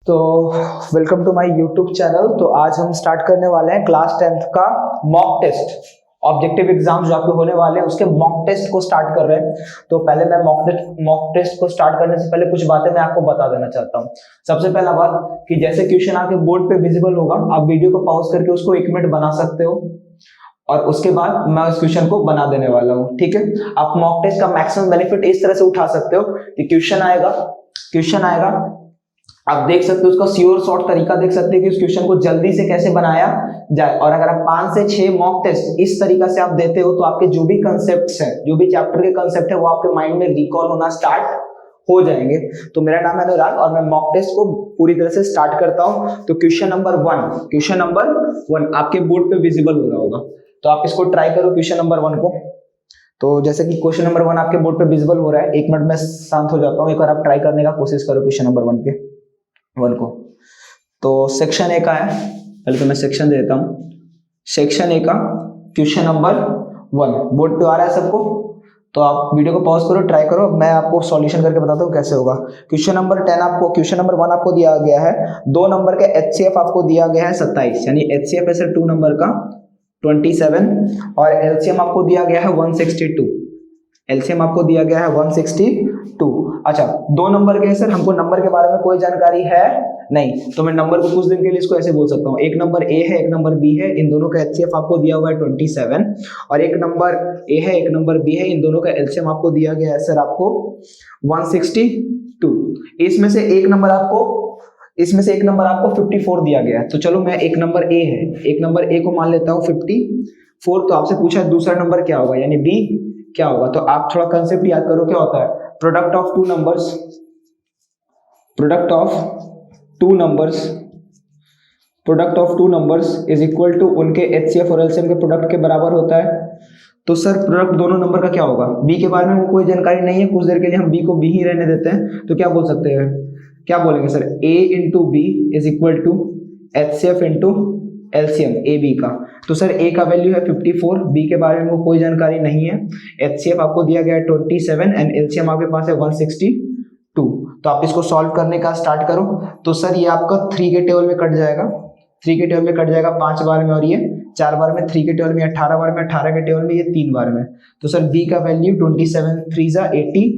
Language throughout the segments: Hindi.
तो welcome to my YouTube channel. तो आज हम स्टार्ट करने वाले हैं क्लास 10th का मॉक टेस्ट। ऑब्जेक्टिव एग्जाम जो आपके होने वाले हैं उसके मॉक टेस्ट को स्टार्ट कर रहे हैं। तो पहले मैं मॉक टेस्ट को स्टार्ट करने से पहले कुछ बातें मैं आपको बता देना चाहता हूँ। सबसे पहला बात कि जैसे क्वेश्चन आपके बोर्ड पे विजिबल होगा, आप वीडियो को पॉज करके उसको 1 मिनट बना सकते हो और उसके बाद मैं उस क्वेश्चन को बना देने वाला हूँ। ठीक है, आप मॉक टेस्ट का मैक्सिमम बेनिफिट इस तरह से उठा सकते हो कि क्वेश्चन आएगा, आप देख सकते हो उसका श्योर शॉर्ट तरीका देख सकते हैं कि उस क्वेश्चन को जल्दी से कैसे बनाया जाए। और अगर आप 5 से 6 मॉक टेस्ट इस तरीका से आप देते हो तो आपके जो भी कंसेप्ट्स हैं, जो भी चैप्टर के कंसेप्ट है, वो आपके माइंड में रिकॉल होना स्टार्ट हो जाएंगे। तो मेरा नाम है अनुराग और मैं मॉक टेस्ट को पूरी तरह से स्टार्ट करता हूं। तो क्वेश्चन नंबर 1 आपके बोर्ड पे विजिबल हो रहा होगा, तो आप इसको ट्राई करो क्वेश्चन नंबर 1 को। तो जैसे कि क्वेश्चन नंबर 1 आपके बोर्ड पे विजिबल हो रहा है, 1 मिनट में शांत हो जाता हूँ, एक बार आप ट्राई करने का कोशिश करो क्वेश्चन नंबर 1 को। तो सेक्शन ए का है, पहले तो मैं सेक्शन दे देता हूँ। सेक्शन ए का क्वेश्चन नंबर 1 बोर्ड पे आ रहा है सबको, तो आप वीडियो को पॉज करो, ट्राई करो, मैं आपको सॉल्यूशन करके बताता हूँ कैसे होगा। क्वेश्चन नंबर 1 आपको दिया गया है, 2 नंबर का HCF आपको दिया गया है 27, यानी HCF है सर 2 नंबर का 27 और LCM आपको दिया गया है 162। LCM आपको दिया गया है 162। अच्छा, 2 नंबर के सर, हमको नंबर के बारे में कोई जानकारी है नहीं, तो मैं नंबर को कुछ दिन के लिए इसको ऐसे बोल सकता हूँ, एक नंबर A है, एक नंबर B है, इन दोनों का HCF आपको दिया हुआ है 27 और एक नंबर A है, एक नंबर B है, इन दोनों का LCM आपको दिया गया है सर आपको 162। इसमें से एक नंबर आपको 54 दिया गया है। तो चलो मैं एक नंबर A को मान लेता हूँ 54। तो आपसे पूछा है दूसरा नंबर क्या होगा, यानी B क्या होगा। तो आप थोड़ा कंसेप्ट याद करो, क्या होता है, product of two numbers is equal to उनके HCF और LCM के प्रोडक्ट के बराबर होता है। तो सर प्रोडक्ट दोनों नंबर का क्या होगा, B के बारे में वो कोई जानकारी नहीं है, कुछ देर के लिए हम B को B ही रहने देते हैं। तो क्या बोल सकते हैं, क्या बोलेंगे sir, A into B is equal to HCF into LCM AB का। तो सर A का वैल्यू है 54, B के बारे में वो कोई जानकारी नहीं है, HCF आपको दिया गया है 27 एंड LCM आपके पास है 162। तो आप इसको सॉल्व करने का स्टार्ट करो। तो सर ये आपका 3 के टेबल में कट जाएगा, 5 बार में, और ये 4 बार में, 3 के टेबल में 18 बार में, 18 के टेबल में ये 3 बार में। तो सर B का वैल्यू 27 3 जा 81,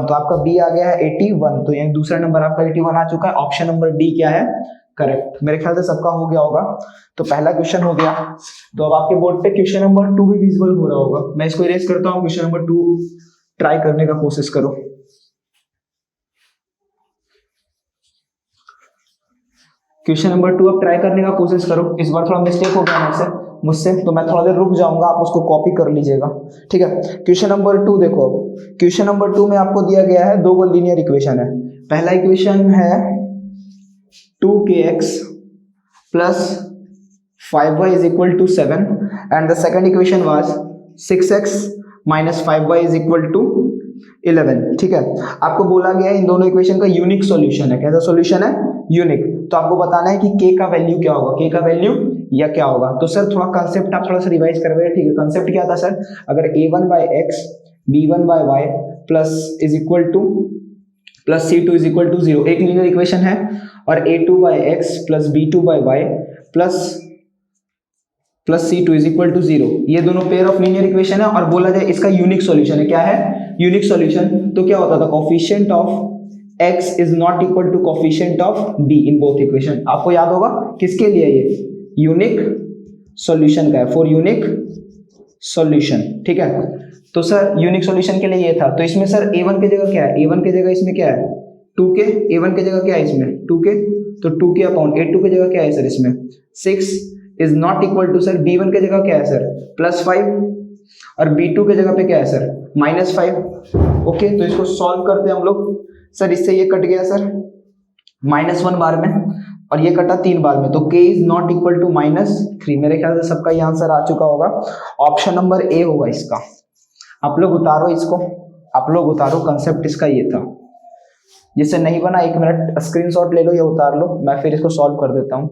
तो आपका B आ गया है 81। तो यानी दूसरा नंबर आपका 81 आ चुका है। ऑप्शन नंबर D क्या है, करेक्ट। मेरे ख्याल से सबका हो गया होगा। तो पहला क्वेश्चन हो गया। तो अब आपके बोर्ड पे क्वेश्चन नंबर 2 भी विजिबल हो रहा होगा, मैं इसको इरेज करता हूँ। क्वेश्चन नंबर 2 ट्राई करने का कोशिश करो। क्वेश्चन नंबर 2 आप ट्राई करने का कोशिश करो। इस बार थोड़ा मिस्टेक हो गया मुझसे, तो मैं थोड़ा देर रुक जाऊंगा, आप उसको कॉपी कर लीजिएगा, ठीक है। क्वेश्चन नंबर 2 देखो, क्वेश्चन नंबर 2 में आपको दिया गया है 2 लीनियर इक्वेशन है। पहला इक्वेशन है 2kx plus 5y is equal to 7 and the second equation was 6x minus 5y is equal to 11। ठीक है, आपको बोला गया है इन दोनों इक्वेशन का यूनिक सॉल्यूशन है। कैसा सॉल्यूशन है, यूनिक। तो आपको बताना है कि k का वैल्यू क्या होगा, k का वैल्यू या क्या होगा। तो सर थोड़ा कंसेप्ट आप थोड़ा सा रिवाइज करवाइए, ठीक है। कंसेप्ट क्या था सर, अगर a1 by x b1 by y plus is equal to plus c2 is equal to 0, एक लीनियर इक्वेशन है, और a2 by x plus b2 by y plus c2 is equal to 0, ये दोनों पेयर ऑफ लीनियर इक्वेशन है। और बोला जाए इसका यूनिक सॉल्यूशन है, क्या है, यूनिक सॉल्यूशन। तो क्या होता था, coefficient of x is not equal to coefficient of b in both equation. आपको याद होगा किसके लिए, ये यूनिक सॉल्यूशन का है, फॉर यूनिक सॉल्यूशन, ठीक है। तो सर यूनिक सॉल्यूशन के लिए ये था। तो इसमें सर a1 की जगह क्या है, a1 की जगह इसमें क्या है 2k, a1 की जगह क्या है इसमें 2k, तो 2k अपॉन a2 की जगह क्या है सर इसमें 6 is not equal to sir b1 की जगह क्या है सर +5 और b2 की जगह पे क्या है सर -5। ओके, तो इसको सॉल्व करते हैं हम लोग। सर इससे ये कट गया सर -1 बार में और ये कटा 3 बार में, तो k is not equal to -3। मेरे ख्याल से सबका ये आंसर आ चुका होगा, ऑप्शन नंबर A होगा इसका। आप लोग उतारो इसको, आप लोग उतारो, कंसेप्ट इसका ये था। जिससे नहीं बना 1 मिनट स्क्रीनशॉट ले लो या उतार लो, मैं फिर इसको सॉल्व कर देता हूँ।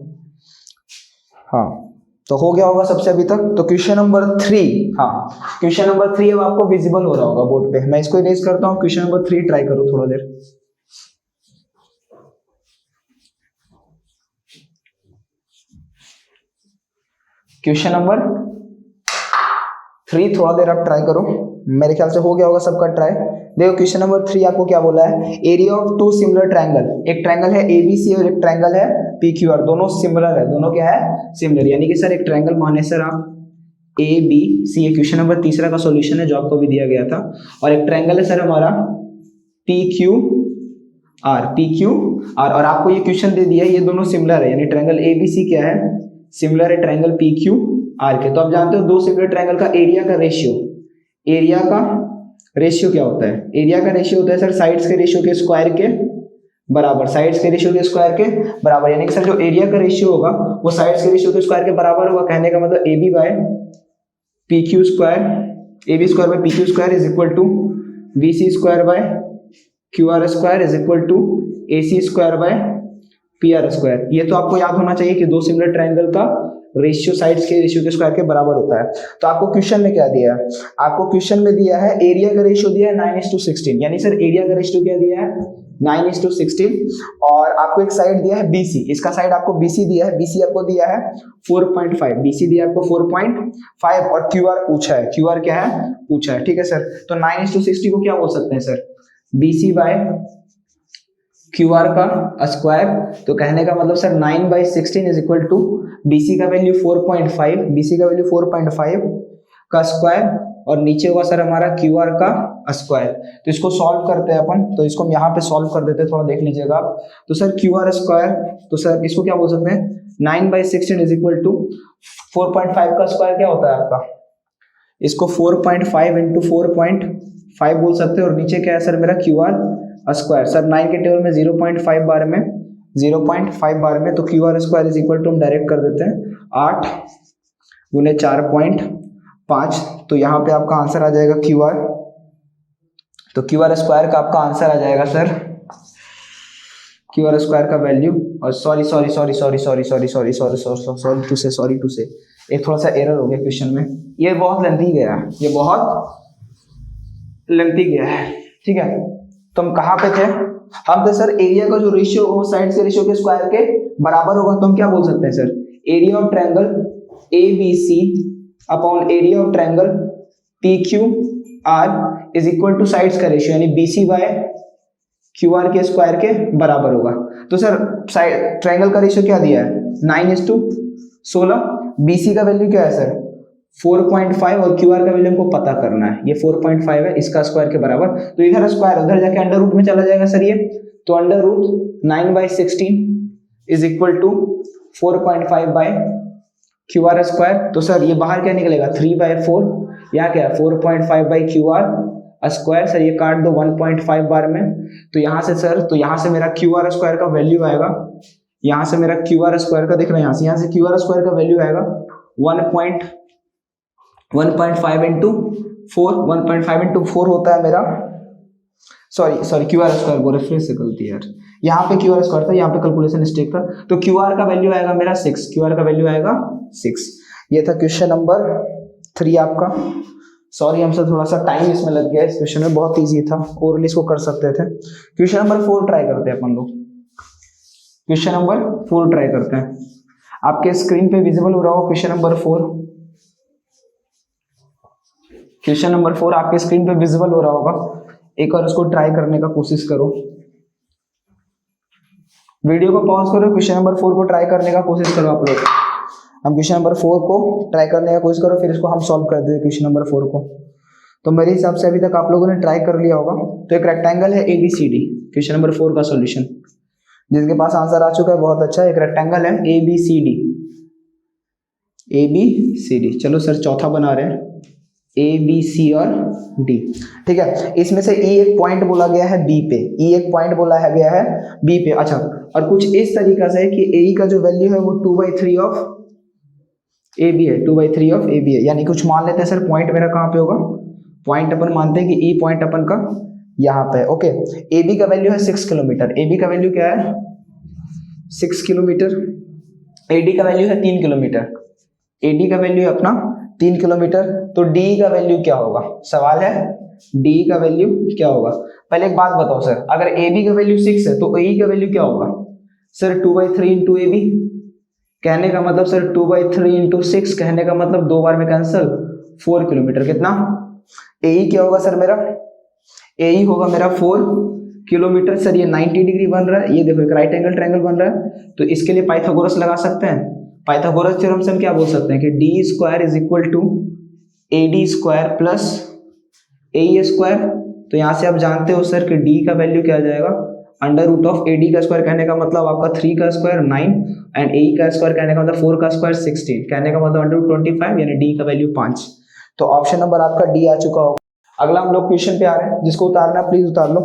हाँ, तो हो गया होगा सबसे अभी तक। तो क्वेश्चन नंबर 3, हाँ क्वेश्चन नंबर 3 अब आपको विजिबल हो रहा होगा बोर्ड पे। मैं इसको इरेज करता हूँ। क्वेश्चन नंबर 3 ट्राई करो थोड़ा देर। क्वेश्चन नंबर 3 थोड़ा देर आप ट्राई करो, मेरे ख्याल से हो गया होगा सबका ट्राई। देखो क्वेश्चन नंबर 3 आपको क्या बोला है, area of two similar triangle, एक ट्रायंगल है एबीसी और एक ट्रायंगल है पीक्यूआर, दोनों सिमिलर है, दोनों क्या है सिमिलर, यानी कि सर एक ट्रायंगल माने सर आप ए बी सी, ये क्वेश्चन नंबर तीसरा का सॉल्यूशन है जो आपको भी दिया गया था, और एक ट्रायंगल है सर हमारा पी क्यू आर, और आपको ये क्वेश्चन दे दिया है ये दोनों सिमिलर है, यानी ट्रायंगल ए बी सी क्या है सिमिलर है ट्रायंगल पी क्यू आर के। तो आप जानते हो दो सिमिलर ट्रायंगल का एरिया का रेशियो क्या होता है, एरिया का रेशियो होता है सर साइड्स के रेशियो के स्क्वायर के बराबर, साइड्स के रेशियो के स्क्वायर के बराबर, यानी कि सर जो एरिया का रेशियो होगा वो साइड्स के रेशियो के स्क्वायर के बराबर होगा। कहने का मतलब A B by P Q square, A B square by P Q square is equal to B C square by Q R square is equal to A C square by P R square. ये तो आपको याद होना चाहिए कि दो सिमिलर ट्रायंगल का रेशियो साइड्स के रेशियो के स्क्वायर के बराबर होता है। तो आपको क्वेश्चन में क्या दिया है, आपको क्वेश्चन में दिया है एरिया का रेशियो दिया है 9:16, यानी सर एरिया का रेशियो क्या दिया है 9:16, और आपको एक साइड दिया है BC, इसका साइड आपको BC दिया है, BC आपको दिया है 4.5, BC दिया है आपको 4.5, और QR पूछा है, QR क्या है पूछा है, ठीक है सर। तो 9:60 को क्या बोल सकते हैं सर BC बाय QR का स्क्वायर, तो कहने का मतलब sir 9/16 is equal to BC का वैल्यू 4.5, BC का वैल्यू 4.5 का स्क्वायर, और नीचे होगा सर हमारा QR का स्क्वायर। तो इसको सॉल्व करते हैं अपन, तो इसको हम यहाँ पे सॉल्व कर देते हैं, थोड़ा देख लीजिएगा आप। तो सर QR स्क्वायर, तो सर इसको क्या बोल सकते हैं 9/16 इज इक्वल टू 4.5 का स्क्वायर क्या होता है आपका, इसको 4.5 इंटू 4.5 बोल सकते हैं, और नीचे क्या है सर मेरा QR स्क्वायर। सर 9 के टेबल में 0.5 बार में 0.5 बार में, तो QR square is equal to हम डायरेक्ट कर देते हैं 8 गुने 4.5, तो यहाँ पे आपका आंसर आ जाएगा QR, तो QR स्क्वायर का आपका आंसर आ जाएगा सर QR स्क्वायर का वैल्यू, और सॉरी टू से एक थोड़ा सा एरर हो गया क्वेश्चन में, ये बहुत लेंथी गया है, ये बहुत लेंथी गया है, ठीक है। तो हम कहाँ पे थे, हम थे सर एरिया का जो रेशियो हो साइड्स के रेशियो के स्क्वायर के बराबर होगा, तो हम क्या बोल सकते हैं sir area of triangle ABC upon area of triangle PQR is equal two sides का रेशियो, यानी BC बाय QR के स्क्वायर के बराबर होगा। तो सर ट्रायंगल का रेशियो क्या दिया है 9:16, BC का वैल्यू क्या है सर 4.5, और QR का वैल्यू हमको पता करना है, ये 4.5 है, इसका स्क्वायर के बराबर, तो इधर स्क्वायर उधर जाके अंडर रूट में चला जाएगा सर ये, तो under root 9/16 is equal to 4.5 by QR square. तो सर ये बाहर क्या निकलेगा 3/4, यहाँ क्या 4.5 बाय QR स्क्वायर, सर ये काट दो 1.5 बार में, तो यहाँ से सर, तो यहाँ से मेरा QR स्क्वायर का वैल्यू आएगा, यहाँ से मेरा QR स्क्वायर का देख रहे हैं, यहाँ से QR स्क्वायर का वैल्यू आएगा 1.5 इंटू 4 होता है मेरा, सॉरी QR स्क्वायर बोल रहे, फिर से गलती यार, यहाँ पे QR स्क्वायर था, यहाँ पे कैलकुलेशन मिस्टेक था, तो QR का वैल्यू आएगा मेरा 6, QR का वैल्यू आएगा 6। ये था क्वेश्चन नंबर 3 आपका, सॉरी हमसे थोड़ा सा टाइम इसमें लग गया, इस क्वेश्चन में बहुत इजी था, ओरली इसको कर सकते थे। क्वेश्चन नंबर 4 ट्राई करते हैं अपन लोग, क्वेश्चन नंबर 4 ट्राई करते हैं, आपके स्क्रीन पे विजिबल हो रहा होगा क्वेश्चन नंबर 4, क्वेश्चन नंबर 4 आपके स्क्रीन पे विजिबल हो रहा होगा, एक और उसको ट्राई करने का कोशिश करो, वीडियो को पॉज करो, क्वेश्चन नंबर 4 को ट्राई करने का कोशिश करो आप लोग, हम क्वेश्चन नंबर 4 को ट्राई करने का कोशिश करो, फिर इसको हम सॉल्व कर देते क्वेश्चन नंबर 4 को। तो मेरे हिसाब से अभी तक आप लोगों ने ट्राई कर लिया होगा। तो एक रेक्टेंगल है ABCD, क्वेश्चन नंबर 4 का सॉल्यूशन, जिसके पास आंसर आ चुका है बहुत अच्छा, एक रेक्टेंगल है ABCD, चलो सर चौथा बना रहे हैं ABC और D, ठीक है। इसमें से E एक पॉइंट बोला गया है B पे, E एक पॉइंट बोला है गया है B पे, अच्छा, और कुछ इस तरीका से है कि AE का जो वैल्यू है वो 2/3 ऑफ AB है, 2/3 ऑफ AB है, यानी कुछ मान लेते हैं सर पॉइंट मेरा कहाँ पे होगा, पॉइंट अपन मानते हैं कि E पॉइंट अपन का यहाँ पे, ओके। AB का वैल्यू है 6 किलोमीटर, AB का वैल्यू क्या है 6 किलोमीटर, AD का वैल्यू है 3 किलोमीटर, AD का वैल्यू है अपना 3 किलोमीटर, तो D का वैल्यू क्या होगा, सवाल है D का वैल्यू क्या होगा। पहले एक बात बताओ सर, अगर AB का वैल्यू 6 है तो AE का वैल्यू क्या होगा सर 2/3 इंटू AB, कहने का मतलब सर 2/3 इंटू 6, कहने का मतलब 2 बार में कैंसिल, 4 किलोमीटर। कितना? ए क्या होगा सर मेरा? ए होगा मेरा 4 किलोमीटर। सर ये 90 डिग्री बन रहा है, ये देखो एक राइट एंगल ट्रायंगल बन रहा है, तो इसके लिए पाइथागोरस लगा सकते हैं। पाइथागोरस थ्योरम से हम क्या बोल सकते हैं कि D square is equal to A D square plus A square. तो यहाँ से आप जानते हो सर कि डी का वैल्यू क्या आ जाएगा, under root of A D का स्क्वायर, कहने का मतलब आपका 3 का स्क्वायर 9 एंड ए का स्क्वायर कहने का मतलब 4 का स्क्वायर 16, कहने का मतलब अंडर रूट 25 यानी डी का वैल्यू 5। तो ऑप्शन नंबर आपका डी आ चुका होगा। अगला हम लोग क्वेश्चन पे आ रहे हैं, जिसको उतारना प्लीज उतार लो।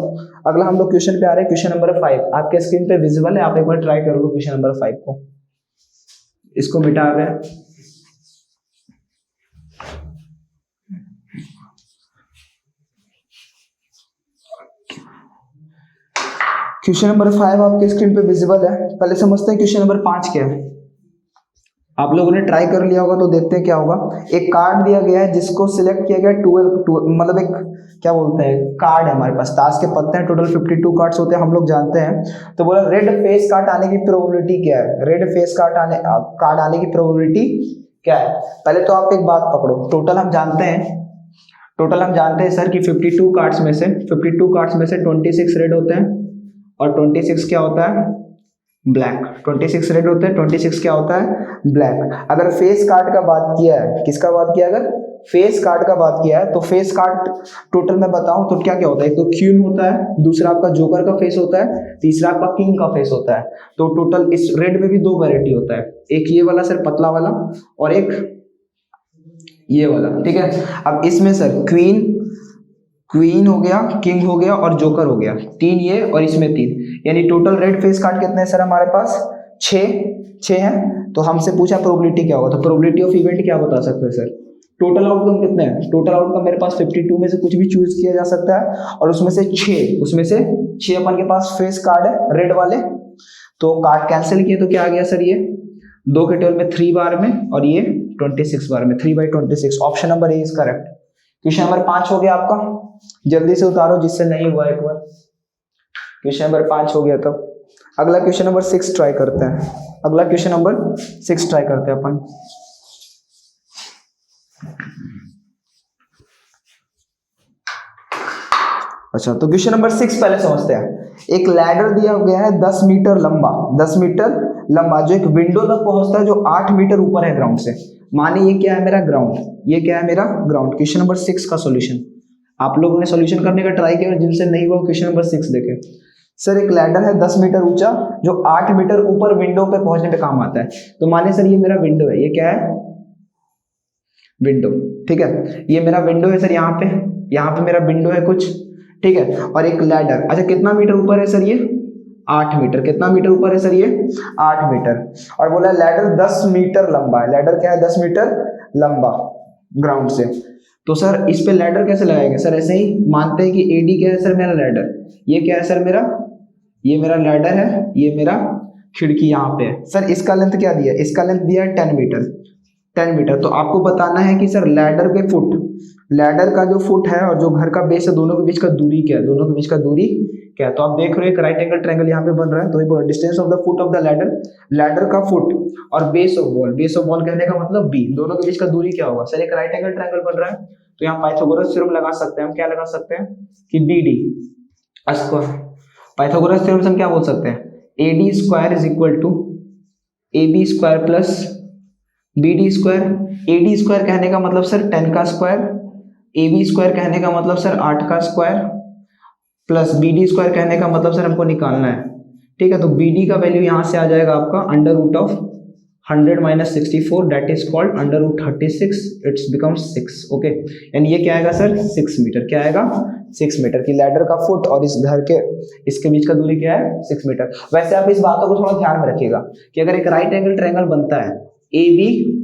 अगला हम लोग क्वेश्चन पे आ रहे हैं, क्वेश्चन नंबर 5 आपके स्क्रीन पे विजिबल है, आप एक बार ट्राई कर लो क्वेश्चन नंबर 5 को। इसको मिटा रहे हैं। क्वेश्चन नंबर 5 आपके स्क्रीन पे विजिबल है। पहले समझते हैं क्वेश्चन नंबर 5 क्या है। आप लोगों ने ट्राई कर लिया होगा, तो देखते हैं क्या होगा। एक कार्ड दिया गया है जिसको सिलेक्ट किया गया 12 मतलब एक क्या बोलते हैं कार्ड है हमारे पास, ताश के पत्ते हैं, टोटल 52 कार्ड्स होते हैं, हम लोग जानते हैं। तो बोला रेड फेस कार्ड आने की प्रोबेबिलिटी क्या है, रेड फेस कार्ड आने की प्रोबेबिलिटी क्या है। पहले तो आप एक बात पकड़ो, टोटल हम जानते हैं सर कि 52 कार्ड्स में से 26 रेड होते हैं और 26 क्या होता है ब्लैक। 26 रेड होते हैं, 26 क्या होता है ब्लैक। अगर फेस कार्ड का बात किया है, किसका बात किया, अगर फेस कार्ड का बात किया है, तो फेस कार्ड टोटल मैं बताऊं तो क्या क्या होता है, एक तो क्वीन होता है, दूसरा आपका जोकर का फेस होता है, तीसरा आपका किंग का फेस होता है। तो टोटल इस रेड में भी 2 वैरायटी होता है, एक ये वाला सर पतला वाला और एक ये वाला, ठीक है। अब इसमें सर क्वीन हो गया, किंग हो गया और जोकर हो गया, 3 ये और इसमें 3, यानी टोटल रेड फेस कार्ड कितने हैं सर हमारे पास 6 हैं। तो हमसे पूछा प्रोबेबिलिटी क्या होगा, तो प्रोबेबिलिटी ऑफ इवेंट क्या बता सकते हैं सर। टोटल आउटकम कितने हैं, टोटल आउटकम मेरे पास 52 में से कुछ भी चूज किया जा सकता है और उसमें से 6 अपन के पास फेस कार्ड है रेड वाले। तो कार्ड कैंसिल किए तो क्या आ गया सर, ये 2 के टेबल में 3 बार में और ये 26 बार में, 3/26। Option number A is correct. Question number 5 हो गया आपका, जल्दी से उतारो जिससे नहीं हुआ एक बार। क्वेश्चन नंबर 5 हो गया, तब अगला क्वेश्चन नंबर 6 ट्राई करते हैं। अगला क्वेश्चन नंबर 6 ट्राई करते हैं अपन। अच्छा, तो क्वेश्चन नंबर 6 पहले समझते हैं। एक लैडर दिया गया है 10 मीटर लंबा, 10 मीटर लंबा, जो एक विंडो तक पहुंचता है, जो 8 मीटर ऊपर है ग्राउंड से। माने ये क्या है मेरा ग्राउंड, ये क्या है मेरा ग्राउंड। क्वेश्चन नंबर 6 का सॉल्यूशन आप लोगों ने सॉल्यूशन करने का ट्राई किया, जिनसे नहीं हुआ क्वेश्चन नंबर 6 देखें। सर एक लैडर है 10 मीटर ऊंचा, जो 8 मीटर ऊपर विंडो पे पहुंचने पे काम आता है। तो माने सर ये मेरा विंडो है, ये क्या है विंडो, ठीक है। ये मेरा विंडो है सर, यहाँ पे मेरा विंडो है कुछ, ठीक है। और एक लैडर, अच्छा कितना मीटर ऊपर है सर, ये 8 मीटर। कितना मीटर ऊपर है सर, ये 8 मीटर। और बोला लैडर 10 मीटर लंबा है, लैडर क्या है 10 मीटर लंबा ग्राउंड से। तो सर इस पे लैडर कैसे लगाएंगे सर, ऐसे ही मानते हैं कि एडी क्या है सर मेरा लैडर, ये क्या है सर मेरा, ये मेरा लैडर है, ये मेरा खिड़की यहाँ पे है। सर इसका लेंथ क्या दिया, इसका लेंथ दिया है 10 मीटर, 10 मीटर। तो आपको बताना है कि सर लैडर के फुट, लैडर का जो फुट है और जो घर का बेस है, दोनों के बीच का दूरी क्या है, दोनों के बीच का दूरी क्या है। तो आप देख रहे हो एक राइट एंगल ट्रायंगल यहाँ पे बन रहा है, तो distance of the foot of the ladder, ladder का फुट और बेस ऑफ वॉल कहने का मतलब बी, दोनों के बीच का दूरी क्या होगा सर। एक राइट एंगल ट्रायंगल बन रहा है, तो यहाँ पाइथागोरस थ्योरम लगा सकते हैं हम। क्या लगा सकते हैं कि B D square, Pythagoras theorem से हम क्या बोल सकते हैं, A D square is equal to A B square plus B D square. A D square कहने का मतलब सर 10 का स्क्वायर, ए बी स्क्वायर कहने का मतलब सर 8 का square, plus B D square कहने का मतलब सर हमको निकालना है, ठीक है। तो बी डी का वैल्यू यहाँ से आ जाएगा आपका under root of 100 minus 64, that is called under root 36, it's becomes 6, okay. यानी ये क्या आएगा सर 6 मीटर, क्या आएगा 6 मीटर की लैडर का फुट और इस घर के इसके बीच का दूरी क्या है 6 मीटर। वैसे आप इस बातों को थोड़ा ध्यान में रखिएगा कि अगर एक राइट एंगल ट्रायंगल बनता है ए बी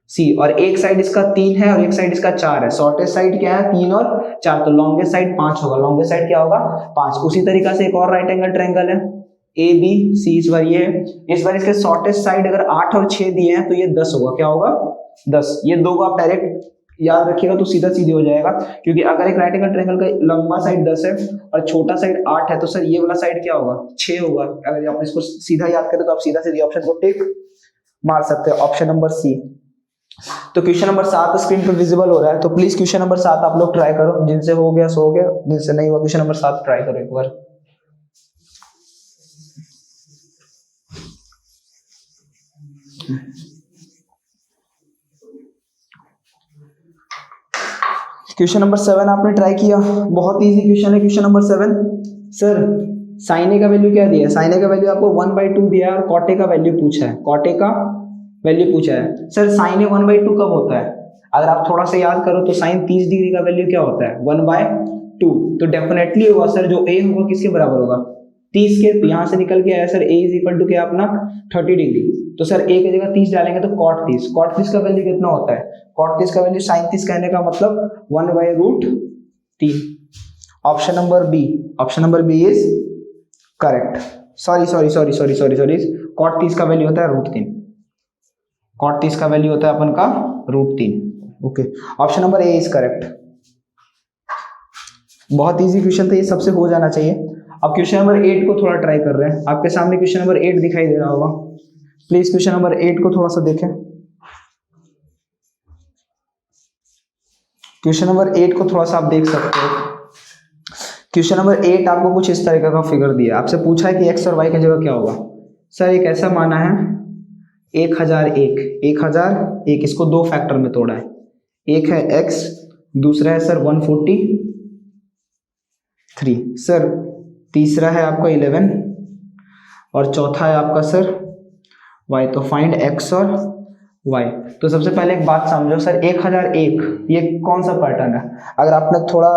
सी और एक साइड इसका 3 है और एक साइड इसका 4 है, शॉर्टेस्ट साइड क्या है 3 और 4, तो लॉन्गेस्ट साइड 5 होगा, लॉन्गेस्ट साइड क्या होगा 5। उसी तरीका से एक और राइट एंगल ट्रायंगल है ए बी सी, इस बार ये है, इस बार इसके शॉर्टेस्ट साइड अगर 8 और 6 दिए हैं तो ये 10 होगा, क्या होगा 10। ये दो को आप डायरेक्ट याद रखिएगा तो सीधा सीधे हो जाएगा, क्योंकि अगर एक राइट एंगल ट्रायंगल का लंबा साइड 10 है और छोटा साइड 8 है, तो सर ये वाला साइड क्या होगा 6 होगा। अगर आप इसको सीधा याद करें तो आप सीधा सीधे ऑप्शन को टिक मार सकते हैं, ऑप्शन नंबर सी। तो क्वेश्चन नंबर 7 स्क्रीन पे विजिबल हो रहा है, तो प्लीज क्वेश्चन नंबर 7 आप लोग ट्राई करो, जिनसे हो गया सो हो गया, जिनसे नहीं हुआ क्वेश्चन नंबर 7 ट्राई करो एक बार। क्वेश्चन नंबर 7 आपने ट्राई किया, बहुत इजी क्वेश्चन है क्वेश्चन नंबर 7। सर साइन ए का वैल्यू क्या दिया है, साइन ए का वैल्यू आपको 1/2 दिया है और कॉट ए का वैल्यू पूछा है, कॉट ए का वैल्यू पूछा है। सर साइन ए 1/2 कब होता है, अगर आप थोड़ा सा याद करो तो साइन 30 डिग्री का वैल्यू क्या होता है 1/2, तो डेफिनेटली होगा सर जो ए होगा किसके बराबर होगा 30 के, तो यहाँ से निकल के आया sir a is equal to क्या अपना 30 डिग्री, तो सर a की जगह 30 डालेंगे तो cot 30, cot 30 का वैल्यू कितना होता है, cot 30 का वैल्यू sin 30 कहने का मतलब 1/√3। Option number B, option number B is correct. Sorry cot 30 का वैल्यू होता है √3, cot 30 का वैल्यू होता है अपन का √3। Okay, option number A is correct. बहुत इजी क्वेश्चन था ये, सबसे हो जाना चाहिए। अब क्वेश्चन नंबर 8 को थोड़ा ट्राई कर रहे हैं, आपके सामने क्वेश्चन नंबर 8 दिखाई दे रहा होगा, प्लीज क्वेश्चन नंबर 8 को थोड़ा सा देखें। क्वेश्चन नंबर 8 को थोड़ा सा आप देख सकते हो। क्वेश्चन नंबर 8 आपको कुछ इस तरीके का फिगर दिया, आपसे पूछा है कि x और y की जगह क्या होगा। सर एक ऐसा माना है 1001, इसको दो फैक्टर में तोड़ा है, एक है x, दूसरा है सर 143, सर तीसरा है आपका 11 और चौथा है आपका सर y, तो फाइंड x और y। तो सबसे पहले एक बात समझो सर, 1001 ये कौन सा पैटर्न है, अगर आपने थोड़ा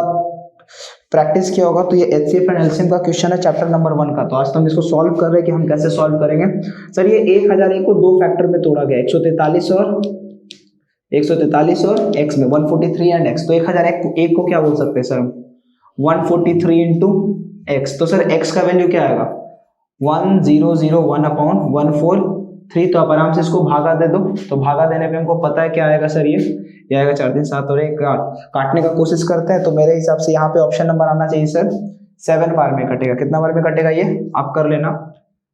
प्रैक्टिस किया होगा तो ये HCF एंड LCM का क्वेश्चन है चैप्टर नंबर 1 का। तो आज तो हम इसको सॉल्व कर रहे हैं कि हम कैसे सॉल्व करेंगे। सर ये 1001 को दो फैक्टर में तोड़ा गया, 143 और x में 143 एंड x, तो 1001 को क्या बोल सकते हैं सर 143 इंटू x, तो सर x का वैल्यू क्या आएगा 1001/143, तो आप आराम से इसको भागा दे दो, तो भागा देने पे हमको पता है क्या आएगा सर, ये आएगा 4 3 7 और 1 काटने का कोशिश करते हैं, तो मेरे हिसाब से यहाँ पे ऑप्शन नंबर आना चाहिए सर 7 बार में कटेगा। कितना बार में कटेगा ये आप कर लेना,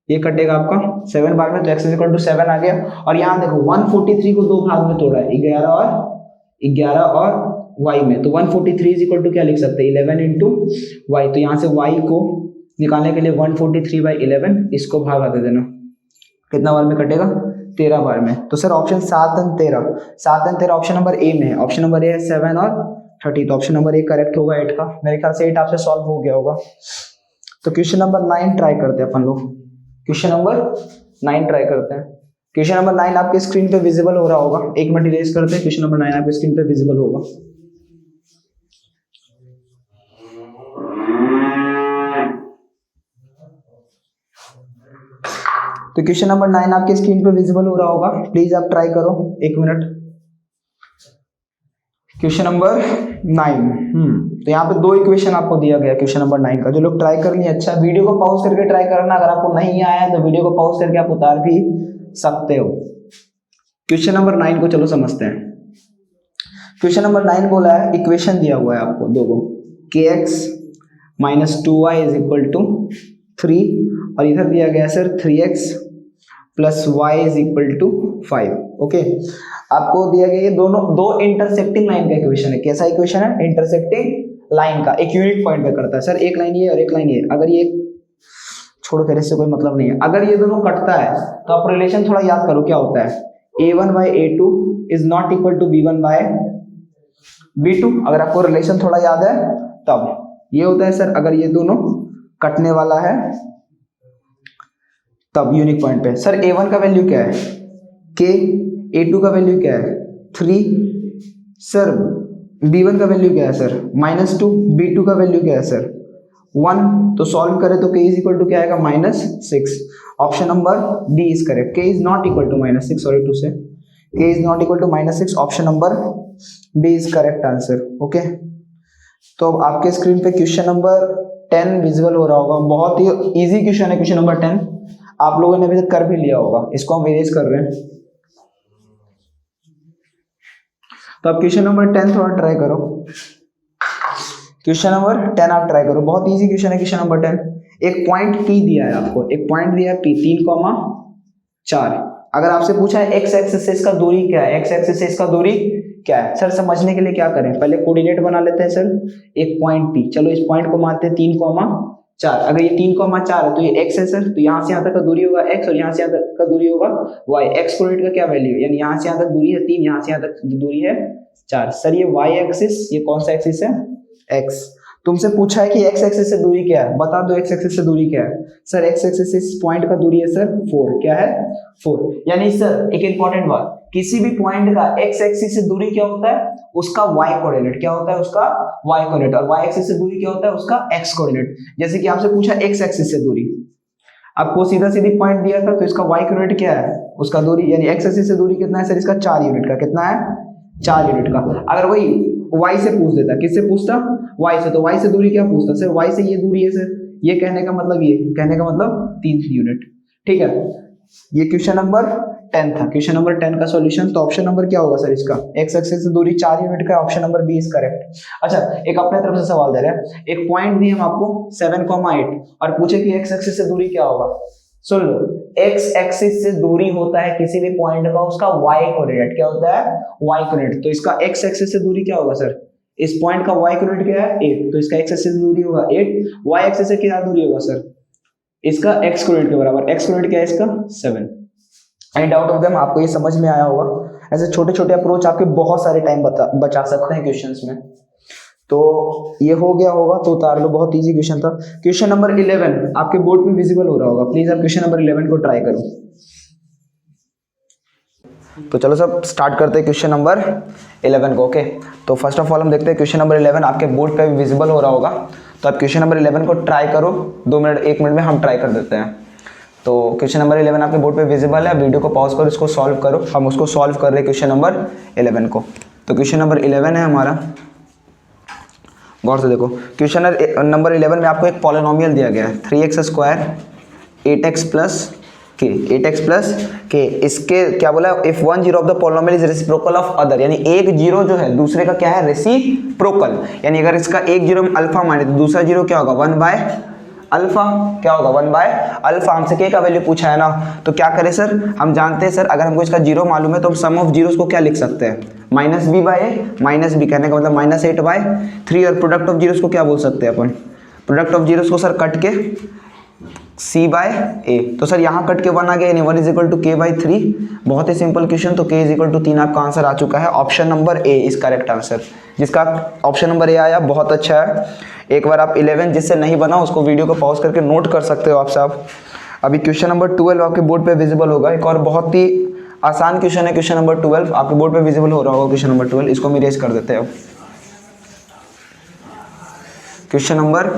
ये कटेगा आपका 7 बार में, तो x = 7 आ गया। और यहाँ देखो 143 को दो भाग में तोड़ा है, 11 और y में, तो 143 = क्या लिख सकते हैं 11 इंटू y, तो यहाँ से y को निकालने के लिए 143/11 इसको भागा दे देना, कितना बार में कटेगा 13 बार में। तो सर ऑप्शन 7 और 13 ऑप्शन नंबर ए में है, ऑप्शन नंबर ए है 7 और 30, तो ऑप्शन नंबर ए करेक्ट होगा 8 का। मेरे ख्याल से 8 आपसे सॉल्व हो गया होगा। तो क्वेश्चन नंबर 9 ट्राई करते हैं अपन लोग, क्वेश्चन नंबर 9 ट्राई करते हैं। क्वेश्चन नंबर 9 आपके स्क्रीन पे विजिबल हो रहा होगा, एक मिनट इरेज करते हैं, क्वेश्चन नंबर 9 आपके स्क्रीन पे विजिबल होगा। तो क्वेश्चन नंबर 9 आपके स्क्रीन पे विजिबल हो रहा होगा, प्लीज आप ट्राई करो, एक मिनट। क्वेश्चन नंबर 9, तो यहाँ पे दो इक्वेशन आपको दिया गया क्वेश्चन नंबर 9 का, जो लोग ट्राई कर लिए अच्छा वीडियो को पॉज करके ट्राई करना, अगर आपको नहीं आया तो वीडियो को पॉज करके आप उतार भी सकते हो। क्वेश्चन नंबर 9 को चलो समझते हैं। क्वेश्चन नंबर 9 बोला है, इक्वेशन दिया हुआ है आपको दो को, kx - 2y = 3 और इधर दिया गया सर 3x + y = 5। ओके, आपको दिया गया ये दोनों दो इंटरसेक्टिंग लाइन का इक्वेशन है। कैसा इक्वेशन है, इंटरसेक्टिंग लाइन का, एक यूनिट पॉइंट पे करता है सर, एक लाइन ये और एक लाइन ये, अगर ये छोड़ो फिर इससे कोई मतलब नहीं है, अगर ये दोनों कटता है तो आप रिलेशन थोड़ा याद करो क्या होता है, a1/a2 = b1/b2, अगर आपको रिलेशन थोड़ा याद है तब ये होता है सर, अगर ये दोनों कटने वाला है तब यूनिक पॉइंट पे। सर a1 का वैल्यू क्या है k, a2 का वैल्यू क्या है 3, सर b1 का वैल्यू क्या है सर -2, b2 का वैल्यू क्या है सर 1, तो सॉल्व करें तो k = क्या आएगा -6। Option number D is correct, k ≠ -6, sorry to say k ≠ -6, option number B is correct answer. Okay, तो आपके स्क्रीन पे क्वेश्चन नंबर 10 विजिबल हो रहा होगा, बहुत ही इजी क्वेश्चन है क्वेश्चन नंबर 10, आप लोगों ने अभी तक कर भी लिया होगा, इसको हम इरेज कर रहे हैं। तो आप क्वेश्चन नंबर 10 थोड़ा ट्राई करो, क्वेश्चन नंबर 10 आप ट्राई करो, बहुत इजी क्वेश्चन है क्वेश्चन नंबर 10। एक पॉइंट P दिया है आपको, एक पॉइंट दिया है P 3, 4। अगर आपसे पूछा है एक्स एक्सिस से इसका दूरी क्या है, एक्स एक्सिस से इसका दूरी क्या है, सर समझने के लिए क्या करें, पहले कोऑर्डिनेट बना लेते हैं सर। एक पॉइंट पी, चलो इस पॉइंट को मानते हैं 3,4। अगर ये 3,4 है तो ये एक्स है सर, तो यहाँ से यहाँ तक का दूरी होगा एक्स और यहाँ से यहाँ तक का दूरी होगा वाई। एक्स कोऑर्डिनेट का क्या वैल्यू है, यानी यहाँ से यहाँ तक दूरी है 3, यहाँ से यहाँ तक दूरी है 4। सर ये वाई एक्सिस, ये कौन सा एक्सिस है, एक्स। तुमसे पूछा है कि एक्स एक्सिस से दूरी क्या है, बता दो एक्स एक्सिस से दूरी क्या है। सर एक्स एक्सिस से इस पॉइंट का दूरी है सर 4, क्या है 4। यानी सर एक इंपॉर्टेंट बात, किसी भी पॉइंट का एक्स एक्सिस से दूरी क्या होता है, उसका वाई कोऑर्डिनेट क्या होता है, उसका वाई कोऑर्डिनेट। और वाई एक्सिस से दूरी क्या होता है, उसका एक्स कोऑर्डिनेट। जैसे कि आपसे पूछा एक्स एक्सिस से दूरी, आपको सीधा सीधी पॉइंट दिया था तो इसका वाई कोऑर्डिनेट क्या है, उसका दूरी यानी एक्स एक्सिस से दूरी कितना है सर, इसका 4 यूनिट का। कितना है, 4 यूनिट का। अगर वही y से पूछ देता, किससे पूछता, y से, तो y से दूरी क्या पूछता सर, y से ये दूरी है सर, ये कहने का मतलब, ये कहने का मतलब 3 यूनिट। ठीक है, ये क्वेश्चन नंबर 10 था। क्वेश्चन नंबर 10 का सॉल्यूशन, तो ऑप्शन नंबर क्या होगा सर इसका, x एक्सिस से दूरी 4 यूनिट का, option number B is correct. अच्छा, एक अपने तरफ से सवाल दे रहे हैं, एक पॉइंट दिए हम आपको 7,8 और पूछे कि x एक्सिस से दूरी क्या होगा। सुन लो, x एक्सिस से दूरी होता है किसी भी पॉइंट का उसका y कोऑर्डिनेट, क्या होता है, y कोऑर्डिनेट। तो इसका x एक्सिस से दूरी क्या होगा सर, इस पॉइंट का y कोऑर्डिनेट क्या है 8, तो इसका x एक्सिस से दूरी होगा 8। y एक्सिस से क्या दूरी होगा सर, इसका x कोऑर्डिनेट के बराबर। x कोऑर्डिनेट क्या है इसका 7। एनी डाउट ऑफ देम, आपको ये समझ में आया होगा। ऐसे छोटे छोटे अप्रोच आपके बहुत सारे टाइम बचा सकते हैं क्वेश्चंस में। तो ये हो गया होगा तो उतार लो, बहुत इजी क्वेश्चन था। क्वेश्चन नंबर 11 आपके बोर्ड में विजिबल हो रहा होगा, प्लीज आप क्वेश्चन नंबर 11 को ट्राई करो। तो चलो सब स्टार्ट करते हैं क्वेश्चन नंबर 11 को। ओके, तो फर्स्ट ऑफ ऑल हम देखते हैं क्वेश्चन नंबर 11 आपके बोर्ड पे भी विजिबल हो रहा होगा। तो आप क्वेश्चन नंबर 11 को ट्राई करो, 2 मिनट 1 मिनट में हम ट्राई कर देते हैं। तो क्वेश्चन नंबर 11 आपके बोर्ड पे विजिबल है, वीडियो को पॉज करो, इसको सॉल्व करो। हम उसको सॉल्व कर रहे हैं क्वेश्चन नंबर 11 को। तो क्वेश्चन नंबर 11 है हमारा, गौर से देखो। क्वेश्चन नंबर 11 में आपको एक पॉलिनोमियल दिया गया है 3x स्क्वायर 8x प्लस के, 8x प्लस के। इसके क्या बोला, if one zero of the polynomial is reciprocal of other, यानी एक जीरो जो है दूसरे का क्या है, रेसिप्रोकल। यानी अगर इसका एक जीरो में अल्फा माने तो दूसरा जीरो क्या होगा, 1 बाय अल्फा, क्या होगा 1 बाय अल्फा। हमसे के का वैल्यू पूछा है ना, तो क्या करें सर, हम जानते हैं सर अगर हमको इसका जीरो मालूम है तो हम सम ऑफ जीरोस को क्या लिख सकते हैं, minus B by A, minus B कहने का मतलब -8 बाय 3। और प्रोडक्ट ऑफ जीरोस को क्या बोल सकते हैं अपन, प्रोडक्ट ऑफ जीरोस को सर कट के c बाय ए। तो सर यहाँ कट के 1 आ गया, यानी 1 इज इक्वल टू के बाई 3। बहुत ही सिंपल क्वेश्चन, तो k इज इक्वल टू 3 आपका आंसर आ चुका है। Option number A is correct answer, जिसका ऑप्शन नंबर ए आया बहुत अच्छा है। एक बार आप 11 जिससे नहीं बना उसको वीडियो को पॉज करके नोट कर सकते हो आप सब। अभी क्वेश्चन नंबर 12 आपके बोर्ड पे विजिबल होगा, एक और बहुत ही आसान क्वेश्चन है। क्वेश्चन नंबर 12 आपके बोर्ड पे विजिबल हो रहा होगा, क्वेश्चन नंबर 12, इसको हम इरेज कर देते हैं। क्वेश्चन नंबर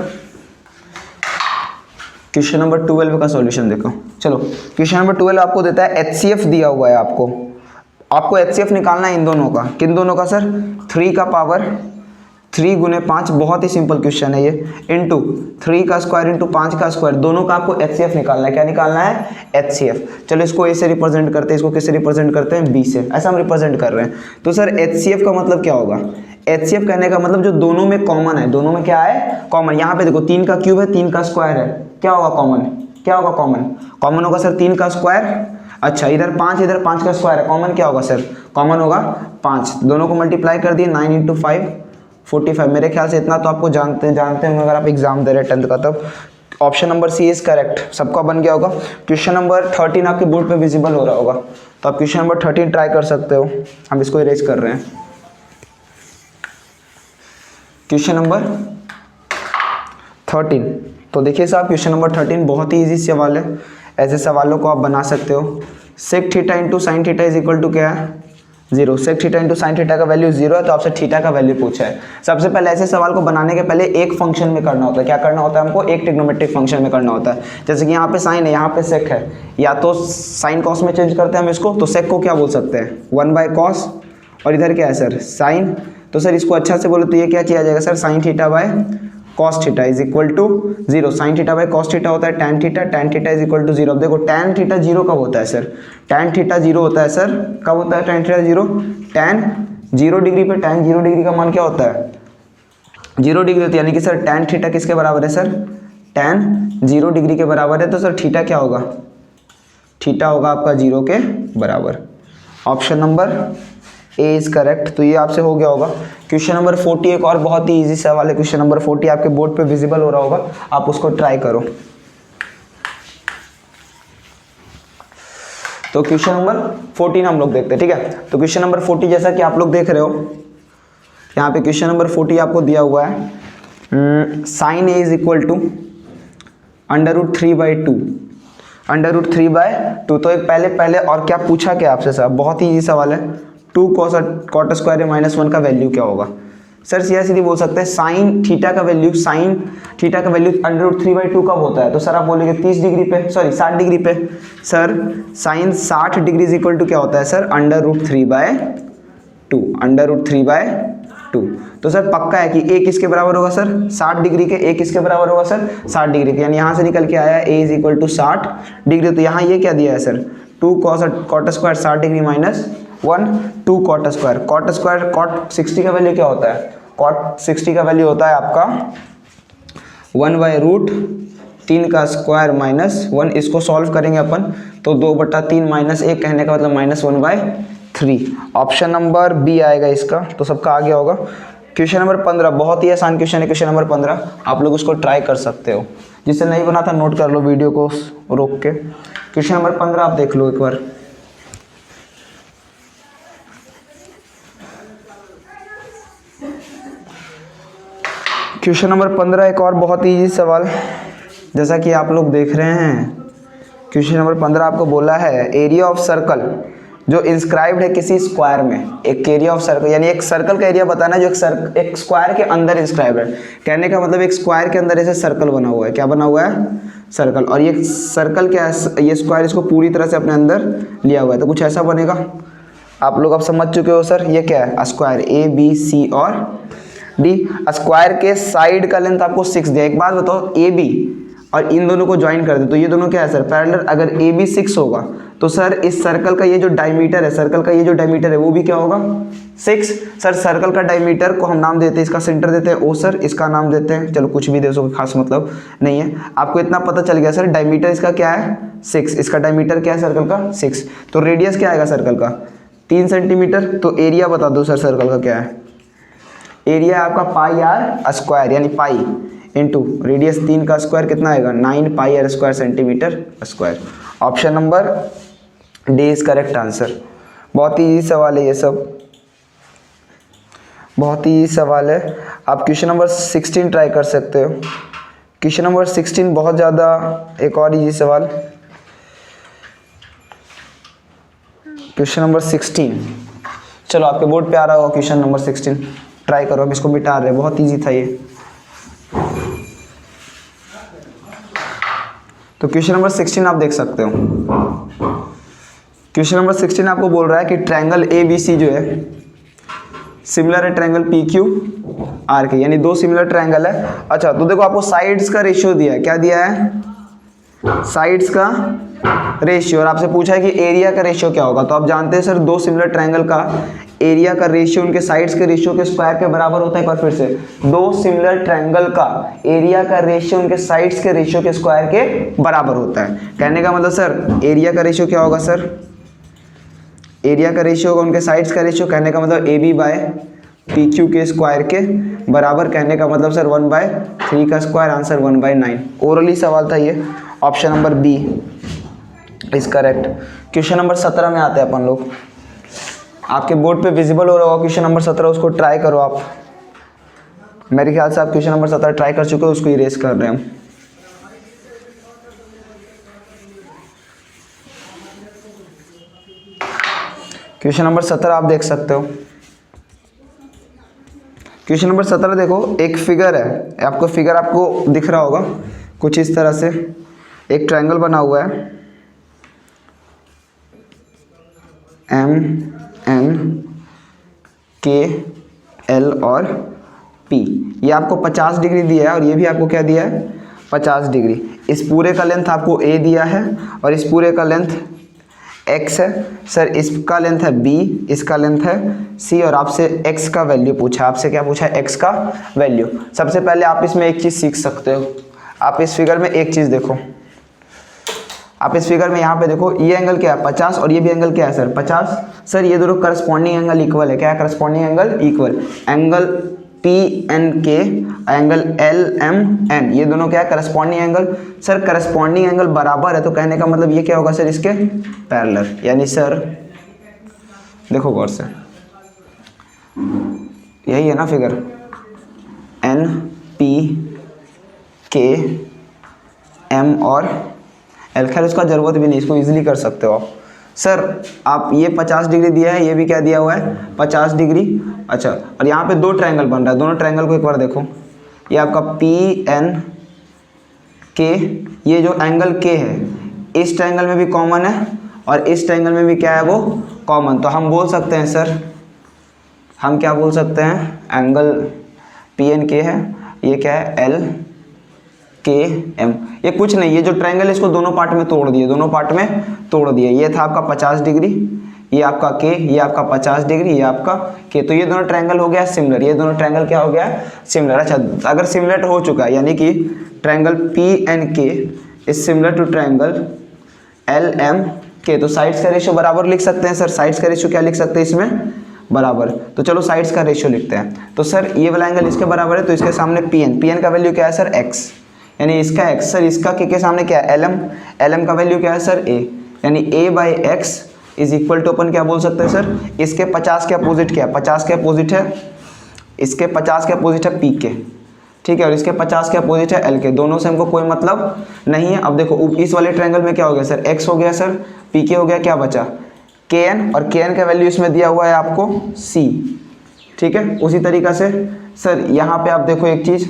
12 का सॉल्यूशन देखो। चलो, क्वेश्चन नंबर 12 आपको देता है HCF दिया हुआ है, आपको HCF निकालना है इन दोनों का। किन दोनों का सर, 3 का पावर 3 गुने 5, बहुत ही सिंपल क्वेश्चन है ये, इंटू 3 का स्क्वायर इंटू 5 का स्क्वायर, दोनों का आपको HCF निकालना है। क्या निकालना है, HCF। चलो इसको ए से रिप्रेजेंट करते हैं, इसको किससे रिप्रेजेंट करते हैं, बी से, ऐसा हम रिप्रेजेंट कर रहे हैं। तो सर HCF का मतलब क्या होगा, HCF कहने का मतलब जो दोनों में कॉमन है, दोनों में क्या है, कॉमन। यहाँ पे देखो 3 का क्यूब है, 3 का स्क्वायर है, क्या होगा कॉमन, क्या होगा कॉमन होगा सर 3 का स्क्वायर। अच्छा, इधर 5 का स्क्वायर है, कॉमन क्या होगा सर, कॉमन होगा 5। दोनों को मल्टीप्लाई कर दिए, 9 इंटू 5 45। मेरे ख्याल से इतना तो आपको जानते होंगे अगर आप एग्जाम दे रहे हैं 10th का। तब option number C is correct, सबका बन गया होगा। क्वेश्चन नंबर 13 आपके बोर्ड पे विजिबल हो रहा होगा, तो आप क्वेश्चन नंबर 13 ट्राई कर सकते हो। हम इसको इरेज कर रहे हैं। क्वेश्चन नंबर 13, तो देखिए साहब क्वेश्चन नंबर 13 बहुत ही इजी सवाल है, ऐसे सवालों को आप बना सकते हो। Sec theta into sine theta is equal to क्या है, 0। Sec theta into sine theta का वैल्यू 0 है, तो आपसे थीटा का वैल्यू पूछा है। सबसे पहले ऐसे सवाल को बनाने के पहले एक फंक्शन में करना होता है। क्या करना होता है हमको, एक ट्रिग्नोमेट्रिक फंक्शन में करना होता है। जैसे कि यहाँ पे साइन है, यहाँ पे सेक है, या तो साइन कॉस में चेंज करते हैं हम इसको, तो सेक को क्या बोल सकते हैं, 1 बाय कॉस, और इधर क्या है सर, साइन। तो सर इसको अच्छा से बोले तो ये क्या किया जाएगा sir, sine theta by cos theta is equal to 0। Sine theta by cos theta होता है tan theta is equal to 0। अब देखो टैन थीटा 0 कब होता है सर, टैन थीटा 0 होता है सर, कब होता है टैन थीटा 0, टैन 0 डिग्री पे टैन 0 डिग्री का मान क्या होता है, 0 डिग्री होती है। यानी कि सर टैन थीटा किसके बराबर है सर, टैन 0 डिग्री के बराबर है। तो सर थीटा क्या होगा, थीटा होगा आपका 0 के बराबर। Option number A is correct. तो ये आपसे हो गया होगा। क्वेश्चन नंबर 40 एक और बहुत ही इजी सवाल है। क्वेश्चन नंबर 40 आपके बोर्ड पे विजिबल हो रहा होगा, आप उसको ट्राई करो। तो क्वेश्चन नंबर 14 हम लोग देखते हैं, ठीक है। तो क्वेश्चन नंबर 40 जैसा कि आप लोग देख रहे हो, यहाँ पे क्वेश्चन नंबर 40 आपको दिया हुआ है, sine A is equal to √3/2। √3/2। तो एक पहले और क्या पूछा क्या आपसे साहब, बहुत ही इजी सवाल है। 2 cot स्क्वायर -1 का वैल्यू क्या होगा। सर सीधी बोल सकते हैं साइन थीटा का वैल्यू √3/2 कब होता है। तो सर आप बोलेंगे 30 डिग्री पे, सॉरी 60 डिग्री पे। Sir sine 60 degree is equal to क्या होता है सर, √3/2। तो सर पक्का है कि ए किसके बराबर होगा सर, 60 डिग्री के। ए किसके बराबर होगा सर, 60 डिग्री के। यानी यहाँ से निकल के आया ए इज इक्वल टू 60 डिग्री। तो यहाँ ये क्या दिया है sir, 2 cot square 60 degree -1 2 cot square. cot 60 का वैल्यू क्या होता है, cot 60 का वैल्यू होता है आपका 1/√3 का स्क्वायर -1। इसको सॉल्व करेंगे अपन तो 2/3 -1 कहने का मतलब -1/3। ऑप्शन नंबर बी आएगा इसका। तो सबका आ गया होगा। क्वेश्चन नंबर 15 बहुत ही आसान क्वेश्चन है। क्वेश्चन नंबर 15 आप लोग उसको ट्राई कर सकते हो। जिससे नहीं बना था नोट कर लो वीडियो को रोक के। क्वेश्चन नंबर 15 आप देख लो एक बार। क्वेश्चन नंबर 15 एक और बहुत ही इजी सवाल, जैसा कि आप लोग देख रहे हैं। क्वेश्चन नंबर 15 आपको बोला है एरिया ऑफ सर्कल जो इंस्क्राइब्ड है किसी स्क्वायर में। एक एरिया ऑफ सर्कल यानी एक सर्कल का एरिया बताना है जो एक स्क्वायर के अंदर इंस्क्राइब्ड है। कहने का मतलब एक स्क्वायर के अंदर ऐसे सर्कल बना हुआ है। क्या बना हुआ है, सर्कल। और ये सर्कल क्या है, ये स्क्वायर इसको पूरी तरह से अपने अंदर लिया हुआ है। तो कुछ ऐसा बनेगा। आप लोग अब समझ चुके हो सर ये क्या है, स्क्वायर ABC और D। स्क्वायर के साइड का लेंथ आपको 6 दिया। एक बात बताओ, AB और इन दोनों को ज्वाइन कर दे तो ये दोनों क्या है सर, पैरेलल। अगर AB 6 होगा तो सर इस सर्कल का ये जो डायमीटर है, सर्कल का ये जो डायमीटर है वो भी क्या होगा, 6। सर सर्कल का डायमीटर को हम नाम देते हैं, इसका सेंटर देते हैं O सर, इसका नाम देते हैं, चलो कुछ भी दे सो खास मतलब नहीं है। आपको इतना पता चल गया सर, डायमीटर इसका क्या है 6, इसका डायमीटर क्या है सर्कल का 6। तो रेडियस क्या आएगा सर्कल का 3 सेंटीमीटर। तो एरिया बता दो सर सर्कल का क्या है, एरिया आपका πr² यानी पाई इंटू रेडियस 3 का स्क्वायर कितना आएगा 9πr² centimetre square. Option number D is correct answer. बहुत ही इजी सवाल है ये सब, बहुत ही इजी सवाल है। आप क्वेश्चन नंबर 16 ट्राई कर सकते हो। क्वेश्चन नंबर 16 बहुत ज़्यादा एक और इजी सवाल। क्वेश्चन नंबर 16 चलो आपके बोर्ड पे आ रहा होगा। क्वेश्चन नंबर 16 ट्राई करो। हम इसको मिटा रहे हैं, बहुत इजी था ये। तो क्वेश्चन नंबर 16 आप देख सकते हो। क्वेश्चन नंबर 16 आपको बोल रहा है कि ट्रायंगल ABC जो है सिमिलर है ट्रायंगल PQR के, यानी 2 सिमिलर ट्रायंगल है। अच्छा तो देखो आपको साइड्स का रेशियो दिया है। क्या दिया है, साइड्स का रेशियो। और आपसे पूछा है कि एरिया का रेशियो क्या होगा। तो आप जानते हैं सर 2 सिमिलर ट्रायंगल का एरिया का रेशियो उनके साइड्स के रेशियो के स्क्वायर के बराबर होता है। एक बार फिर से, 2 सिमिलर ट्रायंगल का एरिया का रेशियो उनके साइड्स के रेशियो के स्क्वायर के बराबर होता है। कहने का मतलब सर एरिया का रेशियो क्या होगा सर, एरिया का रेशियो होगा उनके साइड्स का रेशियो। कहने का मतलब AB/PQ के स्क्वायर के बराबर। कहने का मतलब सर 1/3 का स्क्वायर। आंसर 1/9। ओरली सवाल था ये। Option number B is correct. Question number 17 में आते हैं अपन लोग। आपके बोर्ड पे विजिबल हो रहा होगा क्वेश्चन नंबर 17, उसको ट्राई करो आप। मेरे ख्याल से आप क्वेश्चन नंबर 17 ट्राई कर चुके हो, उसको इरेज कर रहे हैं हम। क्वेश्चन नंबर 17 आप देख सकते हो। क्वेश्चन नंबर 17 देखो, एक फिगर है, आपको फिगर आपको दिख रहा होगा कुछ इस तरह से। एक ट्रायंगल बना हुआ है MNKL और P। ये आपको 50 डिग्री दिया है और ये भी आपको क्या दिया है 50 डिग्री। इस पूरे का लेंथ आपको A दिया है और इस पूरे का लेंथ x है। सर इसका लेंथ है B, इसका लेंथ है C और आपसे x का वैल्यू पूछा। आपसे क्या पूछा है, x का वैल्यू। सबसे पहले आप इसमें एक चीज़ सीख सकते हो। आप इस फिगर में एक चीज़ देखो, आप इस फिगर में यहाँ पे देखो, ये एंगल क्या है 50 और ये भी एंगल क्या है सर 50। सर ये दोनों करस्पॉन्डिंग एंगल इक्वल है। क्या है? Corresponding angle equal. Angle PNK, angle LMN, ये दोनों क्या है? Corresponding angle. Sir corresponding angle बराबर है तो कहने का मतलब ये क्या होगा सर? इसके पैरेलल। यानी सर देखो गौर से, यही है ना फिगर, NPKM और L। खैर उसका जरूरत भी नहीं, इसको इजीली कर सकते हो आप। सर आप ये 50 डिग्री दिया है, ये भी क्या दिया हुआ है 50 डिग्री। अच्छा, और यहाँ पे दो ट्रायंगल बन रहा है, दोनों ट्रायंगल को एक बार देखो। ये आपका PNK, ये जो एंगल K है इस ट्रायंगल में भी कॉमन है और इस ट्रायंगल में भी क्या है वो कॉमन। तो हम बोल सकते हैं सर, हम क्या बोल सकते हैं? एंगल PNK है, ये क्या है? LKM। ये कुछ नहीं, ये जो ट्रायंगल है इसको दोनों पार्ट में तोड़ दिए, दोनों पार्ट में तोड़ दिए। ये था आपका 50 डिग्री, ये आपका K, ये आपका 50 डिग्री, ये आपका K। तो ये दोनों ट्रायंगल हो गया सिमिलर, ये दोनों ट्रायंगल क्या हो गया? सिमिलर। अच्छा, अगर सिमिलर हो चुका है यानी कि triangle PNK is similar to triangle LMK, तो साइड्स का रेशियो बराबर लिख सकते हैं सर। साइड्स का रेशियो क्या लिख सकते हैं इसमें? बराबर। तो चलो साइड्स का रेशियो लिखते हैं। तो सर ये वाला एंगल इसके बराबर है तो इसके सामने PN का वैल्यू क्या है सर? X, यानी इसका x। सर इसका के सामने क्या है? LM का वैल्यू क्या है सर? A, यानी A/x इज इक्वल टू अपन क्या बोल सकते हैं सर? इसके 50 के अपोजिट क्या है? 50 के अपोजिट है, इसके 50 के अपोजिट है PK, ठीक है, और इसके 50 के अपोजिट है LK। दोनों से हमको कोई मतलब नहीं है। अब देखो इस वाले ट्रायंगल में क्या हो गया सर? X हो गया सर, PK हो गया, क्या बचा? KN, और KN का वैल्यू इसमें दिया हुआ है आपको C, ठीक है। उसी तरीक़ा से सर यहाँ पे आप देखो एक चीज़,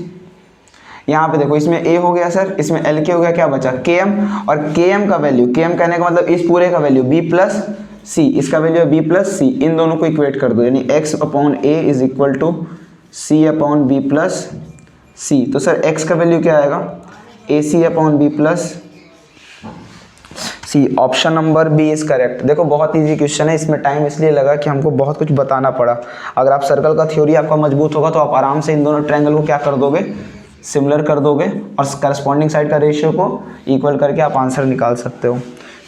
यहाँ पे देखो इसमें A हो गया सर, इसमें LK हो गया, क्या बचा? KM, और KM का वैल्यू, KM कहने का मतलब इस पूरे का वैल्यू B+C, इसका वैल्यू है B+C। इन दोनों को इक्वेट कर दो, यानी X/A is equal to C/B+C। तो सर X का वैल्यू क्या आएगा? AC/B+C। Option number B is correct. देखो बहुत इजी क्वेश्चन है, इसमें टाइम इसलिए लगा कि हमको बहुत कुछ बताना पड़ा। अगर आप सर्कल का थ्योरी आपका मजबूत होगा तो आप आराम से इन दोनों ट्रायंगल को क्या कर दोगे? सिमिलर कर दोगे और करस्पॉन्डिंग साइड का रेशियो को इक्वल करके आप आंसर निकाल सकते हो।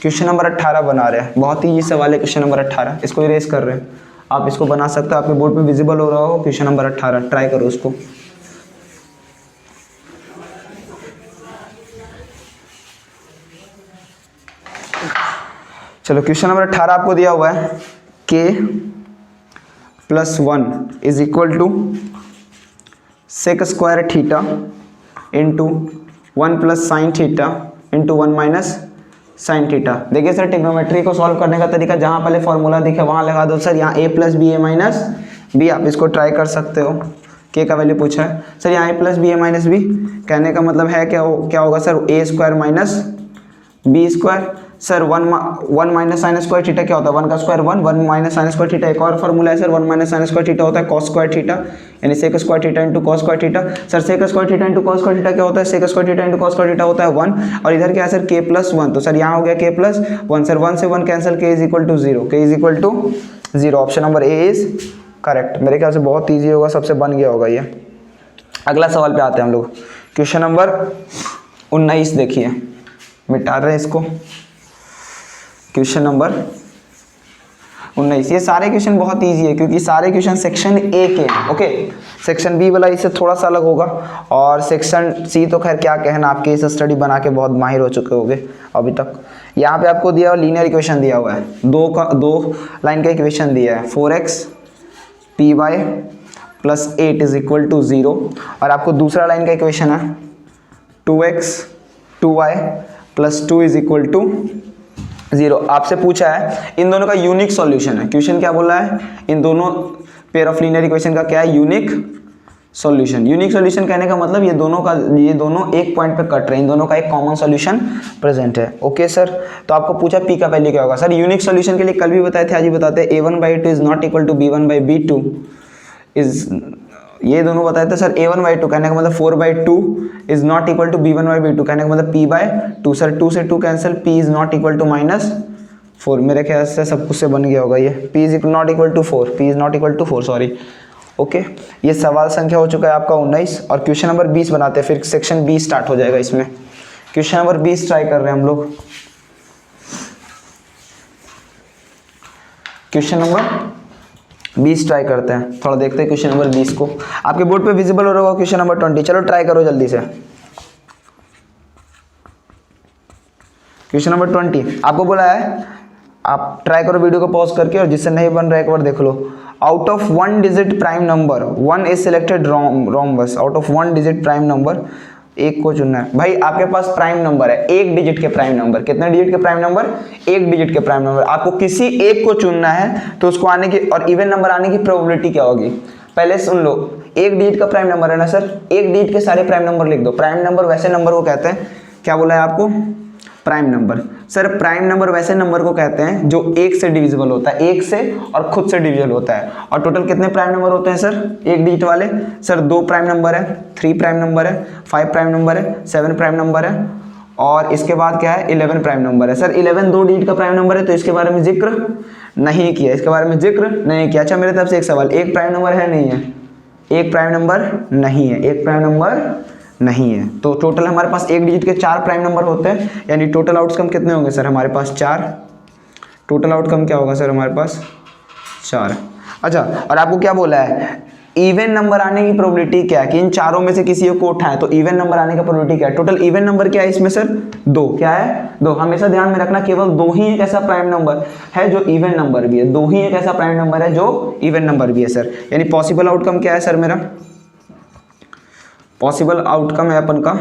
क्वेश्चन नंबर 18 बना रहे हैं, बहुत ही इजी सवाल है क्वेश्चन नंबर 18। इसको इरेज कर रहे हैं, आप इसको बना सकते हो, आपके बोर्ड में विजिबल हो रहा हो क्वेश्चन नंबर 18। ट्राई करो उसको। चलो क्वेश्चन नंबर 18 आपको दिया हुआ है K+1 is equal to sec² theta into 1 + sin theta into 1 - sin theta. देखिए सर ट्रिग्नोमेट्री को सॉल्व करने का तरीका, जहाँ पहले फॉर्मूला दिखे वहाँ लगा दो सर। यहाँ A + B A - B, आप इसको ट्राई कर सकते हो। K का वैल्यू पूछा है सर, यहाँ A + B A - B कहने का मतलब है क्या होगा sir? A² - B²। Sir 1 - sin² theta क्या होता है? 1 का स्क्वायर 1, 1 - sin² थीटा एक और फॉर्मूला है सर, 1 - sin² थीटा होता है cos² थीटा, यानी sec² theta into cos² theta. Sir sec² theta into cos² theta क्या होता है? sec² theta into cos² theta होता है 1, और इधर क्या है सर? K+1। तो सर यहाँ हो गया K+1 सर, 1 से 1 cancel, K = 0, K = 0। Option number A is correct. मेरे ख्याल से बहुत ईजी होगा, सबसे बन गया होगा ये। अगला सवाल पे आते हैं हम लोग। क्वेश्चन नंबर 19 देखिए, मिटा रहे हैं इसको। क्वेश्चन नंबर 19, ये सारे क्वेश्चन बहुत इजी है क्योंकि सारे क्वेश्चन सेक्शन ए के हैं। ओके, सेक्शन बी वाला इससे थोड़ा सा अलग होगा, और सेक्शन सी तो खैर क्या कहना, आपके इस स्टडी बना के बहुत माहिर हो चुके होंगे अभी तक। यहाँ पे आपको दिया हुआ लीनियर इक्वेशन दिया हुआ है, दो लाइन का इक्वेशन दिया है, 4x py + 8 is equal to 0, और आपको दूसरा लाइन का इक्वेशन है 2x 2y + 2 is equal to 0। आपसे पूछा है इन दोनों का यूनिक सॉल्यूशन है। क्वेश्चन क्या बोला है? इन दोनों पेयर ऑफ लीनियर इक्वेशन का क्या है? Unique solution. यूनिक सॉल्यूशन कहने का मतलब ये दोनों एक पॉइंट पे कट रहे हैं, इन दोनों का एक कॉमन सॉल्यूशन प्रेजेंट है। ओके सर, तो आपको पूछा पी का वैल्यू क्या होगा? सर यूनिक सॉल्यूशन के लिए कल भी बताए थे, आज भी बताते हैं। a1/2 is not equal to b1/b2 is, ये दोनों बताए थे सर। a1/2 कहने का मतलब 4/2 is not equal to b1/b2 कहने का मतलब p/2। सर 2 से 2 cancel, p is not equal to -4। मेरे ख्याल से सब कुछ से बन गया होगा ये। p is not equal to 4, p is not equal to 4, sorry. Okay, ये सवाल संख्या हो चुका है आपका 19, और क्वेश्चन नंबर 20 बनाते हैं, फिर सेक्शन 20 स्टार्ट हो जाएगा इसमें। क्वेश्चन नंबर 20 ट्राई कर रहे हैं हम लोग। क्वेश्चन नंबर 20 ट्राई करते हैं, थोड़ा देखते हैं क्वेश्चन नंबर 20 को। आपके बोर्ड पे विजिबल हो रहा होगा क्वेश्चन नंबर 20। चलो ट्राई करो जल्दी से। क्वेश्चन नंबर 20 आपको बोला है, आप ट्राई करो वीडियो को पॉज करके, और जिससे नहीं बन रहा है एक बार देख लो। Out of 1 digit prime number 1 is selected rhombus. Out of 1 digit prime number, एक को चुनना है। भाई आपके पास प्राइम नंबर है, एक डिजिट के प्राइम नंबर। कितने डिजिट के प्राइम नंबर? एक डिजिट के प्राइम नंबर। आपको किसी एक को चुनना है, तो उसको आने की और इवन नंबर आने की प्रोबेबिलिटी क्या होगी पहले सुन लो। एक डिजिट का प्राइम नंबर है ना सर, एक डिजिट के सारे प्राइम नंबर लिख दो। प्राइम नंबर वैसे नंबर को कहते हैं, क्या बोला है आपको? Prime number. Sir prime number वैसे नंबर को कहते हैं जो एक से डिविजिबल होता है, एक से और खुद से डिविजिबल होता है। और टोटल कितने प्राइम नंबर होते हैं सर एक डिजिट वाले? सर 2 प्राइम नंबर है, 3 प्राइम नंबर है, 5 प्राइम नंबर है, 7 प्राइम नंबर है, और इसके बाद क्या है? 11 प्राइम नंबर है। सर 11 2 डिजिट का प्राइम नंबर है, तो इसके बारे में जिक्र नहीं किया, इसके बारे में जिक्र नहीं किया। अच्छा मेरे तरफ से एक सवाल, एक प्राइम नंबर है नहीं है? एक प्राइम नंबर नहीं है, एक प्राइम नंबर नहीं है। तो टोटल हमारे पास एक डिजिट के 4 प्राइम नंबर होते हैं, यानी टोटल आउटकम कितने होंगे सर हमारे पास? 4। टोटल आउटकम क्या होगा सर हमारे पास? 4। अच्छा, और आपको क्या बोला है? इवन नंबर आने की प्रोबेबिलिटी क्या है कि इन चारों में से किसी को उठाएं, तो इवन नंबर आने का प्रोबेबिलिटी क्या है? टोटल इवन नंबर क्या है इसमें सर? 2। क्या है? 2। हमेशा ध्यान में रखना, केवल 2 ही एक ऐसा प्राइम नंबर है जो इवन नंबर भी है। 2 ही एक ऐसा प्राइम नंबर है जो इवन नंबर भी है सर। यानी पॉसिबल आउटकम क्या है सर मेरा? पॉसिबल आउटकम है अपन का,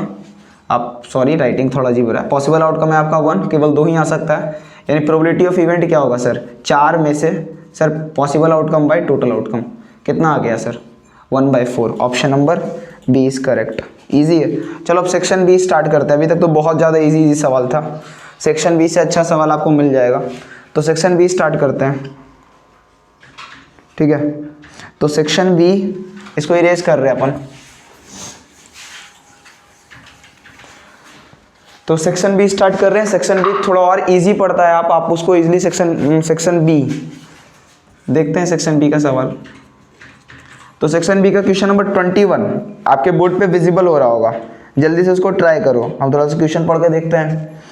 आप सॉरी राइटिंग थोड़ा अजीब हो रहा है। पॉसिबल आउटकम है आपका 1, केवल 2 ही आ सकता है। यानी प्रोबेबिलिटी ऑफ इवेंट क्या होगा सर? 4 में से sir possible outcome by total outcome कितना आ गया sir? 1/4। Option number B is correct. Easy है। चलो अब सेक्शन बी स्टार्ट करते हैं। अभी तक तो बहुत ज़्यादा ईजी सवाल था, सेक्शन बी से अच्छा सवाल आपको मिल जाएगा। तो सेक्शन बी स्टार्ट करते हैं, ठीक है। तो सेक्शन बी, इसको इरेज कर रहे हैं अपन। तो सेक्शन बी स्टार्ट कर रहे हैं। सेक्शन बी थोड़ा और इजी पड़ता है, आप उसको इजीली सेक्शन बी देखते हैं। सेक्शन बी का सवाल, तो सेक्शन बी का क्वेश्चन नंबर 21 आपके बोर्ड पे विजिबल हो रहा होगा, जल्दी से उसको ट्राई करो। हम थोड़ा सा क्वेश्चन पढ़ के देखते हैं।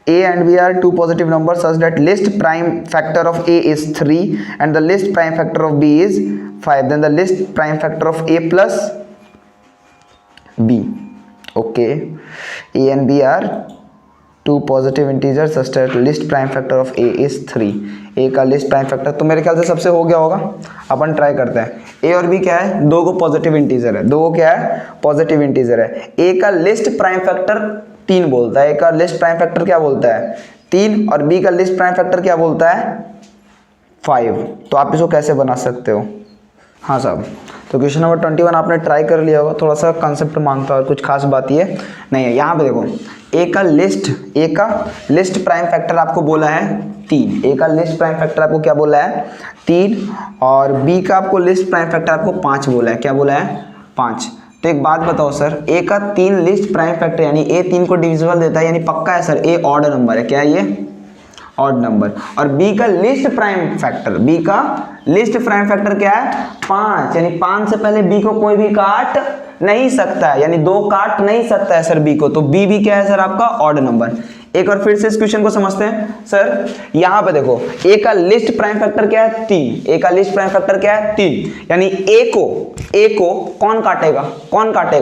A and B are 2 positive numbers such that list prime factor of A is 3 and the list prime factor of B is 5. Then the list prime factor of A plus B. Okay, A and B are 2 positive integers such that list prime factor of A is 3. A का list prime factor तो मेरे ख्याल से सबसे हो गया होगा, अपन ट्राई करते हैं। A और B क्या है? 2 को पॉजिटिव इंटीजर है, 2 को क्या है? पॉजिटिव इंटीजर है। A का लिस्ट प्राइम फैक्टर 3 बोलता है, A का लिस्ट प्राइम फैक्टर क्या बोलता है? 3, और B का लिस्ट प्राइम फैक्टर क्या बोलता है? 5। तो आप इसको कैसे बना सकते हो? हाँ साहब, तो क्वेश्चन नंबर 21 आपने ट्राई कर लिया होगा। थोड़ा सा कंसेप्ट मांगता है और कुछ खास बात ये नहीं है। यहाँ पे देखो, ए का लिस्ट प्राइम फैक्टर आपको बोला है 3। ए का लिस्ट प्राइम फैक्टर आपको क्या बोला है? 3, और बी का आपको लिस्ट प्राइम फैक्टर आपको 5 बोला है। क्या बोला है? 5। तो एक बात बताओ सर, ए का 3 लिस्ट प्राइम फैक्टर यानी ए 3 को डिविजिबल देता है, यानी पक्का है सर ए ऑड नंबर है। क्या है ये? Odd number. और बी का लिस्ट प्राइम फैक्टर, बी का लिस्ट प्राइम फैक्टर क्या है? 5, यानी 5 से पहले बी को कोई भी काट नहीं सकता है, यानी 2 काट नहीं सकता है सर बी को। तो बी भी क्या है सर आपका? Odd number. एक बार फिर से इस क्वेश्चन को समझते हैं सर। यहां पे देखो, ए का लिस्ट प्राइम फैक्टर क्या है? 3। ए का लिस्ट प्राइम फैक्टर क्या है? 3, यानी ए को कौन काटेगा?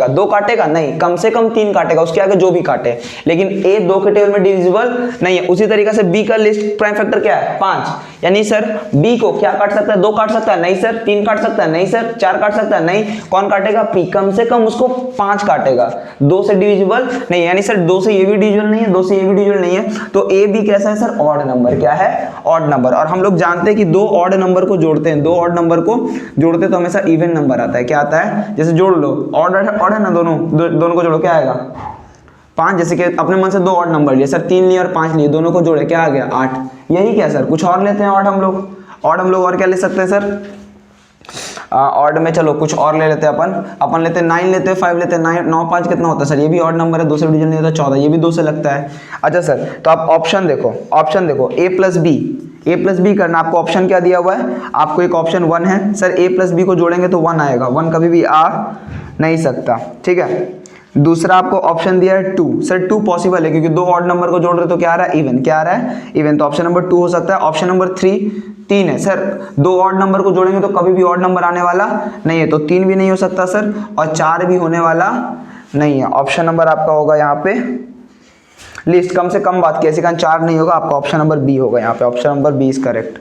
2 काटेगा? नहीं, कम से कम 3 काटेगा, उसके आगे जो भी काटे। लेकिन ए 2 के टेबल में डिविजिबल नहीं है। उसी तरीके से बी का लिस्ट प्राइम फैक्टर क्या है? 5, यानी सर बी को क्या काट सकता है? 2 काट सकता है? नहीं सर। 3 काट सकता है? नहीं सर। 4 काट सकता है? नहीं। कौन काटेगा? पी। कम से कम उसको 5 काटेगा, 2 से डिविजिबल नहीं, यानी सर 2 से ये भी डिविजिबल नहीं है, 2 से ये भी डिविजिबल नहीं है। तो ए बी कैसा है सर? Odd number. क्या है? Odd number. और हम लोग जानते हैं कि 2 ऑड नंबर को जोड़ते हैं, 2 ऑड नंबर को जोड़ते तो हमेशा इवन नंबर आता है। क्या आता है? जैसे जोड़ लो, ऑड है ना, दोनों को जोड़ो, क्या आएगा? 5। जैसे कि अपने मन से 2 ऑड नंबर लिए सर, 3 लिए और 5 लिए, दोनों को जोड़े, क्या आ गया? 8। यही क्या सर? कुछ और लेते हैं ऑड हम लोग और क्या ले सकते हैं सर? ऑड में चलो कुछ और ले लेते हैं अपन लेते हैं 9 लेते हैं, 5 लेते हैं, 9 5 कितना होता है सर? ये भी ऑड नंबर है, 2 से डिवीजन नहीं होता, 14, ये भी 2 से लगता है। अच्छा सर, तो आप ऑप्शन देखो a प्लस बी करना। आपको ऑप्शन क्या दिया हुआ है? आपको एक ऑप्शन 1 है सर, a प्लस बी को जोड़ेंगे तो 1 आएगा, 1 कभी भी आ नहीं सकता, ठीक है। दूसरा आपको ऑप्शन दिया है 2, सर 2 पॉसिबल है क्योंकि दो ऑड नंबर को जोड़ रहे तो क्या आ रहा है, इवन। क्या आ रहा है, इवन। तो ऑप्शन नंबर 2 हो सकता है। ऑप्शन नंबर 3 है सर, दो ऑड नंबर को जोड़ेंगे तो कभी भी ऑड नंबर आने वाला नहीं है, तो 3 भी नहीं हो सकता सर, और 4 भी होने वाला नहीं है। ऑप्शन नंबर आपका होगा यहाँ पे लिस्ट, कम से कम बात की, ऐसे कारण 4 नहीं होगा, आपका ऑप्शन नंबर बी होगा यहाँ पे। Option number B is correct.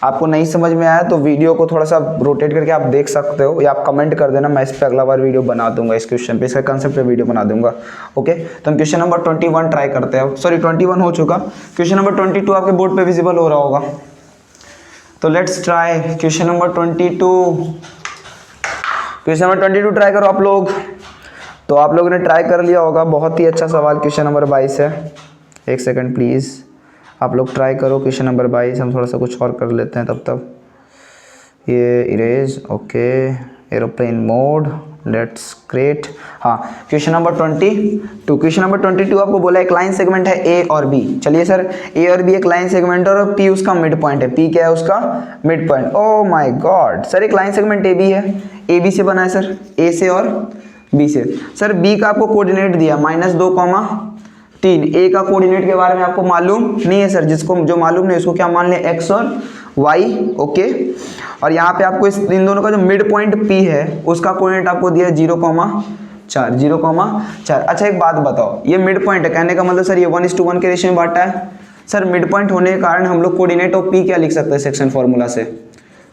आपको नहीं समझ में आया तो वीडियो को थोड़ा सा रोटेट करके आप देख सकते हो, या आप कमेंट कर देना, मैं इस पर अगला बार वीडियो बना दूंगा, इस क्वेश्चन पे, इसका कंसेप्ट पे वीडियो बना दूंगा। ओके, तो हम क्वेश्चन नंबर 21 ट्राई करते हैं। सॉरी 21 हो चुका, क्वेश्चन नंबर 22 आपके बोर्ड पे विजिबल हो रहा होगा, तो let's try question number 22। Question number 22 try करो आप लोग। तो आप लोगों ने ट्राई कर लिया होगा, बहुत ही अच्छा सवाल क्वेश्चन नंबर 22 है। एक सेकंड प्लीज़, आप लोग ट्राई करो क्वेश्चन नंबर 22। हम थोड़ा सा कुछ और कर लेते हैं तब तक। ये erase, okay, aeroplane mode, let's create. हाँ, क्वेश्चन नंबर 22। क्वेश्चन नंबर 22 आपको बोला एक लाइन सेगमेंट है ए और बी। चलिए सर, ए और बी एक लाइन सेगमेंट और पी उसका मिड पॉइंट है। पी क्या है, उसका mid point. Oh my God sir, एक लाइन सेगमेंट ए बी है, ए बी से बना है सर, ए से और बी से। सर बी का आपको कोऑर्डिनेट दिया -2,3। ए का कोऑर्डिनेट के बारे में आपको मालूम नहीं है सर, जिसको जो मालूम नहीं उसको क्या मान ले, एक्स और वाई। ओके, और यहाँ पे आपको इन दोनों का जो मिड पॉइंट पी है उसका कोऑर्डिनेट आपको दिया है 0,4, 0,4। अच्छा एक बात बताओ, ये मिड पॉइंट है, कहने का मतलब सर ये 1:1 के रेशियो में बांटा है। सर मिड पॉइंट होने के कारण हम लोग कोऑर्डिनेट ऑफ पी क्या लिख सकते हैं सेक्शन फॉर्मूला से,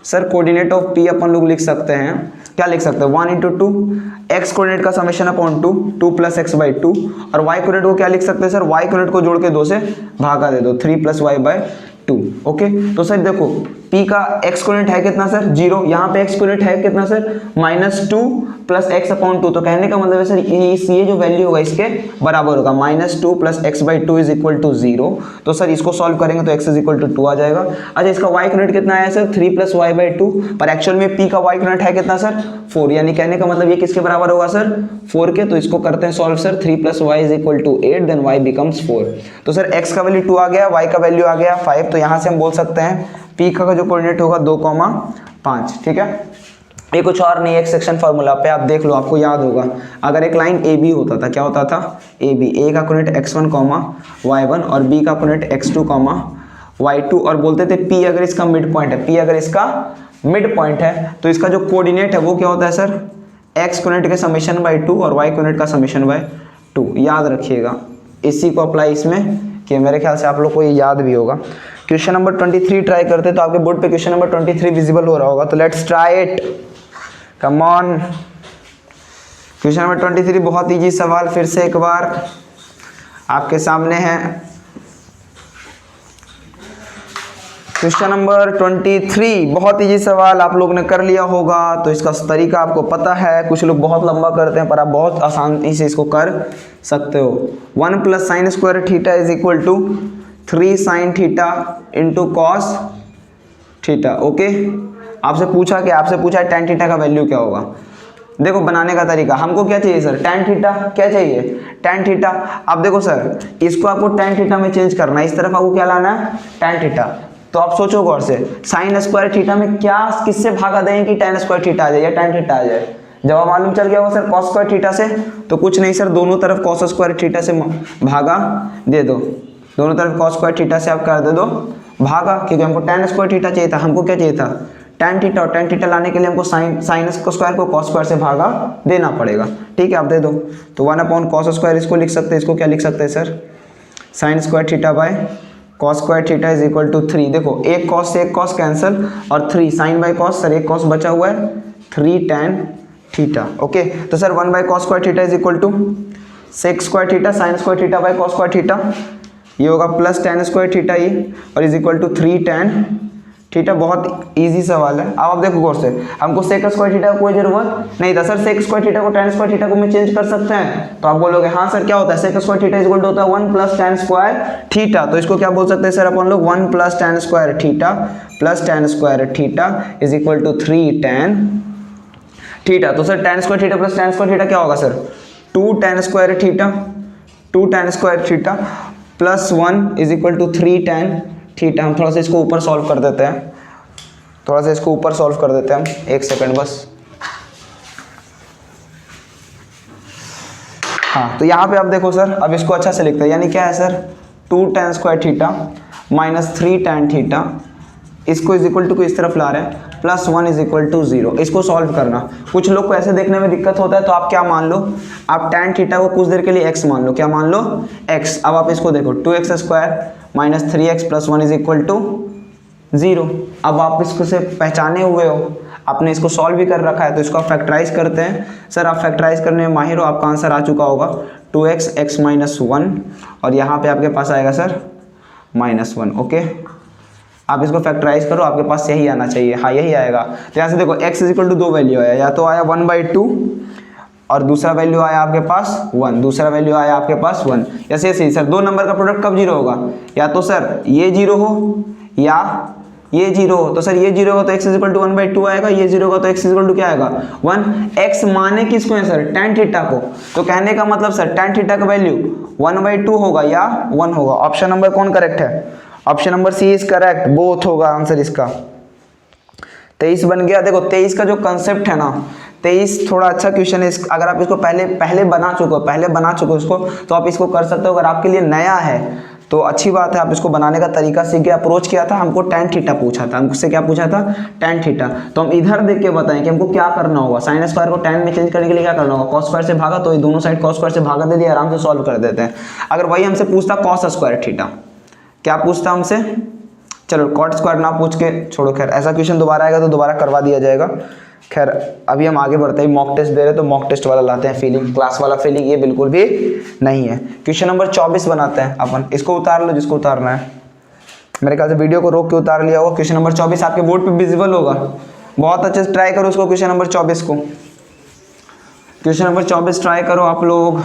सर कोऑर्डिनेट ऑफ पी अपन लोग लिख सकते हैं, क्या लिख सकते हैं, 1 × 2, एक्स कोऑर्डिनेट का समेशन अपॉन 2, 2 + x/2, और वाई कोऑर्डिनेट को क्या लिख सकते हैं सर, वाई कोऑर्डिनेट को जोड़ के 2 से भागा दे दो, 3 + y/2। ओके, तो सर देखो p का x कोऑर्डिनेट है कितना सर, 0, यहाँ पे x कोऑर्डिनेट है कितना सर, -2 + x/2। तो कहने का मतलब है सर ये जो वैल्यू होगा इसके बराबर होगा, -2 + x/2 = 0। तो सर इसको सॉल्व करेंगे तो x = 2 आ जाएगा। अच्छा इसका y कोऑर्डिनेट कितना आया सर, 3 + y/2, पर एक्चुअल में p का y कोऑर्डिनेट है कितना सर, 4, यानी कहने का मतलब ये किसके बराबर होगा सर, 4 के। तो इसको करते हैं solve sir, 3 + y = 8, then y becomes 4। तो सर x का वैल्यू 2 आ गया, y का वैल्यू आ गया 5। तो यहाँ से हम बोल सकते हैं p का जो कोऑर्डिनेट होगा 2,5। ठीक है, ये कुछ और नहीं है, एक सेक्शन फार्मूला पे आप देख लो, आपको याद होगा। अगर एक लाइन ए बी होता था, क्या होता था, ए बी, ए का कोऑर्डिनेट x1, y1 और b का कोऑर्डिनेट x2, y2, और बोलते थे p अगर इसका मिड पॉइंट है, p अगर इसका मिड पॉइंट है तो इसका जो कोऑर्डिनेट है वो क्या होता है सर, x कोऑर्डिनेट के समेशन/2 और y कोऑर्डिनेट का समेशन/2। याद रखिएगा, इसी को अप्लाई इसमें कि मेरे ख्याल से आप लोग को ये याद भी होगा। क्वेश्चन नंबर 23 ट्राई करते हैं, तो आपके बोर्ड पे क्वेश्चन नंबर 23 विजिबल हो रहा होगा, तो let's try it, come on. Question number 23 बहुत इजी सवाल फिर से एक बार आपके सामने है। क्वेश्चन नंबर 23 बहुत इजी सवाल आप लोग ने कर लिया होगा, तो इसका तरीका आपको पता है। कुछ लोग बहुत लंबा करते हैं पर आप बहुत आसानी से इसको कर सकते हो। 1 + sin² θ = 3 sin θ × cos θ। ओके, आपसे पूछा है tan θ का वैल्यू क्या होगा। देखो बनाने का तरीका, हमको क्या चाहिए सर, tan θ क्या चाहिए, tan θ। अब देखो सर, इसको आपको tan θ में चेंज करना है, इस तरफ आपको क्या लाना है, tan θ। तो आप सोचो गौर से, sin² θ में क्या किससे भागा दें कि tan² θ आ जाए या tan θ आ जाए। जवाब मालूम चल गया होगा सर cos² θ से, तो कुछ नहीं सर, दोनों तरफ cos² θ से भागा दे दो, दोनों तरफ cos² θ से आप कर दे दो भागा, क्योंकि हमको tan² θ चाहिए था। हमको क्या चाहिए था, tan θ, और tan θ लाने के लिए हमको sin² को cos² से भागा देना पड़ेगा। ठीक है, आप दे दो, तो 1/cos² इसको लिख सकते हैं, इसको क्या लिख सकते हैं सर, sin² θ/cos² θ = 3। देखो एक cos से एक cos कैंसिल, और 3 sin/cos, सर एक cos बचा हुआ है, 3 tan θ। ओके, तो sir 1/cos² θ = sec² θ sin² θ/cos² θ, ये होगा प्लस tan² θ ये, और = 3 tan θ। बहुत इजी सवाल है। अब आप देखो गौर से, हमको sec² θ का कोई जरूरत नहीं था सर, sec² θ को tan² θ को मैं चेंज कर सकते हैं। तो आप बोलोगे हाँ सर क्या होता है, sec² θ = होता है 1 + tan² θ। तो इसको क्या बोल सकते हैं सर अपन लोग, 1 + tan² θ + tan² θ = 3 tan θ। तो सर tan² θ + tan² θ क्या होगा सर, 2 tan² θ, 2 tan² θ + 1 = 3 tan θ। हम थोड़ा सा इसको ऊपर सॉल्व कर देते हैं, एक सेकंड बस। हाँ, तो यहाँ पे आप देखो सर, अब इसको अच्छा से लिखते हैं, यानी क्या है sir, 2 tan square theta minus 3 tan theta, इसको इज इक्वल टू को इस तरफ ला रहे हैं, प्लस 1 इज इक्वल टू 0। इसको सॉल्व करना, कुछ लोग को ऐसे देखने में दिक्कत होता है, तो आप क्या मान लो, आप tan थीटा को कुछ देर के लिए x मान लो, क्या मान लो, x। अब आप इसको देखो, 2x square minus 3x plus 1 is equal to 0। अब आप इसको से पहचाने हुए हो, आपने इसको सॉल्व भी कर रखा है, तो इसको आप फैक्टराइज करते हैं। सर आप फैक्टराइज करने में माहिर हो, आपका आंसर आ चुका होगा 2x x माइनस 1, और यहाँ पे आपके पास आएगा सर -1। ओके, आप इसको फैक्टराइज करो, आपके पास यही आना चाहिए, हाँ यही आएगा। तो यहाँ से देखो x is equal to 2 value आया, या तो आया 1/2 और दूसरा वैल्यू आया आपके पास 1, दूसरा वैल्यू आया आपके पास 1। ऐसे ऐसे सर 2 नंबर का प्रोडक्ट कब 0 होगा, या तो सर ये 0 हो या ये 0 हो। तो सर ये 0 होगा तो x इज इक्वल टू 1/2 आएगा, ये 0 होगा तो x इज इक्वल टू क्या आएगा 1। x माने किसको है सर, tan थीटा को। तो कहने का मतलब सर tan थीटा का वैल्यू 1/2 होगा या 1 होगा। ऑप्शन नंबर कौन करेक्ट है, option number C is correct, both होगा आंसर इसका। 23 बन गया। देखो 23 का जो कंसेप्ट है ना, 23 थोड़ा अच्छा क्वेश्चन है। अगर आप इसको पहले बना चुके हो इसको, तो आप इसको कर सकते हो। अगर आपके लिए नया है तो अच्छी बात है, आप इसको बनाने का तरीका सीख के अप्रोच किया था। हमको tan थीटा पूछा था, हमसे क्या पूछा था, tan थीटा। तो हम इधर देख के बताएं कि हमको क्या करना होगा। साइन स्क्वायर को tan में चेंज करने के लिए क्या करना होगा, cos स्क्वायर से भागा, तो ये दोनों साइड cos स्क्वायर से भागा दे दिया, आराम से सॉल्व कर देते हैं। अगर वही हमसे पूछता cos स्क्वायर थीटा, क्या पूछता हमसे, चलो cot स्क्वायर ना पूछ के छोड़ो, खैर ऐसा क्वेश्चन दोबारा आएगा तो दोबारा करवा दिया जाएगा। खैर अभी हम आगे बढ़ते हैं, मॉक टेस्ट दे रहे तो मॉक टेस्ट वाला लाते हैं फीलिंग, क्लास वाला फीलिंग ये बिल्कुल भी नहीं है। क्वेश्चन नंबर 24 बनाते हैं अपन, इसको उतार लो जिसको उतारना है। मेरे ख्याल से वीडियो को रोक के उतार लिया होगा। क्वेश्चन नंबर 24 आपके बोर्ड पे विजिबल होगा, बहुत अच्छे से ट्राई करो उसको। क्वेश्चन नंबर 24 को, क्वेश्चन नंबर 24 ट्राई करो आप लोग।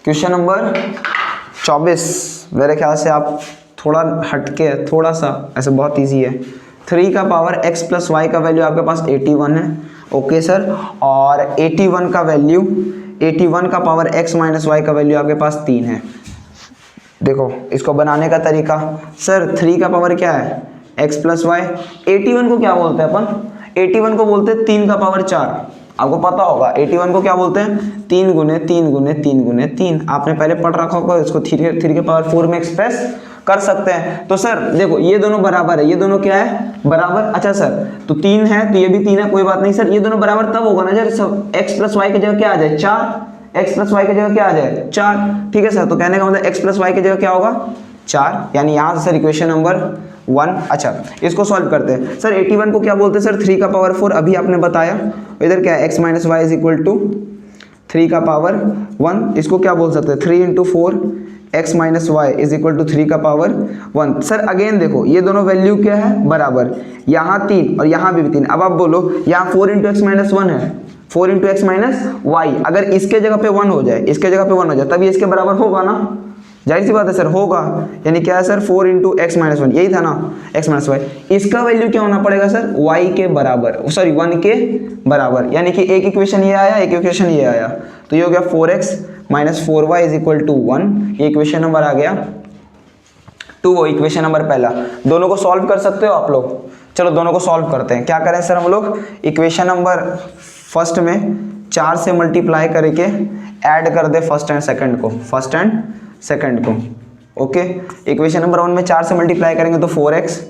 क्वेश्चन नंबर 24 मेरे ख्याल से आप थोड़ा हटके, थोड़ा सा ऐसे बहुत ईजी है। 3 का पावर x प्लस वाई का वैल्यू आपके पास 81 है। ओके सर, और 81 का वैल्यू, 81 का पावर x माइनस वाई का वैल्यू आपके पास 3 है। देखो इसको बनाने का तरीका, सर 3 का पावर क्या है, x प्लस वाई। 81 को क्या बोलते हैं अपन, 81 को बोलते हैं 3 का पावर 4। आपको पता होगा 81 को क्या बोलते हैं, 3 गुने 3 गुने 3 गुने 3। आपने पहले पढ़ रखा होगा, इसको 3 के पावर 4 में एक्सप्रेस कर सकते हैं। तो सर देखो ये दोनों बराबर है, ये दोनों क्या है, बराबर। अच्छा सर, तो 3 है तो ये भी 3 है, कोई बात नहीं सर। ये दोनों बराबर तब होगा ना जब x प्लस वाई की जगह क्या आ जाए 4, x प्लस वाई की जगह क्या आ जाए 4। ठीक है सर, तो कहने का मतलब x प्लस वाई की जगह क्या होगा 4, यानी यहाँ से सर इक्वेशन नंबर 1। अच्छा इसको सॉल्व करते हैं। सर 81 को क्या बोलते हैं सर, 3 का पावर 4, अभी आपने बताया। इधर क्या है, x minus Y is equal to 3 का पावर 1। इसको क्या बोल सकते हैं, 3 into 4 x minus Y is equal to 3 का पावर 1। सर अगेन देखो ये दोनों वैल्यू क्या है, बराबर। यहाँ 3 और यहाँ भी 3। अब आप बोलो यहाँ 4 इंटू एक्स माइनस 1 है, 4 इंटू एक्स माइनस वाई। अगर इसके जगह पे 1 हो जाए, इसके जगह पे 1 हो जाए, तब ये इसके बराबर होगा ना, जाहिर सी बात है सर होगा। यानी क्या है सर, 4 इंटू एक्स माइनस 1, यही था ना, एक्स माइनस वाई। इसका वैल्यू क्या होना पड़ेगा सर, y के बराबर, सॉरी 1 के बराबर। यानी कि एक इक्वेशन ये आया, एक इक्वेशन ये आया, तो ये हो गया 4x minus 4y is equal to 1। ये इक्वेशन नंबर आ गया 2, वो इक्वेशन नंबर पहला। दोनों को सॉल्व कर सकते हो आप लोग। चलो दोनों को सॉल्व करते हैं। क्या करें सर हम लोग, इक्वेशन नंबर फर्स्ट में 4 से मल्टीप्लाई करके ऐड कर दे फर्स्ट एंड सेकंड को, फर्स्ट एंड सेकंड को। ओके, इक्वेशन नंबर 1 में 4 से मल्टीप्लाई करेंगे तो 4x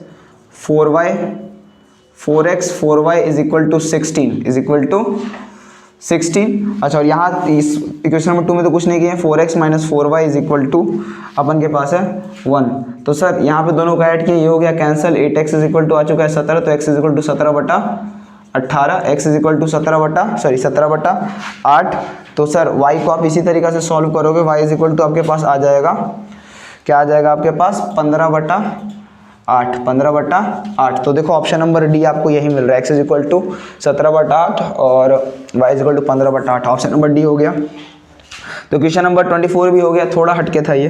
4y is equal to 16, is equal to 16। अच्छा, और यहाँ इस इक्वेशन नंबर 2 में तो कुछ नहीं किए, 4x minus 4y is equal to अपन के पास है 1। तो सर यहाँ पे दोनों का ऐड किया, ये हो गया cancel. 8x is equal to आ चुका है 17, तो x is equal to 17/18, x is equal to 17/8। तो सर y को आप इसी तरीक़ा से सॉल्व करोगे, y इज इक्वल टू आपके पास आ जाएगा, क्या आ जाएगा आपके पास 15/8। तो देखो ऑप्शन नंबर डी आपको यही मिल रहा है, x इज इक्वल टू 17/8 और y is equal to 15/8। Option number D हो गया। तो क्वेश्चन नंबर 24 भी हो गया, थोड़ा हटके था ये।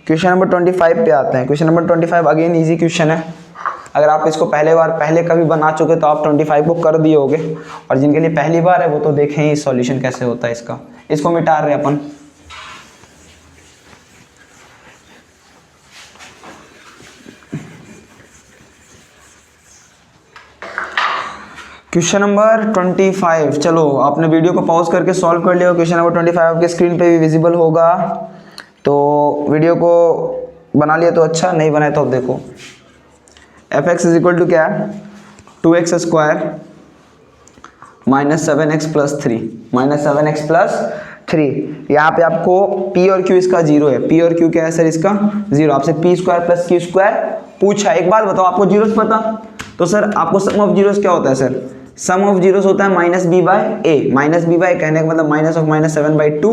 क्वेश्चन नंबर 25 पे आते हैं। Question number 25 again easy question है। अगर आप इसको पहले कभी बना चुके तो आप 25 को कर दिए होगे, और जिनके लिए पहली बार है वो तो देखें ही सॉल्यूशन कैसे होता है इसका। इसको मिटा रहे अपन। क्वेश्चन नंबर 25, चलो आपने वीडियो को पॉज करके सॉल्व कर लिया। क्वेश्चन नंबर 25 आपके स्क्रीन पे भी विजिबल होगा, तो वीडियो को बना लिया तो अच्छा, नहीं बनाए तो अब देखो। fx इज इक्वल टू क्या है, 2x square minus 7x plus 3, minus 7x plus 3। यहाँ पे आपको p और q इसका 0 है, p और q क्या है सर इसका 0। आपसे p square plus q square पूछा। एक बात बताओ, आपको जीरोस पता, तो सर आपको सम ऑफ जीरोस क्या होता है सर, सम ऑफ जीरोस होता है minus B by A. Minus B by कहने का मतलब minus of minus 7/2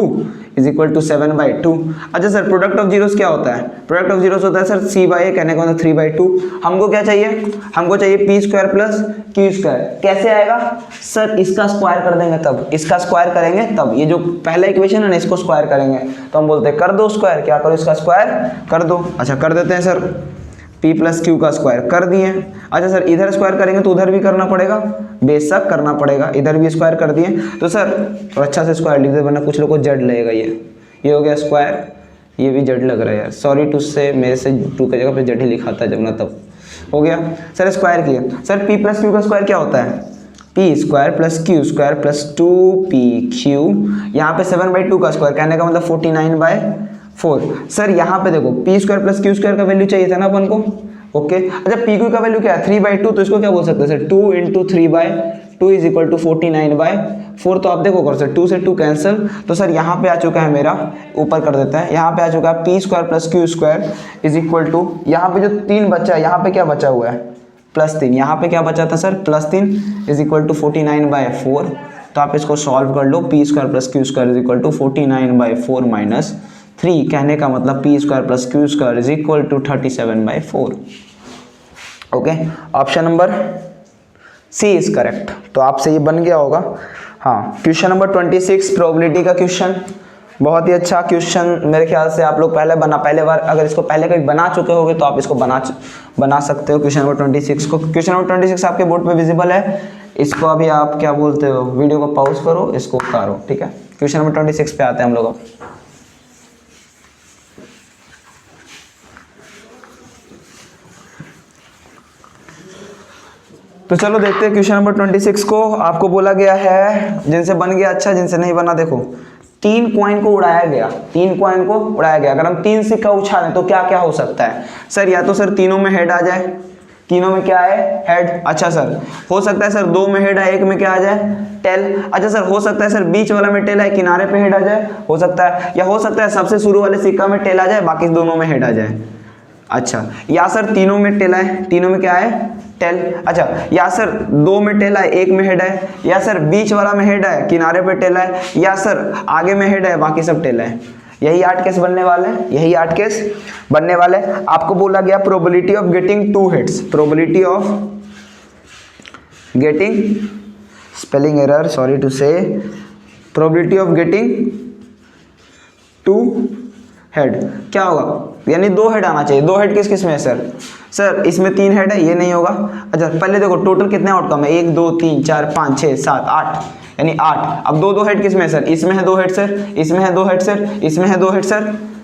is equal to 7/2। अच्छा सर प्रोडक्ट ऑफ जीरोस क्या होता है, प्रोडक्ट ऑफ जीरोस होता है सर सी बाय ए, कहने का मतलब 3/2। हमको क्या चाहिए, हमको चाहिए P square plus Q square. कैसे आएगा सर, इसका स्क्वायर कर देंगे तब, इसका स्क्वायर करेंगे तब, ये जो पहला इक्वेशन है ना इसको स्क्वायर करेंगे तो हम बोलते हैं कर दो स्क्वायर। क्या करो, इसका स्क्वायर कर दो। अच्छा कर देते हैं सर, p प्लस क्यू का स्क्वायर कर दिए। अच्छा सर इधर स्क्वायर करेंगे तो उधर भी करना पड़ेगा, बेशक करना पड़ेगा, इधर भी स्क्वायर कर दिए। तो सर तो अच्छा से स्क्वायर लिख दे, वरना कुछ लोग को जड लगेगा। ये हो गया स्क्वायर, ये भी जड लग रहा है यार, सॉरी टू से, मेरे से 2 की जगह पे जड ही लिखा था जब ना, तब हो गया। सर स्क्वायर किए। सर p प्लस क्यू का स्क्वायर क्या होता है, p square plus Q square plus 2pq। यहाँ पे 7/2 का स्क्वायर, कहने का मतलब 49/4। सर यहाँ पे देखो p square plus Q square का वैल्यू चाहिए था ना अपन को, ओके। अच्छा पी क्यू का वैल्यू क्या है 3/2, तो इसको क्या बोल सकते हैं सर 2 × 3/2 इज इक्वल टू 49/4। तो आप देखो कर सर 2 से 2 कैंसिल, तो सर यहाँ पे आ चुका है मेरा, ऊपर कर देता है, यहाँ पे आ चुका है p square plus Q square is equal to, यहाँ पे जो 3 बचा है, यहाँ पे क्या बचा हुआ है +3, यहाँ पे क्या बचा था सर +3 इज इक्वल टू 49/4। तो आप इसको सॉल्व कर लो, p square plus Q square is equal to 49/4 minus 3, कहने का मतलब p square plus Q square is equal to 37/4। Okay, option number C is correct. तो आपसे ये बन गया होगा। हाँ, क्वेश्चन नंबर 26 प्रोबेबिलिटी का क्वेश्चन, बहुत ही अच्छा क्वेश्चन। मेरे ख्याल से आप लोग पहले बार अगर इसको पहले कभी बना चुके होगे तो आप इसको बना सकते हो। क्वेश्चन नंबर 26 को, क्वेश्चन नंबर 26 आपके बोर्ड पे विजिबल है। इसको अभी आप क्या बोलते हो, वीडियो को पॉज करो, इसको उतारो, ठीक है। क्वेश्चन नंबर 26 पे आते हैं हम लोग अब। तो चलो देखते हैं क्वेश्चन नंबर 26 को। आपको बोला गया है जिनसे बन गया अच्छा, जिनसे नहीं बना देखो, 3 कॉइन को उड़ाया गया, 3 कॉइन को उड़ाया गया। अगर हम 3 सिक्का उछालें तो क्या क्या हो सकता है सर, या तो सर तीनों में हेड आ जाए, तीनों में क्या है हेड। अच्छा सर हो सकता है सर 2 में हेड है, 1 में क्या आ जाए टेल। अच्छा सर हो सकता है सर बीच वाला में टेल है, किनारे पे हेड आ जाए, हो सकता है। या हो सकता है सबसे शुरू वाले सिक्का में टेल आ जाए, बाकी दोनों में हेड आ जाए। अच्छा, या सर तीनों में टेल है, तीनों में क्या है टेल। अच्छा, या सर 2 में टेल है, 1 में हेड है, या सर बीच वाला में हेड है, किनारे पे टेल है, या सर आगे में हेड है, बाकी सब टेल है। यही 8 केस बनने वाले हैं, यही 8 केस बनने वाले। आपको बोला गया probability of getting 2 heads, probability of getting, spelling error sorry to say, probability of getting 2 head क्या होगा, यानी 2 हेड आना चाहिए। 2 हेड किस किस में है सर, सर इसमें 3 हेड है, ये नहीं होगा। अच्छा पहले देखो टोटल कितने आउटकम है, 1 2 3 4 5 6 7 8, यानी 8। अब 2 हेड किस में है सर, इसमें है 2 हेड सर, इसमें है 2 हेड सर, इसमें है 2 हेड सर।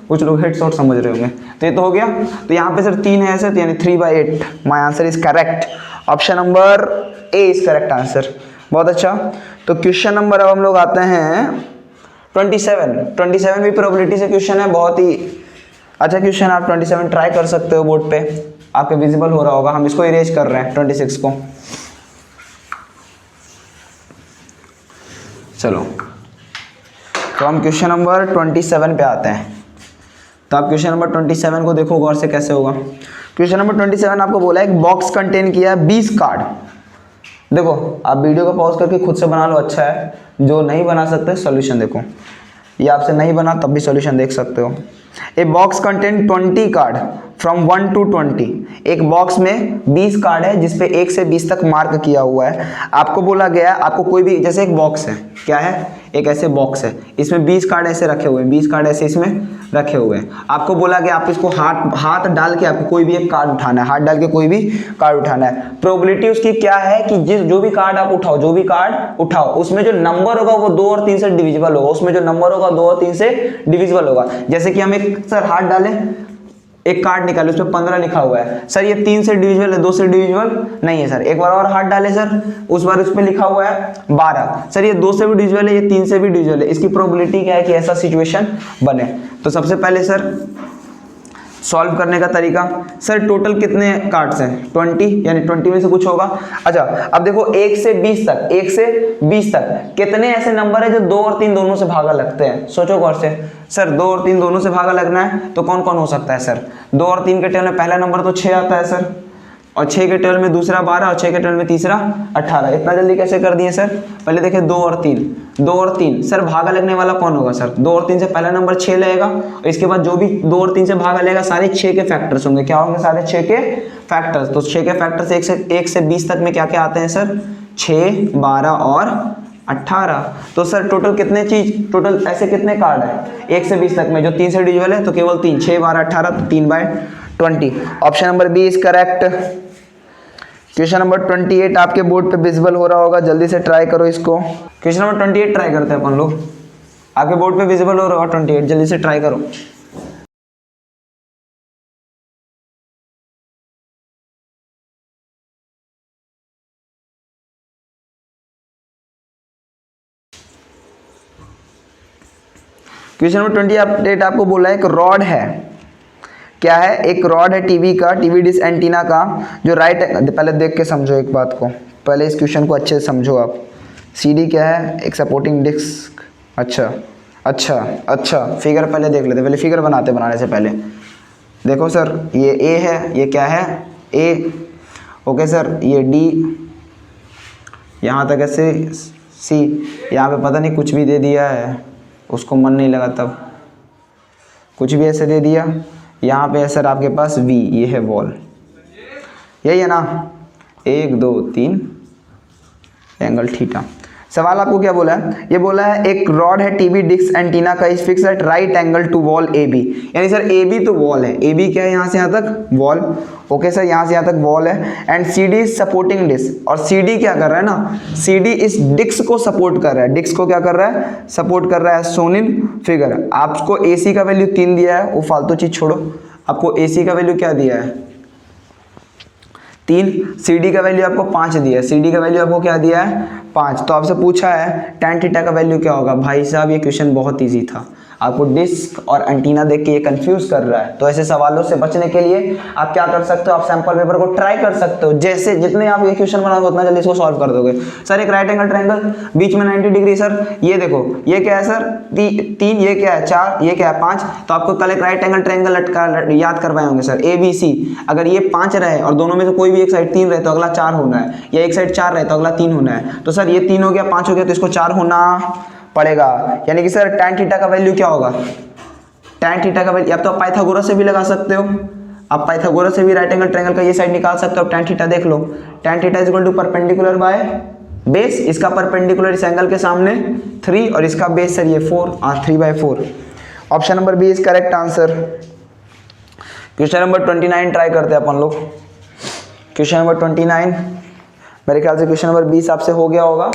कुछ लोग हेड शॉट समझ रहे होंगे, तो ये तो हो गया। तो यहाँ पे सर 3 है सर, यानी 3/8। My answer is correct, option number A is correct answer. बहुत अच्छा। तो क्वेश्चन नंबर अब हम लोग आते हैं 27 भी प्रोबेबिलिटी से क्वेश्चन है, बहुत ही अच्छा क्वेश्चन। आप 27 ट्राई कर सकते हो, बोर्ड पे आपके विजिबल हो रहा होगा। हम इसको इरेज कर रहे हैं 26 को। चलो तो हम क्वेश्चन नंबर 27 पे आते हैं। तो आप क्वेश्चन नंबर 27 को देखो गौर से कैसे होगा। क्वेश्चन नंबर 27 आपको बोला है एक बॉक्स कंटेन किया 20 कार्ड। देखो आप वीडियो को पॉज करके खुद से बना लो, अच्छा है। जो नहीं बना सकते सॉल्यूशन देखो, ये आपसे नहीं बना तब भी सॉल्यूशन देख सकते हो। A box contain 20 card from 1 to 20। एक बॉक्स में 20 कार्ड है जिसपे 1 से 20 तक मार्क किया हुआ है। आपको बोला गया आपको कोई भी, जैसे एक बॉक्स है, क्या है एक ऐसे बॉक्स है, इसमें 20 कार्ड ऐसे रखे हुए हैं, 20 कार्ड ऐसे इसमें रखे हुए हैं। आपको बोला गया आप इसको हाथ डाल के आपको कोई भी एक कार्ड उठाना है, हाथ डाल के कोई भी कार्ड उठाना है। प्रोबेबिलिटी उसकी क्या है कि जो भी कार्ड आप उठाओ, जो भी कार्ड उठाओ, उसमें जो नंबर होगा वो 2 और 3 से डिविजिबल होगा, उसमें जो नंबर होगा 2 और 3 से डिविजिबल होगा। जैसे कि हम एक सर हाथ डालें, एक कार्ड निकाले उसमें 15 लिखा हुआ है सर, ये 3 से डिविजिबल है, 2 से डिविजिबल नहीं है सर। एक बार और हाथ डाले सर, उस बार उस पर लिखा हुआ है 12 सर, ये 2 से भी डिविजिबल है, ये 3 से भी डिविजिबल है। इसकी प्रोबेबिलिटी क्या है कि ऐसा सिचुएशन बने। तो सबसे पहले सर सॉल्व करने का तरीका, सर टोटल कितने कार्ड्स हैं 20, यानी 20 में से कुछ होगा। अच्छा अब देखो 1 से 20 तक, 1 से 20 तक कितने ऐसे नंबर है जो 2 और 3 दोनों से भागा लगते हैं, सोचो गौर से। सर 2 और 3 दोनों से भागा लगना है तो कौन कौन हो सकता है सर, 2 और 3 के टेबल में पहला नंबर तो 6 आता है सर, और 6 के टेबल में दूसरा 12, और 6 के टेबल में तीसरा 18। इतना जल्दी कैसे कर दिए सर, पहले देखिए 2 और 3, 2 और 3 सर भागा लगने वाला कौन होगा सर, 2 और 3 से पहला नंबर 6 लगेगा, और इसके बाद जो भी 2 और 3 से भागा लेगा सारे 6 के फैक्टर्स होंगे। क्या होंगे, सारे 6 के फैक्टर्स। तो 6 के फैक्टर्स 1 से 20 तक में क्या क्या आते हैं सर, 6, 12 और 18। तो सर टोटल कितने चीज, टोटल ऐसे कितने कार्ड है 1 से 20 तक में जो 3 से डिविजिबल है, तो केवल 3, 6, 12, 18, तो 3/20। Option number B is correct. Question number 28 आपके बोर्ड पे विजिबल हो रहा होगा, जल्दी से ट्राई करो इसको। क्वेश्चन नंबर 28 ट्राई करते हैं अपन लोग, आपके बोर्ड पे विजिबल हो रहा होगा 28, जल्दी से ट्राई करो। क्वेश्चन नंबर 28 आपको बोला है एक रॉड है, क्या है, एक रॉड है टीवी का, टीवी डिश एंटीना का, जो राइट, पहले देख के समझो एक बात को, पहले इस क्वेश्चन को अच्छे से समझो आप। सीडी क्या है, एक सपोर्टिंग डिस्क। अच्छा अच्छा अच्छा, फिगर पहले देख लेते, पहले फिगर बनाने से पहले देखो सर, ये ए है, ये क्या है ए, ओके सर, ये डी, यहाँ तक ऐसे सी, यहाँ पे पता नहीं कुछ भी दे दिया है, उसको मन नहीं लगा तब कुछ भी ऐसे दे दिया। यहाँ पे है सर आपके पास V, ये है वॉल, यही है ना, 1 2 3 एंगल थीटा। सवाल आपको क्या बोला है, ये बोला है एक रॉड है टीवी डिस्क एंटीना का, is fix at right angle to wall AB, यानी सर AB तो वॉल है, AB क्या है, यहाँ से यहाँ तक वॉल, ओके सर, यहाँ से यहाँ तक वॉल है, and CD is supporting dish, और CD क्या कर रहा है ना, CD इस डिस्क को सपोर्ट कर रहा है, डिस्क को क्या कर रहा है, सपोर्ट कर रहा है, सोन इन फिगर। आपको AC का वैल्यू 3 दिया है, वो फालतू चीज छोड़ो, आपको AC का वैल्यू क्या दिया है 3, CD का वैल्यू आपको 5 दिया है, CD का वैल्यू आपको क्या दिया है 5। तो आपसे पूछा है tan थीटा का वैल्यू क्या होगा। भाई साहब ये क्वेश्चन बहुत इजी था, आपको डिस्क और एंटीना देख के ये कंफ्यूज कर रहा है, तो ऐसे सवालों से बचने के लिए आप क्या कर सकते हो, आप सैंपल पेपर को ट्राई कर सकते हो, जैसे जितने आप ये क्वेश्चन बनाओगे उतना जल्दी इसको सॉल्व कर दोगे। सर एक राइट एंगल ट्रायंगल बीच में 90 डिग्री, सर ये देखो ये क्या है सर 3, ये क्या है 4, ये क्या है 5, तो आपको कल एक राइट एंगल ट्रायंगल याद करवाए होंगे सर ABC, अगर ये 5 रहे और दोनों में से कोई भी एक साइड 3 रहे तो अगला 4 होना है, या एक साइड 4 रहे तो अगला 3 होना है। तो सर ये 3 हो गया, 5 हो गया, तो इसको 4 होना पड़ेगा, यानी कि सर tan थीटा का वैल्यू क्या होगा, tan थीटा का वैल्यू, आप तो पाइथागोरस से भी लगा सकते हो, आप पाइथागोरस से भी राइट एंगल ट्रायंगल का ये साइड निकाल सकते हो। tan थीटा देख लो, tan theta is equal to perpendicular by base, इसका परपेंडिकुलर इस एंगल के सामने 3 और इसका बेस सर ये 4 और 3/4। Option number B is correct answer. Question number 29 try करते हैं अपन लोग। क्वेश्चन नंबर 29 मेरे ख्याल से क्वेश्चन नंबर 20 आपसे हो गया होगा,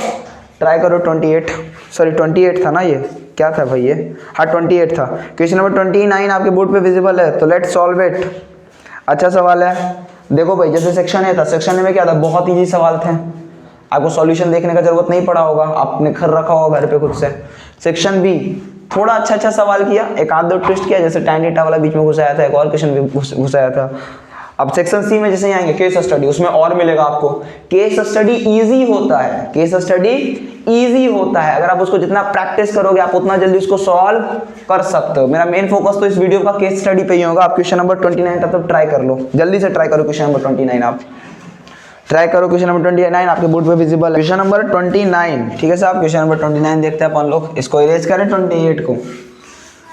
ट्राई करो 28, सॉरी 28 था ना, ये क्या था भाई ये, हाँ 28 था। क्वेश्चन नंबर 29 आपके बोर्ड पे विजिबल है, तो लेट्स सॉल्व इट। अच्छा सवाल है, देखो भाई जैसे सेक्शन ए था, सेक्शन ए में क्या था, बहुत इजी सवाल थे, आपको सॉल्यूशन देखने का जरूरत नहीं पड़ा होगा, आपने घर रखा होगा घर पे खुद से। सेक्शन बी थोड़ा अच्छा सवाल किया, एक आध दो ट्विस्ट किया, जैसे tan थीटा वाला बीच में घुसाया था, एक और क्वेश्चन भी घुसाया था। अब सेक्शन सी में जैसे आएंगे केस स्टडी, उसमें और मिलेगा आपको। केस स्टडी इजी होता है, केस स्टडी इजी होता है, अगर आप उसको जितना प्रैक्टिस करोगे आप उतना जल्दी उसको सॉल्व कर सकते हो। मेरा मेन फोकस तो इस वीडियो का केस स्टडी पे ही होगा। आप क्वेश्चन नंबर 29 तक तो ट्राई कर लो, जल्दी से ट्राई करो क्वेश्चन नंबर 29, आप ट्राई करो क्वेश्चन नंबर 29 आपके बोर्ड पे विजिबल है। क्वेश्चन नंबर 29, ठीक है साहब, क्वेश्चन नंबर 29 देखते हैं अपन लोग, इसको इरेज करें 28 को,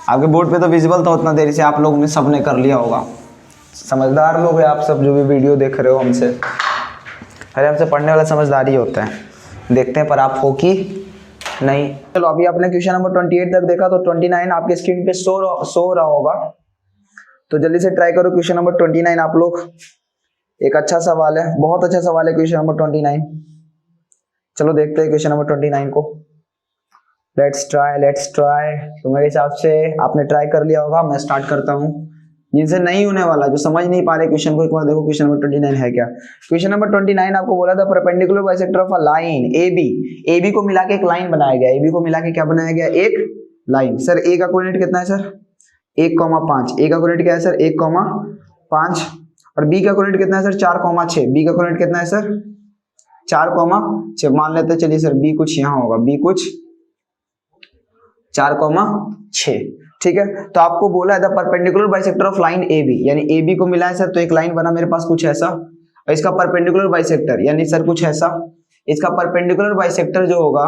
आपके बोर्ड पे तो विजिबल था, उतना देरी से आप लोगों ने सबने कर लिया होगा, समझदार लोग हैं आप सब जो भी वीडियो देख रहे हो हमसे, अरे हमसे पढ़ने वाला समझदार ही होता है, देखते हैं पर आप हो कि नहीं। चलो अभी आपने क्वेश्चन नंबर 28 तक देखा, तो 29 आपके स्क्रीन पे शो रहा होगा, तो जल्दी से ट्राई करो क्वेश्चन नंबर 29 आप लोग। एक अच्छा सवाल है, बहुत अच्छा सवाल है क्वेश्चन नंबर 29। चलो देखते हैं क्वेश्चन नंबर 29 को, लेट्स ट्राई। तो मेरे हिसाब से आपने ट्राई कर लिया होगा, मैं स्टार्ट करता हूँ। जिनसे नहीं होने वाला, जो समझ नहीं पा रहे क्वेश्चन को, एक बार देखो क्वेश्चन नंबर 29 है क्या। क्वेश्चन नंबर 29 आपको बोला था perpendicular bisector of a line A B को मिला के एक लाइन बनाया गया, ए बी को मिला के क्या बनाया गया, एक लाइन। सर ए का कोऑर्डिनेट कितना है सर 1,5, ए का कोऑर्डिनेट क्या है सर 1,5 और बी का कोऑर्डिनेट कितना है सर 4,6, बी का कोऑर्डिनेट कितना है सर 4,6 मान लेते हैं। चलिए सर बी कुछ यहाँ होगा, बी कुछ 4,6 ठीक है। तो आपको बोला है the perpendicular bisector of line A B, यानी ए बी को मिला है सर तो एक लाइन बना मेरे पास कुछ ऐसा, और इसका परपेंडिकुलर बाइसेक्टर यानी सर कुछ ऐसा, इसका परपेंडिकुलर बाइसेक्टर जो होगा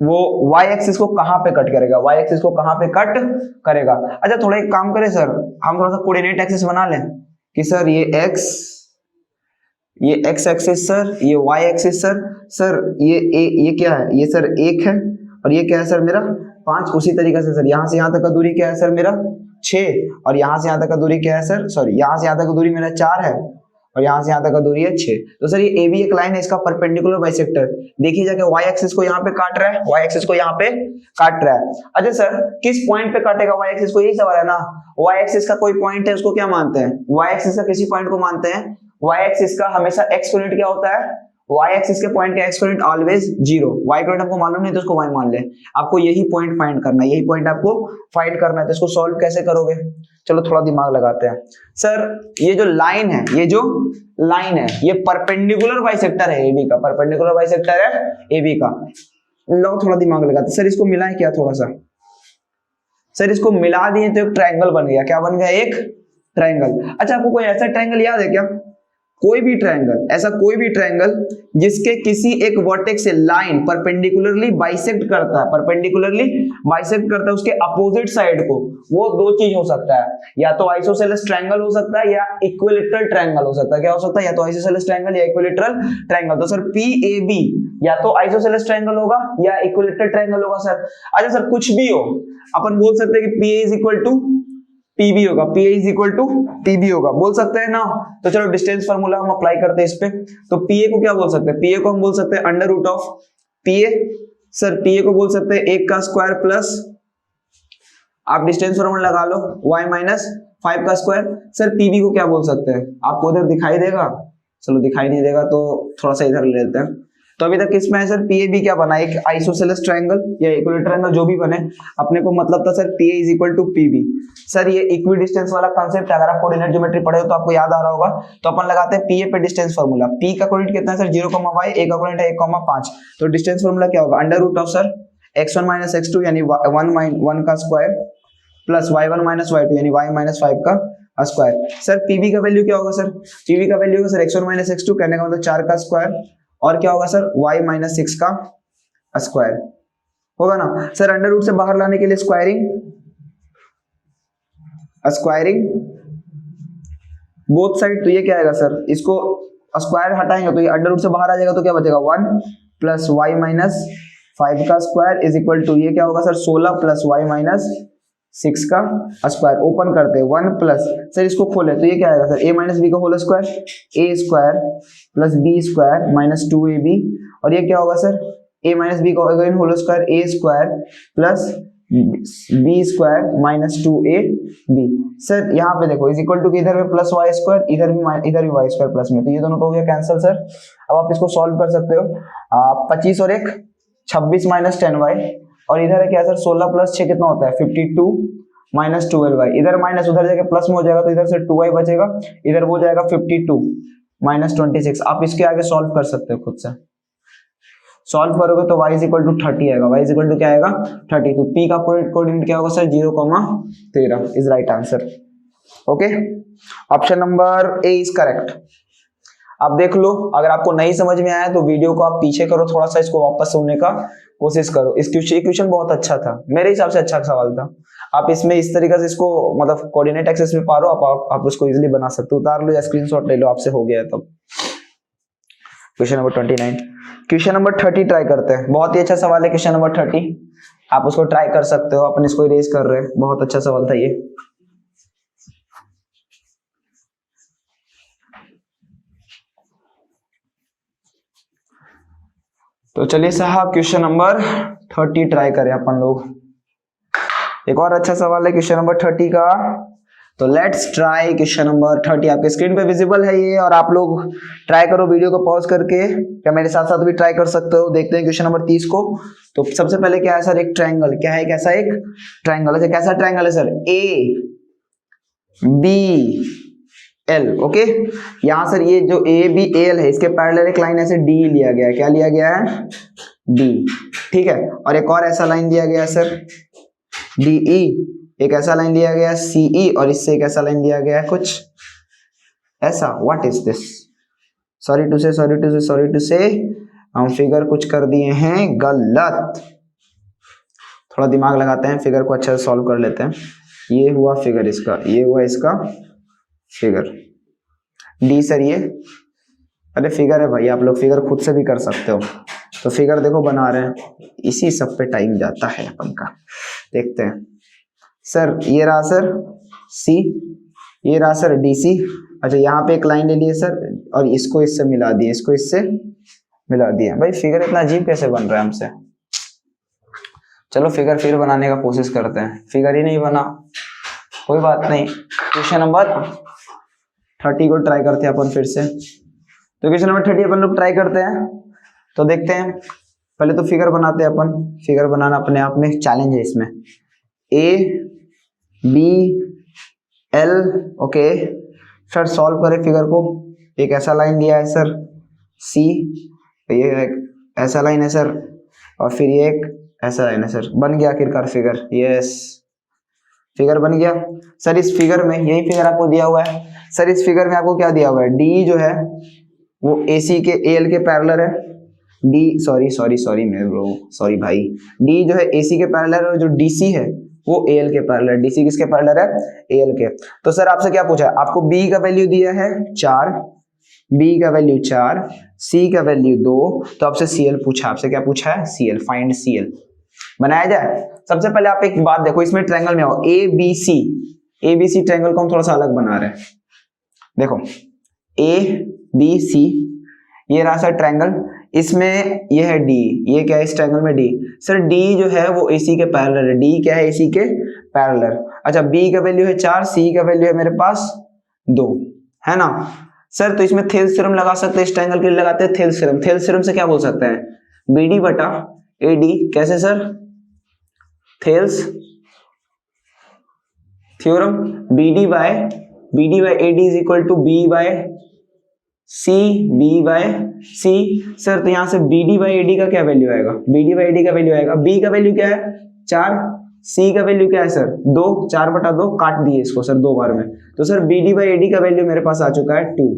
वो y एक्सिस को कहां पे कट करेगा, y एक्सिस को कहां पे कट करेगा। अच्छा थोड़ा एक काम करें सर, हम थोड़ा सा कोऑर्डिनेट एक्सिस बना लें कि सर ये x एक्सिस सर, ये y एक्सिस सर ये क्या है, ये सर 1 है और ये क्या है सर मेरा 5। उसी तरीके से सर यहाँ से यहाँ तक का दूरी क्या है सर मेरा 6 और यहाँ से यहाँ तक का दूरी क्या है सर, सॉरी यहाँ से यहाँ तक का दूरी मेरा 4 है और यहाँ से यहाँ तक का दूरी है 6। तो सर ये ए बी एक लाइन है, इसका परपेंडिकुलर बाइसेक्टर देखिए जाके y एक्सिस को यहाँ पे काट रहा है, y एक्सिस को यहाँ पे काट रहा है। अच्छा सर किस पॉइंट पे काटेगा y एक्सिस को, यही सवाल है ना। y एक्सिस का कोई पॉइंट है उसको क्या मानते हैं, y एक्सिस का किसी पॉइंट को मानते हैं, y एक्सिस का हमेशा एक्सपोनेंट क्या होता है, y एक्सिस के पॉइंट का एक्सपोनेंट ऑलवेज 0। y पॉइंट हमको मालूम नहीं तो उसको y मान ले। आपको यही पॉइंट फाइंड करना है, यही पॉइंट आपको फाइंड करना है। तो इसको सॉल्व कैसे करोगे, चलो थोड़ा दिमाग लगाते हैं। सर ये जो लाइन है, ये जो लाइन है ये परपेंडिकुलर बाइसेक्टर है AB का, परपेंडिकुलर बाइसेक्टर है AB का। लो थोड़ा दिमाग लगाते सर, इसको मिलाएं क्या थोड़ा सा, सर इसको मिला दिए तो एक ट्रायंगल बन गया, क्या बन गया एक ट्रायंगल। अच्छा आपको कोई ऐसा ट्रायंगल याद है क्या, कोई भी ट्रायंगल, ऐसा कोई भी ट्रायंगल जिसके किसी एक वर्टेक्स से लाइन परपेंडिकुलरली बाइसेक्ट करता है, परपेंडिकुलरली बाइसेक्ट करता है उसके अपोजिट साइड को, वो दो चीज हो सकता है, या तो आइसोसेलेस ट्रायंगल हो सकता है या इक्विलैटरल ट्रायंगल हो सकता है। क्या हो सकता है, या तो आइसोसेलेस ट्रायंगल या इक्विलैटरल ट्रायंगल। तो सर PAB या तो आइसोसेलेस ट्रायंगल होगा या इक्विलैटरल ट्रायंगल होगा सर। अच्छा सर कुछ भी हो, अपन बोल सकते हैं कि PA is equal to PB होगा, PA is equal to PB होगा, बोल सकते हैं ना। तो चलो डिस्टेंस फार्मूला हम अप्लाई करते हैं इस पे। तो PA को क्या बोल सकते हैं, PA को हम बोल सकते हैं under root of PA। Sir PA को बोल सकते हैं 1 का स्क्वायर प्लस, आप डिस्टेंस फार्मूला लगा लो, y माइनस 5 का स्क्वायर। सर PB को क्या बोल सकते हैं, आपको उधर दिखाई देगा, चलो दिखाई नहीं देगा तो थोड़ा सा इधर ले लेते हैं। तो अभी तक किसमें है सर, PAB क्या बना, एक आइसोसेलेस ट्रायंगल या इक्विलैटरल ट्रायंगल जो भी बने, अपने को मतलब था sir PA is equal to PB। Sir ये इक्वी डिस्टेंस वाला कांसेप्ट अगर आप कोऑर्डिनेट ज्योमेट्री पढ़े हो तो आपको याद आ रहा होगा। तो अपन लगाते हैं PA पे डिस्टेंस फार्मूला, P का कोऑर्डिनेट कितना है सर 0,y, A का कोऑर्डिनेट है 1,5। तो डिस्टेंस फार्मूला क्या होगा, under root of sir x1 minus x2 यानी 1 का square plus y1 minus y2 यानी y माइनस 5 का स्क्वायर। सर PB का वैल्यू क्या होगा सर, PB का वैल्यू होगा सर x1 माइनस x2 कहने का मतलब 4 का स्क्वायर और क्या होगा सर y माइनस 6 का स्क्वायर होगा ना। सर अंडर रूट से बाहर लाने के लिए स्क्वायरिंग बोथ साइड, तो ये क्या आएगा सर, इसको स्क्वायर हटाएंगे तो ये अंडर रूट से बाहर आ जाएगा तो क्या बचेगा 1 प्लस y माइनस 5 का स्क्वायर इज इक्वल टू ये क्या होगा सर 16 प्लस y माइनस 6 का स्क्वायर। ओपन करते हैं 1 प्लस, सर इसको खोले तो ये क्या आएगा सर a माइनस बी का होल स्क्वायर, a स्क्वायर plus b square minus 2ab और ये क्या होगा सर a माइनस बी का अगेन होल स्क्वायर, a स्क्वायर plus b square minus 2ab। Sir यहाँ पे देखो इज इक्वल टू इधर में प्लस y स्क्वायर, इधर भी y स्क्वायर प्लस में, तो ये दोनों तो हो गया कैंसिल सर। अब आप इसको सॉल्व कर सकते हो, 25 और 1 26 माइनस 10y और इधर है क्या सर 16 प्लस 6 कितना होता है 52 माइनस 12y, इधर माइनस उधर जाके प्लस में हो जाएगा तो इधर से 2y बचेगा, इधर वो जाएगा 52 माइनस 26। आप इसके आगे सॉल्व कर सकते हो खुद से, सॉल्व करोगे तो y इज इक्वल टू 30 आएगा, y इज इक्वल टू क्या आएगा 30। तो p का कोऑर्डिनेट क्या होगा sir 0,13 is right answer. Okay, option number A is correct. आप देख लो, अगर आपको नहीं समझ में आया तो वीडियो को आप पीछे करो, थोड़ा सा इसको वापस सुनने का कोशिश करो। इस क्वेश्चन बहुत अच्छा था, मेरे हिसाब से अच्छा सवाल था। आप इसमें इस तरीके से इसको मतलब कोऑर्डिनेट एक्सिस में पारो, आप उसको इजीली बना सकते हो। उतार लो या स्क्रीनशॉट ले लो, आपसे हो गया है तब। Question number 29, question number 30 try करते हैं। बहुत ही अच्छा सवाल है क्वेश्चन नंबर 30, आप उसको ट्राई कर सकते हो। अपन इसको इरेज कर रहे हैं, बहुत अच्छा सवाल था ये। तो चलिए साहब क्वेश्चन नंबर 30 ट्राई करें अपन लोग। एक और अच्छा सवाल है क्वेश्चन नंबर 30 का, तो लेट्स ट्राई क्वेश्चन नंबर 30। आपके स्क्रीन पे विजिबल है ये, और आप लोग ट्राई करो वीडियो को पॉज करके, या मेरे साथ साथ भी ट्राई कर सकते हो। देखते हैं क्वेश्चन नंबर 30 को। तो सबसे पहले क्या है सर, एक ट्रायंगल। क्या है, कैसा एक ट्रायंगल है। कैसा ट्रायंगल है sir, A B L. Okay, यहां सर ये जो ए बी एल है, इसके पैरेलल एक लाइन ऐसे डी लिया गया है। क्या लिया गया है, डी। ठीक है, और एक और ऐसा लाइन दिया गया है सर डी ई, एक ऐसा लाइन लिया गया है सी ई, और इससे एक ऐसा लाइन लिया गया है कुछ ऐसा। What is this, sorry to say, sorry to say, sorry to say, हम फिगर कुछ कर दिए हैं गलत। थोड़ा दिमाग लगाते हैं, फिगर को अच्छे से सॉल्व कर लेते हैं। ये हुआ फिगर इसका, ये हुआ इसका फिगर डी सर ये, अरे फिगर है भाई, आप लोग फिगर खुद से भी कर सकते हो। तो फिगर देखो बना रहे हैं, इसी सब पे टाइम जाता है अपन का। देखते हैं सर, ये रहा सर सी, ये रहा सर डी सी। अच्छा, यहाँ पे एक लाइन ले लिए सर, और इसको इससे मिला दिए, इसको इससे मिला दिए। भाई फिगर इतना अजीब कैसे बन रहा है हमसे। चलो फिगर फिर बनाने का कोशिश करते हैं, फिगर ही नहीं बना, कोई बात नहीं। क्वेश्चन नंबर 30 को ट्राई करते हैं अपन फिर से। तो क्वेश्चन नंबर 30 अपन लोग ट्राई करते हैं। तो देखते हैं, पहले तो फिगर बनाते हैं अपन। फिगर बनाना अपने आप में चैलेंज है इसमें। A B L, okay sir, solve करें फिगर को। एक ऐसा लाइन लिया है सर सी, ये एक ऐसा लाइन है सर, और फिर ये एक ऐसा लाइन है सर। बन गया आखिरकार फिगर, यस फिगर बन गया सर। इस फिगर में, यही फिगर आपको दिया हुआ है सर। इस फिगर में आपको क्या दिया हुआ है, डी जो है वो AC के AL के पैरेलल है। डी सॉरी मेरे ब्रो, सॉरी भाई, डी जो है AC के पैरेलल है, और जो DC है वो AL के पैरेलल। DC किसके पैरेलल है, AL के। तो सर आपसे क्या पूछा है, आपको B का वैल्यू दिया है 4, B का वैल्यू 4, C का वैल्यू 2, तो आपसे CL पूछा। आपसे क्या पूछा है, CL, फाइंड CL। बनाया जाए। सबसे पहले आप एक बात देखो, इसमें ट्रायंगल में आओ, ABC ट्रायंगल को हम थोड़ा सा अलग बना रहे हैं। देखो ABC, ये रहा सर ट्रायंगल, इसमें ये है D, ये क्या है इस ट्रायंगल में D। सर D जो है वो AC के पैरेलल है। D क्या है, AC के पैरेलल। अच्छा, B का वैल्यू है 4, C का वैल्यू है मेरे पास 2, है ना सर। तो इसमें थेल्स थ्योरम लगा सकते हैं, इस ट्रायंगल के लिए लगाते हैं थेल्स थ्योरम। थेल्स थ्योरम से क्या बोल सकते हैं, BD बटा AD। कैसे sir, Thales theorem, BD by AD is equal to B by C, B by C। Sir तो यहां से BD बाय AD का क्या वैल्यू आएगा, BD बाय AD का वैल्यू आएगा, B का वैल्यू क्या है 4, C का वैल्यू क्या है सर 2, 4 बटा 2, काट दिए इसको सर 2 बार में। तो सर BD बाय AD का वैल्यू मेरे पास आ चुका है 2,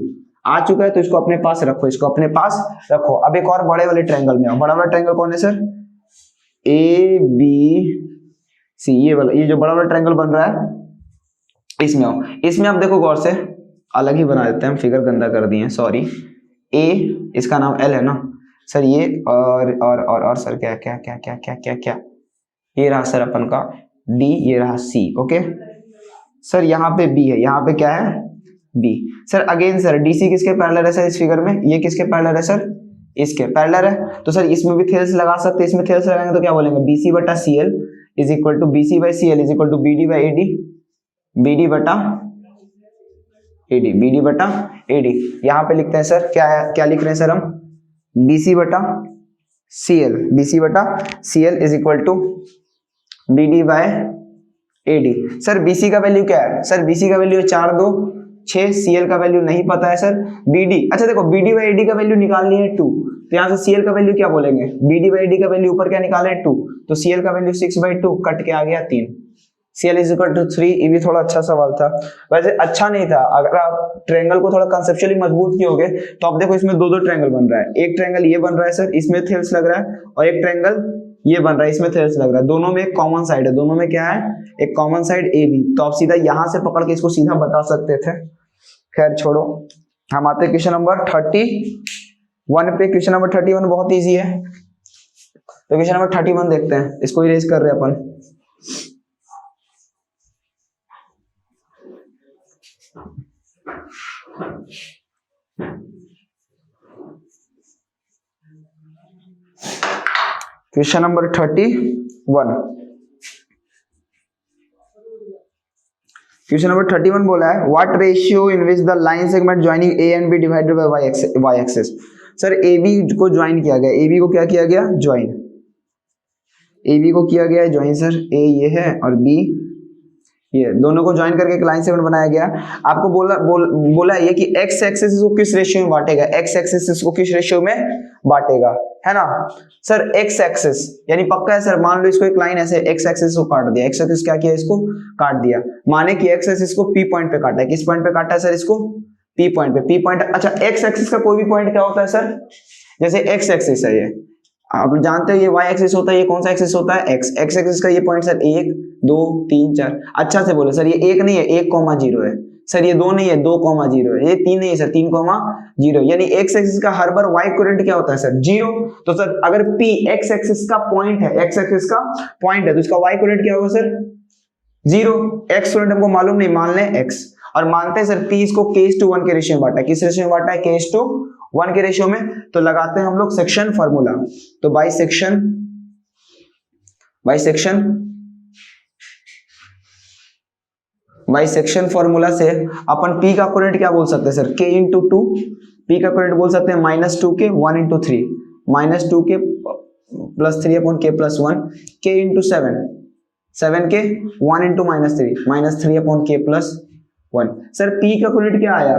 आ चुका है। तो इसको अपने पास रखो, इसको अपने पास रखो। अब एक और बड़े वाले ट्रायंगल में आओ। बड़ा वाला ट्रायंगल कौन है सर, ABC, ये वाला, ये जो बड़ा वाला ट्रायंगल बन रहा है, इसमें आओ। इसमें आप देखो गौर से, अलग ही बना देते हैं, फिगर गंदा कर दिए, सॉरी। A, इसका नाम L है ना सर, ये और सर क्या क्या क्या क्या क्या क्या क्या, ये रहा सर अपन का D, ये रहा C। ओके सर, यहाँ पे B है, यहाँ पे क्या है B। Sir again sir DC किसके पैरेलल है सर, इस फिगर में ये किसके पैरेलल है सर, इसके पैरेलल है। तो सर इसमें भी थेल्स लगा सकते हैं। इसमें थेल्स लगाएंगे तो क्या बोलेंगे, BC बटा CL is equal to BC by CL is equal to BD by AD, BD बटा AD, BD बटा AD। यहाँ पे लिखते हैं सर, क्या लिख रहे हैं सर हम, BC बटा CL is equal to BD by AD। Sir BC का वैल्यू क्या है सर, BC का वैल्यू 4, 2, 6, CL का वैल्यू नहीं पता है सर। BD, अच्छा देखो BD बाई AD का वैल्यू निकालनी है 2, तो यहाँ से CL का वैल्यू क्या बोलेंगे, BD बाई AD का वैल्यू ऊपर क्या निकाले 2, तो CL का वैल्यू 6/2 कट के आ गया 3, CL इज इक्वल टू 3। ये भी थोड़ा अच्छा सवाल था, वैसे अच्छा नहीं था। अगर आप ट्रायंगल को थोड़ा कंसेप्चुअली मजबूत कियोगे तो आप देखो इसमें दो ट्रायंगल बन रहा है। एक ट्रायंगल ये बन रहा है सर, इसमें थेल्स लग रहा है, और एक ट्रायंगल ये बन रहा है, इसमें थेल्स लग रहा है। दोनों में एक कॉमन साइड है, दोनों में क्या है, एक कॉमन साइड AB। तो आप सीधा यहां से पकड़ के इसको सीधा बता सकते थे। खैर छोड़ो, हम आते हैं क्वेश्चन नंबर 31 पे। क्वेश्चन नंबर 31 बहुत ईजी है। तो क्वेश्चन नंबर 31 देखते हैं, इसको इरेज कर रहे हैं अपन। क्वेश्चन नंबर 31, क्वेश्चन नंबर 31 बोला है what ratio in which the line segment joining A and B divided by Y axis. Sir A B को ज्वाइन किया गया, ए बी को क्या किया गया, ज्वाइन, ए बी को किया गया है ज्वाइन सर, ए ये है और बी ये, दोनों को ज्वाइन करके एक लाइन सेगमेंट बनाया गया। आपको बोला ये कि एक्स एक्सिस इसको किस रेशियो में बांटेगा, एक्स एक्सिस इसको किस रेशियो में बांटेगा, है ना सर। एक्स एक्सिस यानी पक्का है सर, मान लो इसको एक लाइन ऐसे एक्स एक्सिस को काट दिया, एक्स एक्सिस क्या किया, इसको काट दिया, माने कि एक्स एक्सिस को पी पॉइंट पे काटा है, किस पॉइंट पे काटा है सर, इसको पी पॉइंट पे, पी पॉइंट। अच्छा एक्स एक्सिस का कोई भी पॉइंट क्या होता है सर, जैसे एक्स एक्सिस है ये, आप जानते हो ये वाई एक्सिस होता है, ये कौन सा एक्सिस होता है, एक्स, एक्स एक्सिस का ये पॉइंट सर 1 2 3 4, अच्छा से बोले सर ये 1 नहीं है, 1,0 है सर, ये 2 नहीं है, 2,0 है, ये 3 नहीं है सर, 3,0, यानी एक्स एक्सिस का हर बार वाई कोऑर्डिनेट क्या होता है सर, 0। तो सर अगर P एक्स एक्सिस का पॉइंट है, एक्स एक्सिस का पॉइंट है तो इसका वाई कोऑर्डिनेट क्या होगा सर, 0। एक्स कोऑर्डिनेट हमको मालूम नहीं, मान लें x, और मानते हैं सर P इसको k:1 के रेशियो में बांटा है, किस रेशियो में बांटा है, k:1 के रेशियो में। तो लगाते हैं हम लोग सेक्शन फार्मूला, तो बाई सेक्शन फॉर्मूला से अपन P का कोऑर्डिनेट क्या बोल सकते हैं सर, k × 2, P का कोऑर्डिनेट बोल सकते हैं -2k 1 × 3, -2k + 3/k + 1, k × 7, 7k 1 × -3 + 1। Sir P का कोऑर्डिनेट क्या आया,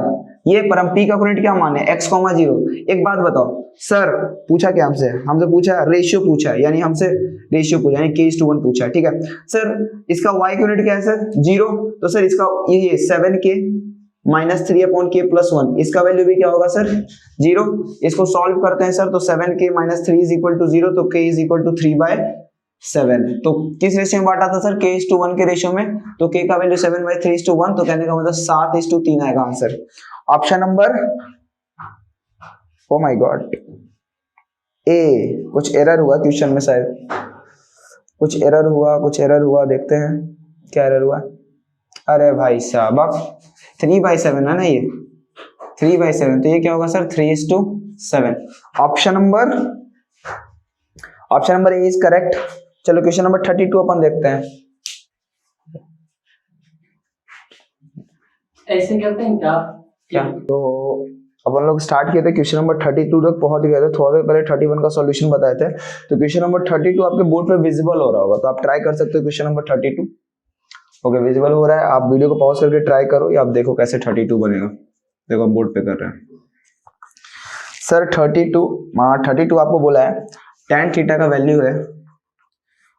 ये पर हम P का कोऑर्डिनेट क्या माने, x, 0। एक बात बताओ सर, पूछा क्या हमसे पूछा रेशियो पूछा है, यानी हमसे रेशियो पूछा, यानी k:1 पूछा है, ठीक है सर। इसका y कोऑर्डिनेट क्या है सर, 0। तो सर इसका ये 7k -3/k + 1, इसका वैल्यू भी क्या होगा सर, 0। इसको सॉल्व करते हैं सर, तो 7k - 3 = 0, तो k = 3/7। तो किस रेशियो में बांटा था सर, k:1 के रेशियो में, तो k का वैल्यू 7/3:1, तो कहने का मतलब 7:3 आएगा answer. Option number, oh my god, A. कुछ एरर हुआ क्वेश्चन में शायद, कुछ एरर हुआ, देखते हैं क्या एरर हुआ। अरे भाई साहब, अब 3/7 है ना, ये 3/7, तो ये क्या होगा sir, 3:7। Option number A is correct. चलो क्वेश्चन नंबर 32 अपन देखते हैं। ऐसे करते हैं क्या? तो अपन लोग स्टार्ट किए थे, क्वेश्चन नंबर 32 तक पहुंच गए थे, थोड़ा देर पहले 31 का सॉल्यूशन बताए थे। तो क्वेश्चन नंबर 32 आपके बोर्ड पे विजिबल हो रहा होगा, तो आप ट्राई कर सकते हो क्वेश्चन नंबर 32। ओके, विजिबल हो रहा है, आप वीडियो को पॉज करके ट्राई करो, या आप देखो कैसे 32 बनेगा। देखो हम बोर्ड पे कर रहे हैं सर। 32 आपको बोला है tan थीटा का वैल्यू है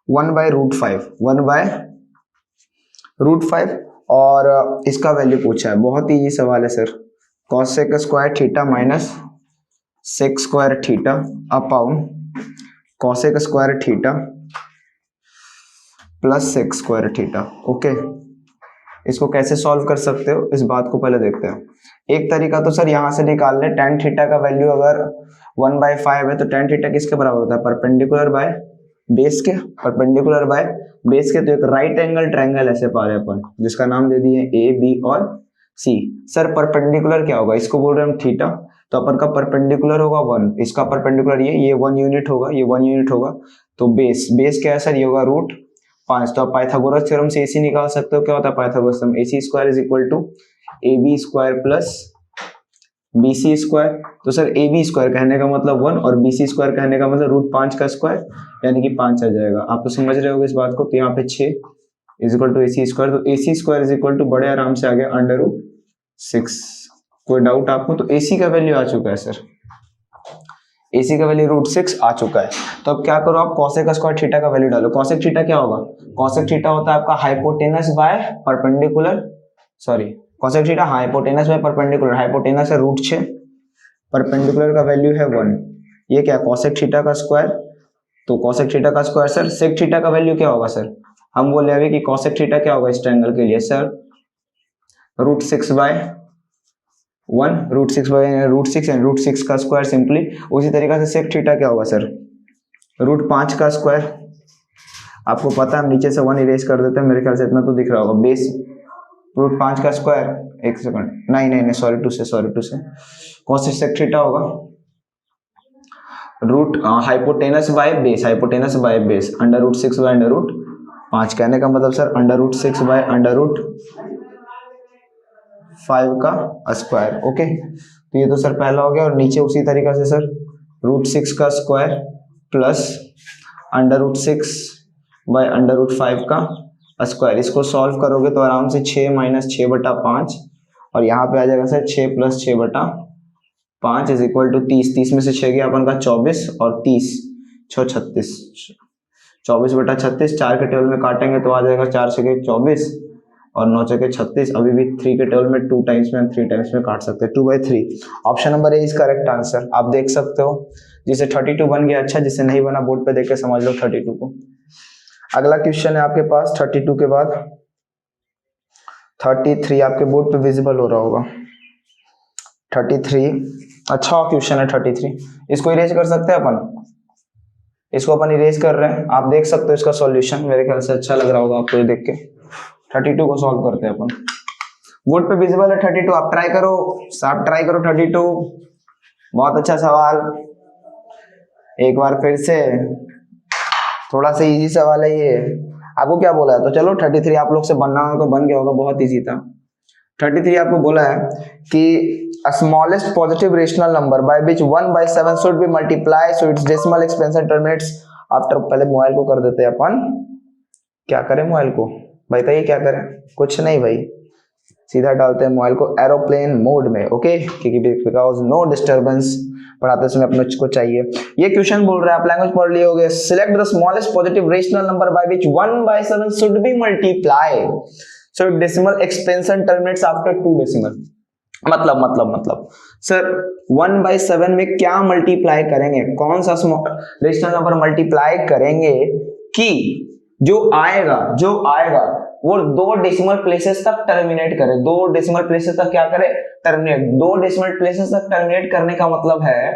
1/√5, 1/√5, और इसका वैल्यू पूछा है, बहुत इजी सवाल है sir. cos² theta minus sec² theta upon cos² theta plus sec² theta. Okay, इसको कैसे सॉल्व कर सकते हो, इस बात को पहले देखते हैं। एक तरीका तो सर यहाँ से निकाल ले, tan थीटा का वैल्यू अगर 1/5 है तो tan थीटा किसके बराबर होता है, परपेंडिकुलर बाय बेस के, परपेंडिकुलर बाय बेस के। तो एक राइट एंगल ट्रायंगल ऐसे पा रहे अपन, जिसका नाम दे दिए A, B और C। सर परपेंडिकुलर क्या होगा, इसको बोल रहे हैं हम थीटा, तो अपन का परपेंडिकुलर होगा 1, इसका परपेंडिकुलर ये 1 यूनिट होगा, ये 1 यूनिट होगा। तो बेस क्या है सर, ये होगा √5। तो आप पाइथागोरस थ्योरम से AC निकाल सकते हो। क्या होता है Pythagoras theorem, AC² = AB² plus BC²। तो सर AB² कहने का मतलब 1 और BC² कहने का मतलब √5 का स्क्वायर, यानी कि 5 आ जाएगा। आप तो समझ रहे होगे इस बात को। तो यहाँ पे 6 = AC², तो AC² = बड़े आराम से आ गया √6। कोई डाउट आपको? तो AC का वैल्यू आ चुका है सर, AC का वैल्यू √6 आ चुका है। तो अब क्या करो, आप cosec² थीटा का वैल्यू डालो। cosec थीटा क्या होगा, cosec थीटा होता है आपका hypotenuse by perpendicular, sorry cosec theta hypotenuse by perpendicular, hypotenuse है √6, परपेंडिकुलर का वैल्यू है 1। ये क्या cosec थीटा का स्क्वायर, तो cosec थीटा का स्क्वायर सर sec थीटा का वैल्यू क्या होगा सर, हम बोले अभी कि cosec थीटा क्या होगा इस ट्रायंगल के लिए सर, √6/1, √6 का स्क्वायर सिंपली। उसी तरीके से sec थीटा क्या होगा सर, √5 का स्क्वायर। आपको पता है हम नीचे से 1 इरेज कर देते हैं, मेरे ख्याल से इतना तो दिख रहा होगा। बेस √5 का स्क्वायर, एक सेकंड, नहीं सॉरी टू से cos sec थीटा होगा हाइपोटेनस बाय बेस, √6/√5। कहने का मतलब सर √6/√5 5 का स्क्वायर। ओके, तो ये तो सर पहला हो गया। और नीचे उसी तरीके से सर √6 का स्क्वायर प्लस √6 बाय √5 का स्क्वायर। इसको सॉल्व करोगे तो आराम से 6 - 6/5 और यहाँ पे आ जाएगा सर 6 + 6/5 इज इक्वल टू 30। 30 में से 6 गया अपन का 24 और 30 6 36 24/36। 4 के टेबल में काटेंगे तो आ जाएगा 4 से 24 और 9 से 36। अभी भी 3 के टेबल में 2 टाइम्स में 3 टाइम्स में काट सकते हैं। 2/3 option number A is correct answer. आप देख सकते हो जिसे 32 बन गया अच्छा, जिसे नहीं बना बोर्ड पे देख के समझ लो 32 को। अगला क्वेश्चन है आपके पास 32 के बाद 33 आपके बोर्ड पे विजिबल हो रहा होगा। 33 अच्छा क्वेश्चन है 33। इसको इरेज कर सकते हैं अपन, इसको अपन इरेज कर रहे हैं। आप देख सकते हो इसका सॉल्यूशन, मेरे ख्याल से अच्छा लग रहा होगा आपको ये देख के। 32 को सॉल्व करते हैं अपन। बोर्ड पे विजिबल है 32, आप ट्राई करो, आप ट्राई करो 32। बहुत अच्छा सवाल, एक बार फिर से थोड़ा सा इजी सवाल है ये। आपको क्या बोला है? तो चलो 33 आप लोग से बनना होगा, बन गया होगा, बहुत इजी था। 33 आपको बोला है कि smallest positive rational number by which 1/7 should be multiply so it's decimal expansion terminates after. पहले मोबाइल को कर देते हैं अपन। क्या करें मोबाइल को? बताइए क्या करें? कुछ नहीं भाई, सीधा डालते हैं मोबाइल को एरोप्लेन मोड में। ओके, क्योंकि बिकॉज नो डिस्टर्बेंस पढ़ाते समय अपने को चाहिए। ये क्वेश्चन बोल रहा है, आप लैंग्वेज पढ़ लिए होगे। Select the smallest positive rational number by which 1/7 should be multiply so decimal expansion terminates after 2 decimal. मतलब सर 1/7 में क्या मल्टीप्लाई करेंगे, कौन सा रेशनल नंबर मल्टीप्लाई करेंगे कि जो आएगा वो 2 डेसिमल प्लेसेस तक टर्मिनेट करे। 2 डेसिमल प्लेसेस तक क्या करे? टर्मिनेट। 2 डेसिमल प्लेसेस तक टर्मिनेट करने का मतलब है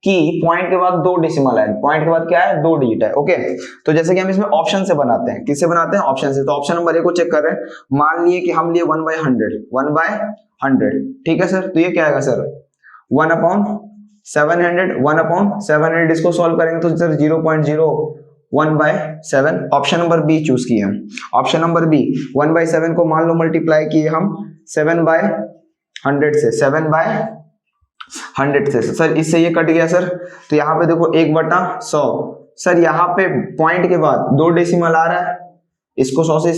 कि पॉइंट के बाद 2 डेसिमल है, पॉइंट के बाद क्या है? 2 डिजिट है। ओके, तो जैसे कि हम इसमें ऑप्शन से बनाते हैं, किससे बनाते हैं? ऑप्शन से। तो ऑप्शन नंबर ए को चेक कर रहे हैं। मान लिए कि हम लिए 1/100, ठीक है सर। तो ये क्या आएगा सर? 1/700, 1/700। इसको सॉल्व करेंगे तो sir 0.01/7। Option number B choose किए हम। ऑप्शन नंबर बी 1/7 को मान लो मल्टीप्लाई किए हम 7/100 से, 7/100 से। सर इससे ये कट गया सर, तो यहाँ पे देखो 1/100। सर यहाँ पे पॉइंट के बाद 2 डेसिमल आ रहा है, इसको 100 से,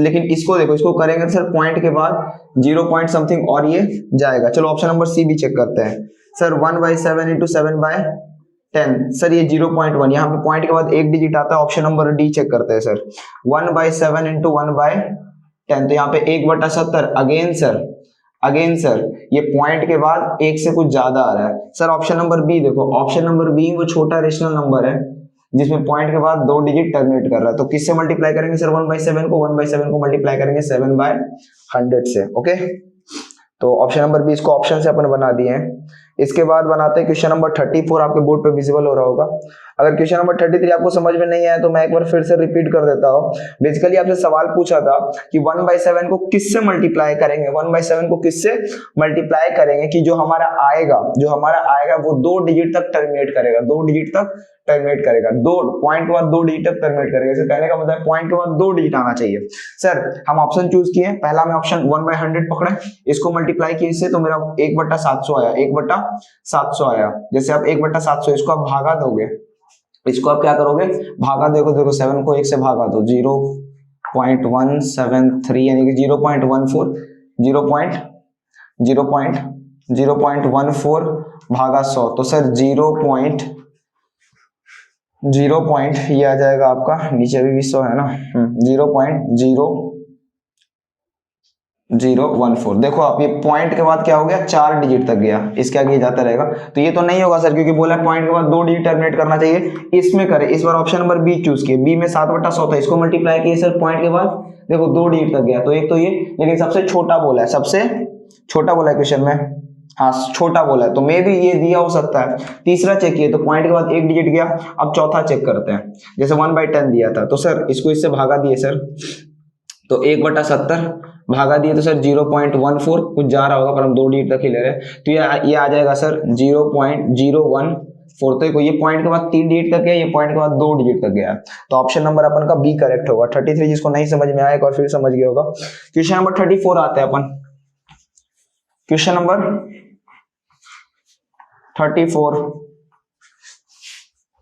लेकिन इसको देखो, इसको करेंगे तो सर पॉइंट के बाद 0 पॉइंट समथिंग और ये जाएगा। चलो ऑप्शन नंबर सी भी चेक करते हैं सर। 1/7 × 7/10 सर ये 0.1, यहाँ पे पॉइंट के बाद 1 डिजिट आता है। ऑप्शन नंबर डी चेक करते हैं सर। 1/7 × 1/10 तो यहाँ पे 1/70। अगेन सर ये पॉइंट के बाद 1 से कुछ ज्यादा आ रहा है सर। ऑप्शन नंबर बी देखो, ऑप्शन नंबर बी वो छोटा रेशनल नंबर है जिसमें पॉइंट के बाद 2 डिजिट टर्मिनेट कर रहा है। तो किससे मल्टीप्लाई करेंगे सर? 1/7 को मल्टीप्लाई करेंगे 7/100 से। ओके, तो ऑप्शन नंबर बी, इसको ऑप्शन से अपन बना दिए हैं। इसके बाद बनाते हैं क्वेश्चन नंबर 34, आपके बोर्ड पे विजिबल हो रहा होगा। अगर क्वेश्चन नंबर 33 आपको समझ में नहीं आया तो मैं एक बार फिर से रिपीट कर देता हूँ। बेसिकली आपसे सवाल पूछा था कि 1/7 को किससे मल्टीप्लाई करेंगे, 1/7 को किससे मल्टीप्लाई करेंगे कि जो हमारा आएगा वो 2 डिजिट तक टर्मिनेट करेगा, 2 डिजिट तक टर्मिनेट करेगा, 2 पॉइंट के बाद 2 डिजिट तक टर्मिनेट करेगा। इसे कहने का मतलब पॉइंट के बाद 2 डिजिट आना चाहिए। सर हम ऑप्शन चूज किए, पहला में ऑप्शन 1/100 पकड़े, इसको मल्टीप्लाई किए इससे तो मेरा 1/700 आया, 1/700 आया। जैसे आप 1/700 इसको आप भागा दोगे, इसको आप क्या करोगे? भागा देखो 7 को 1 से भागा दो, 0.173 यानी कि 0.14 0.14 भागा 100 तो सर 0. ये आ जाएगा आपका, नीचे भी 100 है ना, 0.0014। देखो आप ये पॉइंट के बाद क्या हो गया? 4 डिजिट तक गया, इसके आगे जाता रहेगा। तो ये तो नहीं होगा सर, क्योंकि बोला पॉइंट के बाद 2 डिजिट टर्मिनेट करना चाहिए। इसमें करें, इस बार ऑप्शन नंबर बी चूज किए। बी में 7/100 था, इसको मल्टीप्लाई किए सर पॉइंट के बाद देखो 2 डिजिट तक गया। तो एक तो ये, लेकिन सबसे छोटा बोला है, क्वेश्चन में, हाँ छोटा बोला है, तो मे भी ये दिया हो सकता है। तीसरा चेक किए तो पॉइंट के बाद 1 डिजिट गया। अब चौथा चेक करते हैं, जैसे 1/10 दिया था तो सर इसको इससे भागा दिए सर, तो 1/70 भागा दिए तो सर 0.14 कुछ जा रहा होगा पर हम 2 डिजिट तक ही ले रहे हैं। तो ये आ जाएगा सर 0.014। तो ये पॉइंट के बाद 3 डिजिट तक गया, ये पॉइंट के बाद 2 डिजिट तक गया। तो ऑप्शन नंबर अपन का बी करेक्ट होगा। 33 जिसको नहीं समझ में आया एक और फिर समझ गया होगा। क्वेश्चन नंबर 34 आता है अपन। क्वेश्चन नंबर 34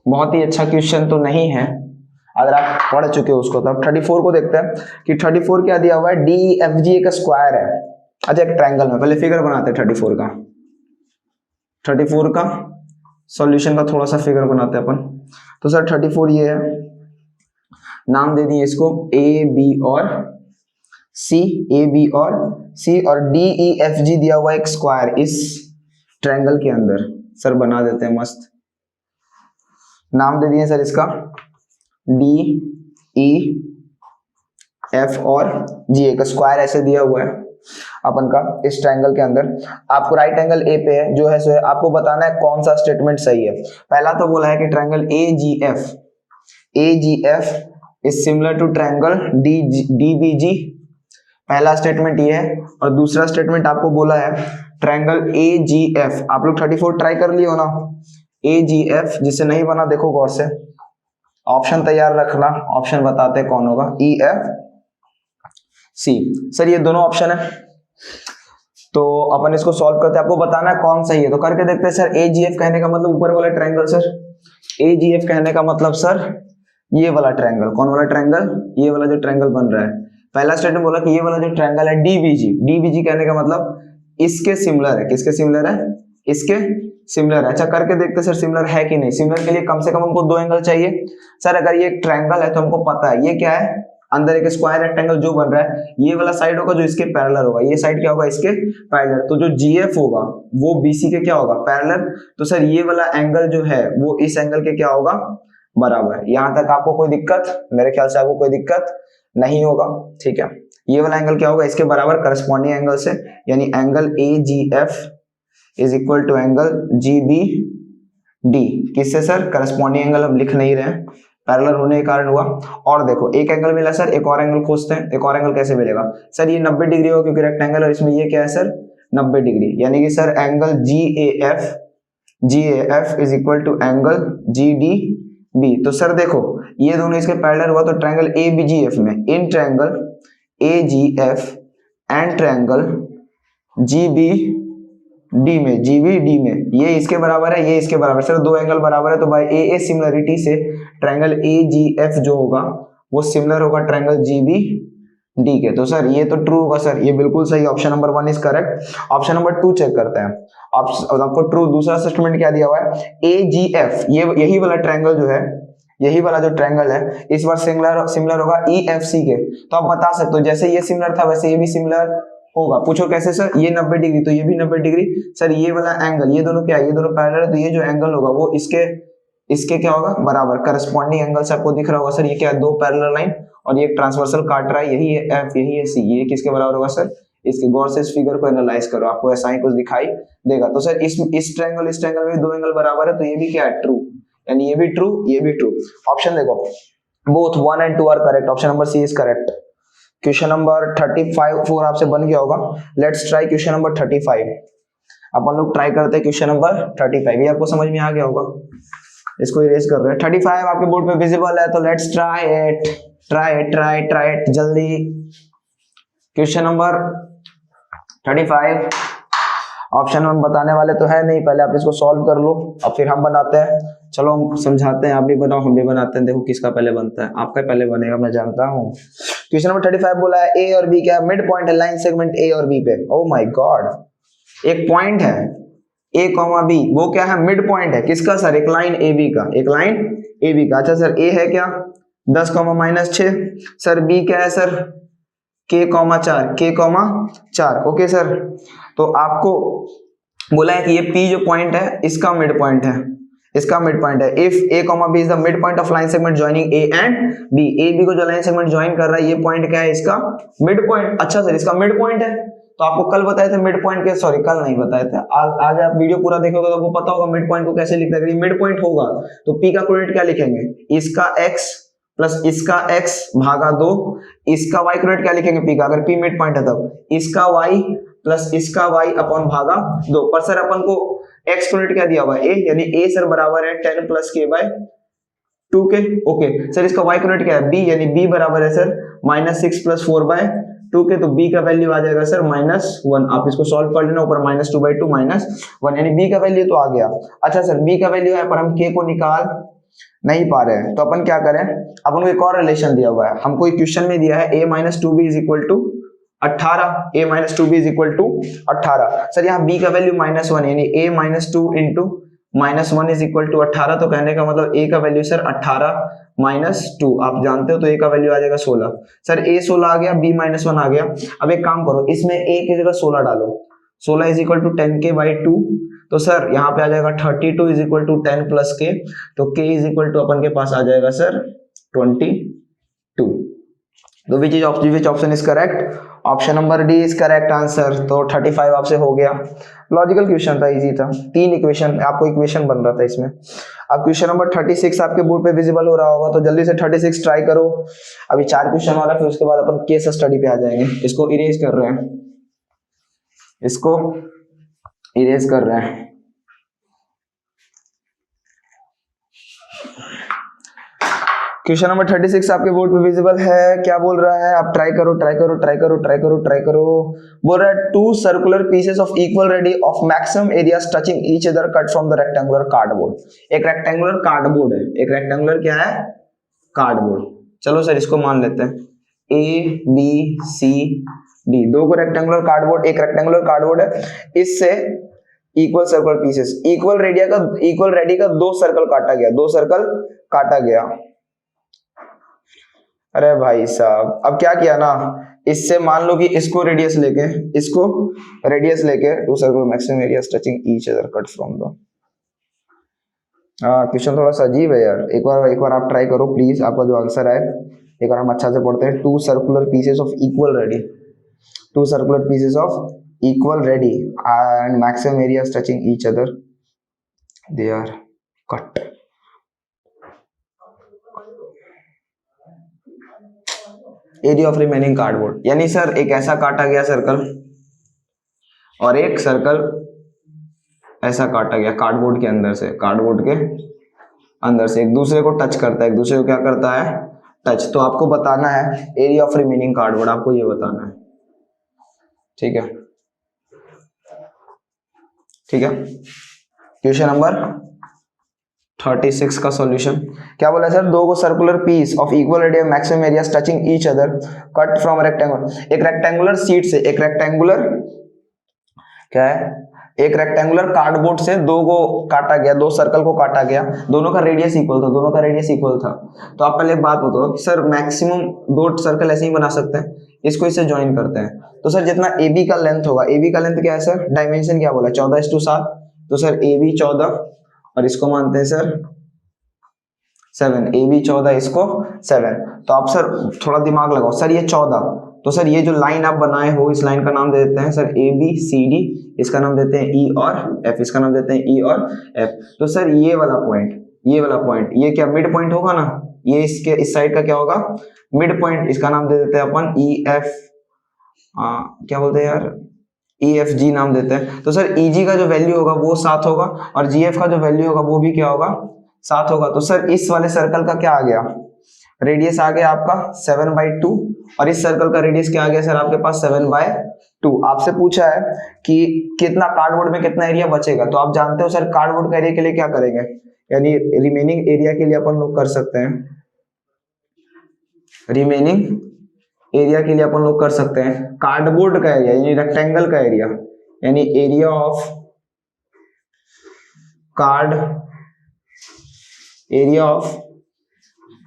बहुत ही अच्छा क्वेश्चन तो नहीं है, अगर आप पढ़ चुके हो उसको। तो अब 34 को देखते हैं कि 34 क्या दिया हुआ है, DEFG एक स्क्वायर है। अच्छा एक ट्रायंगल में पहले फिगर बनाते हैं 34 का सॉल्यूशन का थोड़ा सा फिगर बनाते हैं अपन। तो सर 34 ये है, नाम दे दिए इसको AB और C, AB और C, और DEFG दिया हुआ एक स्क्वायर इस ट्रायंगल के अंदर। सर बना देते हैं मस्त, नाम दे दिए सर इसका DEF और G, एक स्क्वायर ऐसे दिया हुआ है अपन का इस ट्रायंगल के अंदर। आपको राइट एंगल ए पे है जो है सो है, आपको बताना है कौन सा स्टेटमेंट सही है। पहला तो बोला है कि triangle AGF is similar to triangle DBG, पहला स्टेटमेंट ये है। और दूसरा स्टेटमेंट आपको बोला है ट्रायंगल AGF, आप लोग 34 ट्राई कर लियो ना, AGF जिससे नहीं बना देखो गौर से, ऑप्शन तैयार रखना, ऑप्शन बताते हैं कौन होगा, EFC। सर ये दोनों ऑप्शन है, तो अपन इसको सॉल्व करते हैं, आपको बताना है कौन सही है। तो करके देखते हैं सर। AGF कहने का मतलब ऊपर वाला ट्रायंगल सर, AGF कहने का मतलब सर ये वाला ट्रायंगल, कौन वाला ट्रायंगल, ये वाला जो ट्रायंगल बन रहा है। पहला स्टेटमेंट बोला कि ये वाला जो ट्रायंगल है DBG कहने का मतलब इसके सिमिलर है, किसके सिमिलर है, इसके सिमिलर है। अच्छा करके देखते सर सिमिलर है कि नहीं। सिमिलर के लिए कम से कम हमको दो एंगल चाहिए सर। अगर ये ट्रायंगल है तो हमको पता है ये क्या है, अंदर एक स्क्वायर रेक्टेंगल जो बन रहा है, ये वाला साइड होगा जो इसके पैरेलल होगा, ये साइड क्या होगा, इसके पैरेलल। तो जो GF होगा वो BC के क्या होगा, पैरेलल। तो सर ये वाला एंगल जो है वो इस एंगल के क्या होगा, बराबर। यहां तक आपको कोई दिक्कत, मेरे ख्याल से आपको कोई दिक्कत नहीं होगा, ठीक है। ये वाला एंगल क्या होगा, इसके बराबर करस्पॉन्डिंग एंगल से, यानी angle AGF is equal to angle GBD, किससे सर, करस्पॉन्डिंग एंगल हम लिख नहीं रहे हैं, पैरेलल होने के कारण हुआ। और देखो एक एंगल मिला सर, एक और एंगल खोजते हैं। एक और एंगल कैसे मिलेगा सर, ये 90 डिग्री होगा क्योंकि रेक्टेंगल, और इसमें ये क्या है सर 90 डिग्री, यानी कि sir angle GAF is equal to angle GDB। तो सर देखो ये दोनों इसके पैरेलल हुआ, तो ट्रायंगल ABGF में, in triangle AGF and triangle GBD में ये इसके बराबर है, ये इसके बराबर। सर दो एंगल बराबर है तो बाय AA सिमिलरिटी से ट्रायंगल AGF जो होगा वो सिमिलर होगा ट्रायंगल GBD के। तो सर ये तो ट्रू होगा सर, ये बिल्कुल सही, option number 1 is correct. Option number 2 check करते हैं। आपको ट्रू, दूसरा स्टेटमेंट क्या दिया हुआ है, AGF ये यही वाला ट्रायंगल जो है, यही वाला जो ट्रायंगल है इस बार सिमिलर होगा EFC के। तो आप बता सकते हो जैसे ये सिमिलर था वैसे ये भी सिमिलर होगा। पूछो कैसे सर, ये 90 डिग्री तो ये भी 90 डिग्री। सर ये वाला एंगल, ये दोनों क्या है, ये दोनों पैरेलल है, तो ये जो एंगल होगा वो इसके क्या होगा, बराबर। करस्पॉन्डिंग एंगल से आपको दिख रहा होगा सर, ये क्या है, दो पैरेलल लाइन और ये एक ट्रांसवर्सल काट रहा है, यही है F, यही है C, ये किसके बराबर होगा सर, इसके। गौर से इस फिगर को एनालाइज करो, आपको ऐसा ही कुछ दिखाई देगा। तो सर इस ट्रायंगल में दो एंगल बराबर है, तो ये भी क्या है, ट्रू, यानी ये भी ट्रू, ये भी ट्रू। ऑप्शन देखो, both 1 and 2 are correct, option number C is correct. Question number 35 आपसे बन गया होगा। Let's try question number 35। अपन लोग ट्राई करते हैं क्वेश्चन नंबर 35, ये आपको समझ में आ गया होगा, इसको इरेज कर रहे हैं। 35 आपके बोर्ड पे विजिबल है, तो लेट्स ट्राई इट जल्दी। क्वेश्चन नंबर 35 ऑप्शन हम बताने वाले तो है नहीं, पहले आप इसको सॉल्व कर लो और फिर हम बनाते हैं। चलो हम समझाते हैं, आप भी बनाओ हम भी बनाते हैं, देखो किसका पहले बनता है। आपका पहले बनेगा, मैं जानता हूँ। क्वेश्चन नंबर 35 बोला है A और B क्या मिड पॉइंट है लाइन सेगमेंट A और B पे। ओह माय गॉड, एक पॉइंट है A, B, वो क्या है, मिड पॉइंट है किसका सर, एक लाइन AB का, एक लाइन AB का। अच्छा सर A है क्या 10, -6, सर B क्या है सर K, 4, ओके सर। तो आपको बोला है कि ये P जो पॉइंट है इसका मिड पॉइंट है, इसका मिड पॉइंट है। If A, B is the mid point of line segment joining A and B, A B को जो लाइन सेगमेंट ज्वाइन कर रहा है ये पॉइंट क्या है, इसका मिड पॉइंट। अच्छा सर इसका मिड पॉइंट है, तो आपको कल बताए थे मिड पॉइंट के, सॉरी कल नहीं बताए थे, आज आप वीडियो पूरा देखोगे तो आपको पता होगा मिड पॉइंट को कैसे लिखते हैं। अगर मिड पॉइंट होगा तो P का कोऑर्डिनेट क्या लिखेंगे, इसका x प्लस इसका x भागा 2, इसका y कोऑर्डिनेट क्या लिखेंगे P का, अगर P मिड पॉइंट है तब इसका y प्लस इसका y अपॉन भागा 2। पर सर अपन को x कोऑर्डिनेट क्या दिया हुआ है a, यानी a सर बराबर है 10 + k/2 के। ओके सर इसका y कोऑर्डिनेट क्या है b, यानी b बराबर है सर -6 + 4/2 2 के, तो b का वैल्यू आ जाएगा सर -1। आप इसको सॉल्व कर लेना, ऊपर -2/2 -1, यानी b का वैल्यू तो आ गया। अच्छा सर b का वैल्यू है पर हम k को निकाल नहीं पा रहे हैं, तो अपन क्या करें, अपन को एक और रिलेशन दिया हुआ है, हमको एक क्वेश्चन में दिया है a - 2b = 18, a - 2b = 18। Sir यहाँ b का वैल्यू -1 यानी a - 2 × -1 = 18, तो कहने का मतलब a का वैल्यू सर 18 - 2 आप जानते हो, तो a का वैल्यू आ जाएगा 16। सर a 16 आ गया, b -1 आ गया। अब एक काम करो, इसमें a की जगह 16 डालो, 16 = 10k/2, तो सर यहाँ पे आ जाएगा 32 = 10 + k, तो k = अपन के पास आ जाएगा सर 22। तो which option is correct? Option number D is correct answer. तो 35 आपसे हो गया। लॉजिकल क्वेश्चन था, इजी था, 3 इक्वेशन, आपको इक्वेशन बन रहा था इसमें। अब क्वेश्चन नंबर 36 आपके बोर्ड पे विजिबल हो रहा होगा, तो जल्दी से 36 ट्राई करो। अभी 4 क्वेश्चन वाला, फिर उसके बाद अपन केस स्टडी पे आ जाएंगे। इसको इरेज कर रहे हैं, इसको इरेज कर रहे हैं। क्वेश्चन नंबर 36 आपके बोर्ड पे विजिबल है। क्या बोल रहा है, आप ट्राई करो ट्राई करो ट्राई करो ट्राई करो ट्राई करो। बोल रहा है 2 circular pieces of equal ready of maximum areas touching each other cut from the rectangular cardboard. एक रेक्टेंगुलर कार्डबोर्ड है, एक रेक्टेंगुलर क्या है, कार्डबोर्ड। चलो सर इसको मान लेते हैं A B C D, 2 को रेक्टेंगुलर कार्डबोर्ड, एक रेक्टेंगुलर कार्डबोर्ड है, इससे equal circular pieces, equal ready का 2 सर्कल काटा गया, 2 सर्कल काटा गया। अरे भाई साहब, अब क्या किया ना, इससे मान लो कि इसको रेडियस लेके, two circle maximum areas touching each other cut from the. क्वेश्चन थोड़ा सा अजीब है यार, एक बार आप ट्राई करो प्लीज, आपका जो आंसर है एक बार हम अच्छा से पढ़ते हैं। 2 circular pieces of equal radii, 2 circular pieces of equal radii and maximum areas touching each other, they are cut. Area of remaining cardboard, यानी सर एक ऐसा काटा गया सर्कल और एक सर्कल ऐसा काटा गया कार्डबोर्ड के अंदर से, कार्डबोर्ड के अंदर से एक दूसरे को टच करता है, एक दूसरे को क्या करता है, टच। तो आपको बताना है एरिया ऑफ रिमेनिंग कार्डबोर्ड, आपको ये बताना है, ठीक है, ठीक है। क्वेश्चन नंबर 36 का सॉल्यूशन क्या बोला सर, 2 को circular piece of equal radius maximum areas touching each other cut from rectangular, एक रेक्टेंगुलर शीट से, एक रेक्टेंगुलर क्या है, एक रेक्टेंगुलर कार्डबोर्ड से 2 को काटा गया, 2 सर्कल को काटा गया, दोनों का रेडियस इक्वल था, दोनों का रेडियस इक्वल था। तो आप पहले एक बात बताओ सर, मैक्सिमम 2 सर्कल ऐसे ही बना सकते हैं, इसको इससे ज्वाइन करते हैं, तो सर जितना AB का लेंथ होगा, AB का लेंथ क्या है सर, डायमेंशन क्या बोला, 14:7, तो सर AB 14 और इसको मानते हैं सर 7, AB 14, इसको 7। तो आप सर थोड़ा दिमाग लगाओ, सर ये 14, तो सर ये जो लाइन आप बनाए हो, इस लाइन का नाम दे देते हैं सर ABCD, इसका नाम देते हैं E और F, इसका नाम देते हैं E और F। तो सर ये वाला पॉइंट, ये क्या मिड पॉइंट होगा ना, ये इसके इस साइड का क्या होगा, मिड पॉइंट, इसका नाम दे देते हैं अपन EF, क्या बोलते हैं यार, EFG नाम देते हैं। तो सर EG का जो वैल्यू होगा वो 7 होगा और GF का जो वैल्यू होगा वो भी क्या होगा, 7 होगा। तो सर इस वाले सर्कल का क्या आ गया, रेडियस आ गया आपका 7/2 और इस सर्कल का रेडियस क्या आ गया सर आपके पास 7/2। आपसे पूछा है कि कितना कार्डबोर्ड में कितना एरिया बचेगा, तो आप जानते हो सर कार्डबोर्ड का एरिया के लिए क्या करेंगे, यानी रिमेनिंग एरिया के लिए अपन लोग कर सकते हैं, रिमेनिंग एरिया के लिए अपन लोग कर सकते हैं कार्डबोर्ड का एरिया यानी रेक्टेंगल का एरिया, यानी area of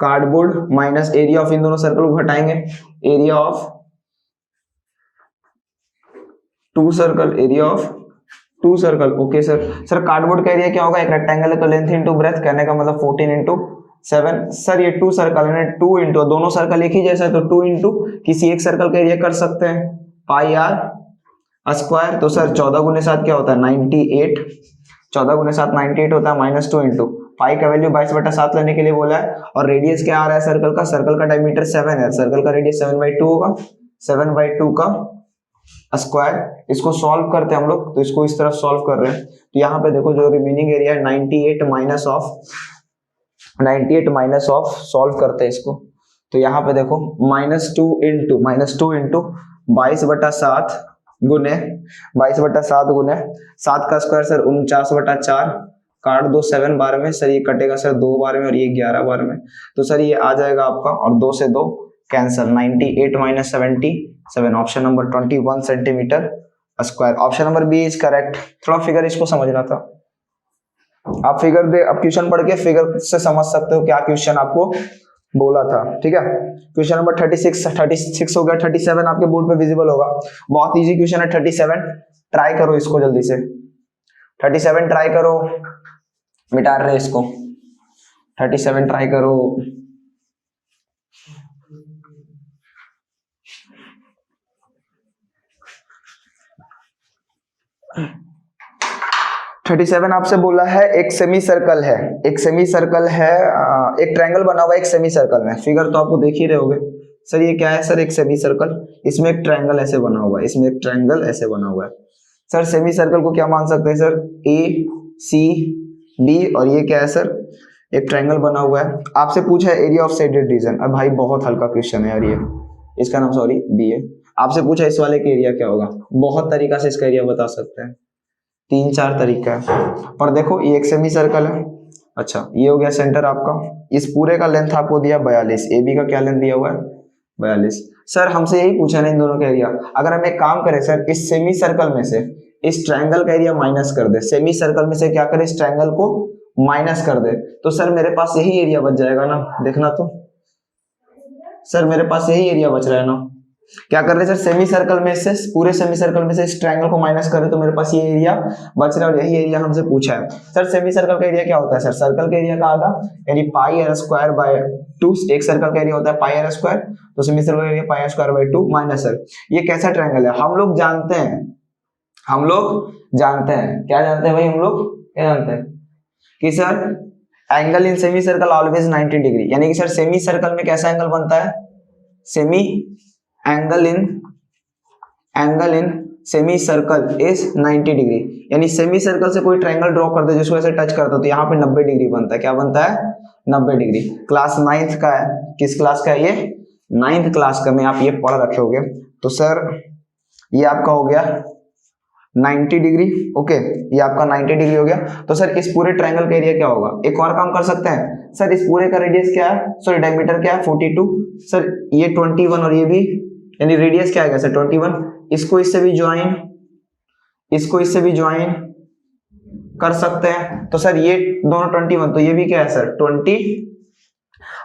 cardboard minus area of, इन दोनों सर्कल को घटाएंगे, area of 2 circle, area of 2 circle. Okay sir cardboard का एरिया क्या होगा, एक रेक्टेंगल है तो लेंथ इंटू ब्रेथ, कहने का मतलब 14 × 7। सर ये 2 सर्कल है, 2 इंटू, दोनों सर्कल एक ही जैसा है तो 2 इंटू किसी एक सर्कल का एरिया कर सकते हैं, पाई r स्क्वायर। तो सर 14 × 7 क्या होता है 98, 14 × 7 98 होता है, -2 इंटू पाई का वैल्यू 22/7 लेने के लिए बोला है, और रेडियस क्या आ रहा है सर्कल का, सर्कल का डायमीटर 7 है, सर्कल का रेडियस 7/2 होगा, 7/2 का स्क्वायर। इसको सॉल्व करते हैं हम लोग, तो इसको इस तरफ सॉल्व कर रहे हैं, तो यहाँ पे देखो जो रिमेनिंग एरिया है 98 माइनस ऑफ सॉल्व करते हैं इसको, तो यहाँ पे देखो -2 इंटू 22/7 गुने 22/7 गुने 7 का स्क्वायर सर 49/4, काट दो 7 बार में सर, ये कटेगा सर 2 बार में और ये 11 बार में, तो सर ये आ जाएगा आपका, और 2 से 2 cancel, 98 - 77, option number 21 centimetre square. Option number B is correct. थोड़ा फिगर इसको समझना था, आप फिगर दे, अब क्वेश्चन पढ़ के फिगर से समझ सकते हो क्या क्वेश्चन आपको बोला था, ठीक है। क्वेश्चन नंबर 36 हो गया, 37 आपके बोर्ड पे विजिबल होगा, बहुत इजी क्वेश्चन है 37, ट्राई करो इसको जल्दी से, 37 ट्राई करो, मिटा रहे इसको, 37 ट्राई करो। 37 आपसे बोला है एक सेमी सर्कल है, एक सेमी सर्कल है, एक ट्रायंगल बना हुआ है एक सेमी सर्कल में, फिगर तो आपको देख ही रहे होगे सर, ये क्या है सर, एक सेमी सर्कल, इसमें एक ट्रायंगल ऐसे बना हुआ है, इसमें एक ट्रायंगल ऐसे बना हुआ है सर। सेमी सर्कल को क्या मान सकते हैं सर, ए सी बी, और ये क्या है सर, एक ट्रायंगल बना हुआ है। आपसे पूछा है एरिया ऑफ शेडेड रीजन, अब भाई बहुत हल्का क्वेश्चन है यार ये, इसका नाम सॉरी बी है। आपसे पूछा इस वाले का एरिया क्या होगा, बहुत तरीका से इसका एरिया बता सकते हैं, 3-4 तरीका है, पर देखो ये एक सेमी सर्कल है, अच्छा ये हो गया सेंटर आपका, इस पूरे का लेंथ आपको दिया 42, ए बी का क्या लेंथ दिया हुआ है 42। सर हमसे यही पूछा ना इन दोनों का एरिया, अगर हम एक काम करें सर, इस सेमी सर्कल में से इस ट्रायंगल का एरिया माइनस कर दे, सेमी सर्कल में से क्या करें, इस ट्रायंगल को माइनस कर दे, तो सर मेरे पास यही एरिया बच जाएगा ना, देखना तो सर मेरे पास यही एरिया बच रहा है ना। क्या कर रहे हैं सर, सेमी सर्कल में से, पूरे सेमी सर्कल में से इस ट्रायंगल को माइनस कर रहे, तो मेरे पास ये एरिया बच रहा है, और यही एरिया हमसे पूछा है। सर सेमी सर्कल का एरिया क्या होता है सर, सर्कल का एरिया का आधा यानी पाई आर स्क्वायर बाय 2, एक सर्कल का एरिया होता है पाई आर स्क्वायर, तो सेमी सर्कल का area pi r square by 2 minus sir ये कैसा ट्रायंगल है, हम लोग जानते हैं, क्या जानते हैं भाई, हम लोग क्या जानते हैं कि sir angle in semi circle always 90 degree, यानी कि सर सेमी सर्कल में कैसा एंगल बनता है, semi angle in semi circle is 90 degree, यानी सेमी सर्कल से कोई ट्रायंगल ड्रॉ कर दे जिसको ऐसे टच करता है, तो यहाँ पे 90 डिग्री बनता है, क्या बनता है 90 डिग्री। क्लास 9th का है, किस क्लास का है ये, 9th क्लास का में आप ये पढ़ रखे होगे, तो सर ये आपका हो गया 90 डिग्री, ओके ये आपका 90 डिग्री हो गया। तो सर इस पूरे ट्रायंगल का एरिया क्या होगा, एक और काम कर सकते हैं सर, इस पूरे का रेडियस क्या है, सॉरी डायमीटर क्या है 42, सर ये 21 और ये भी, यानी रेडियस क्या आएगा सर 21, इसको इससे भी ज्वाइन कर सकते हैं, तो सर ये दोनों 21, तो ये भी क्या है सर 21।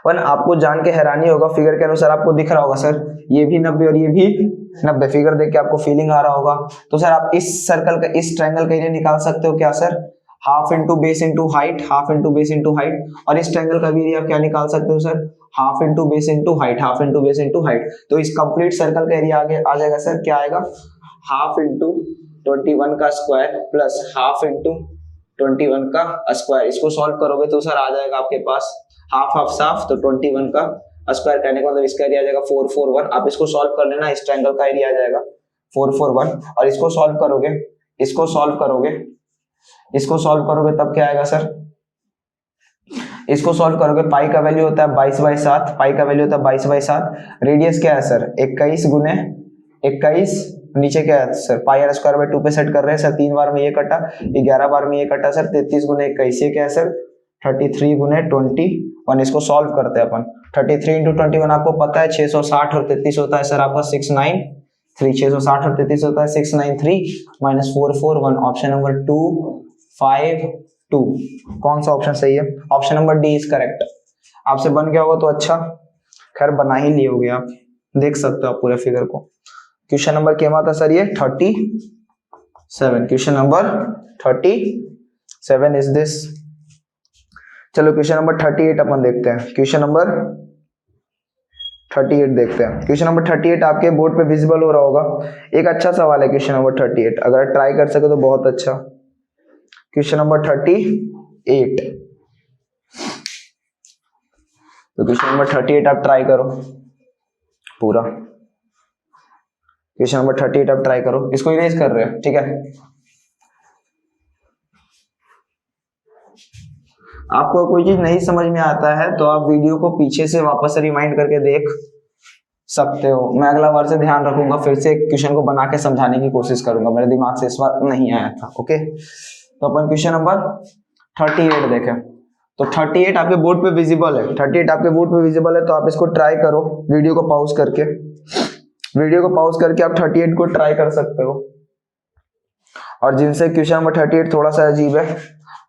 आपको जान के हैरानी होगा, फिगर के अनुसार आपको दिख रहा होगा सर ये भी 90 और ये भी 90, फिगर देख के आपको फीलिंग आ रहा होगा। तो सर आप इस सर्कल का, इस ट्रायंगल का एरिया निकाल सकते हो क्या sir, half into base into height, half into base into height, और इस ट्रायंगल का भी एरिया क्या निकाल सकते हो sir, half into base into height, half into base into height, तो इस कंप्लीट सर्कल का एरिया आगे आ जाएगा सर, क्या आएगा, हाफ इंटू 21 का स्क्वायर प्लस हाफ इंटू 21 का स्क्वायर, इसको सॉल्व करोगे तो सर आ जाएगा आपके पास हाफ हाफ साफ, तो 21 का स्क्वायर करने का मतलब इसका एरिया आ जाएगा 441, आप इसको सॉल्व कर लेना, इस ट्रायंगल का एरिया आ जाएगा 441, और इसको सॉल्व करोगे तब क्या आएगा सर, इसको सॉल्व करोगे, पाई का वैल्यू होता है 22/7, पाई का वैल्यू होता है 22/7, रेडियस क्या है सर 21 गुने 21, नीचे क्या है sir pi r square by 2 पे सेट कर रहे हैं सर, 3 बार में ये कटा, 11 बार में ये कटा सर, 33 गुने 21 ये क्या है सर 33 गुने 21, इसको सॉल्व करते हैं अपन, 33 इंटू 21 आपको पता है 660 और 33 होता है सर आपका 693, 660 और 33 होता है 693 माइनस 441, ऑप्शन नंबर 252, कौन सा ऑप्शन सही है, option number D is correct. आपसे बन गया होगा तो अच्छा, खैर बना ही लिए होगे आप, देख सकते हो आप पूरे फिगर को। क्वेश्चन नंबर क्या था सर ये 37, क्वेश्चन नंबर 37 इज दिस। चलो क्वेश्चन नंबर 38 अपन देखते हैं, क्वेश्चन नंबर 38 देखते हैं। क्वेश्चन नंबर 38 आपके बोर्ड पे विजिबल हो रहा होगा, एक अच्छा सवाल है क्वेश्चन नंबर 38, अगर ट्राई कर सके तो बहुत अच्छा। क्वेश्चन नंबर 38, तो क्वेश्चन नंबर 38 आप ट्राई करो पूरा, क्वेश्चन नंबर 38 आप ट्राई करो, इसको इरेज कर रहे हैं ठीक है। आपको कोई चीज नहीं समझ में आता है तो आप वीडियो को पीछे से वापस से रिमाइंड करके देख सकते हो। मैं अगला बार से ध्यान रखूंगा, फिर से क्वेश्चन को बना के समझाने की कोशिश करूंगा, मेरे दिमाग से इस बार नहीं आया था। ओके, तो अपन क्वेश्चन नंबर 38 देखें। तो 38 आपके बोर्ड पे विजिबल है, 38 आपके बोर्ड पे विजिबल है, तो आप इसको ट्राई करो वीडियो को पॉज करके, वीडियो को पॉज करके आप 38 को ट्राई कर सकते हो। और जिनसे क्वेश्चन नंबर 38 थोड़ा सा अजीब है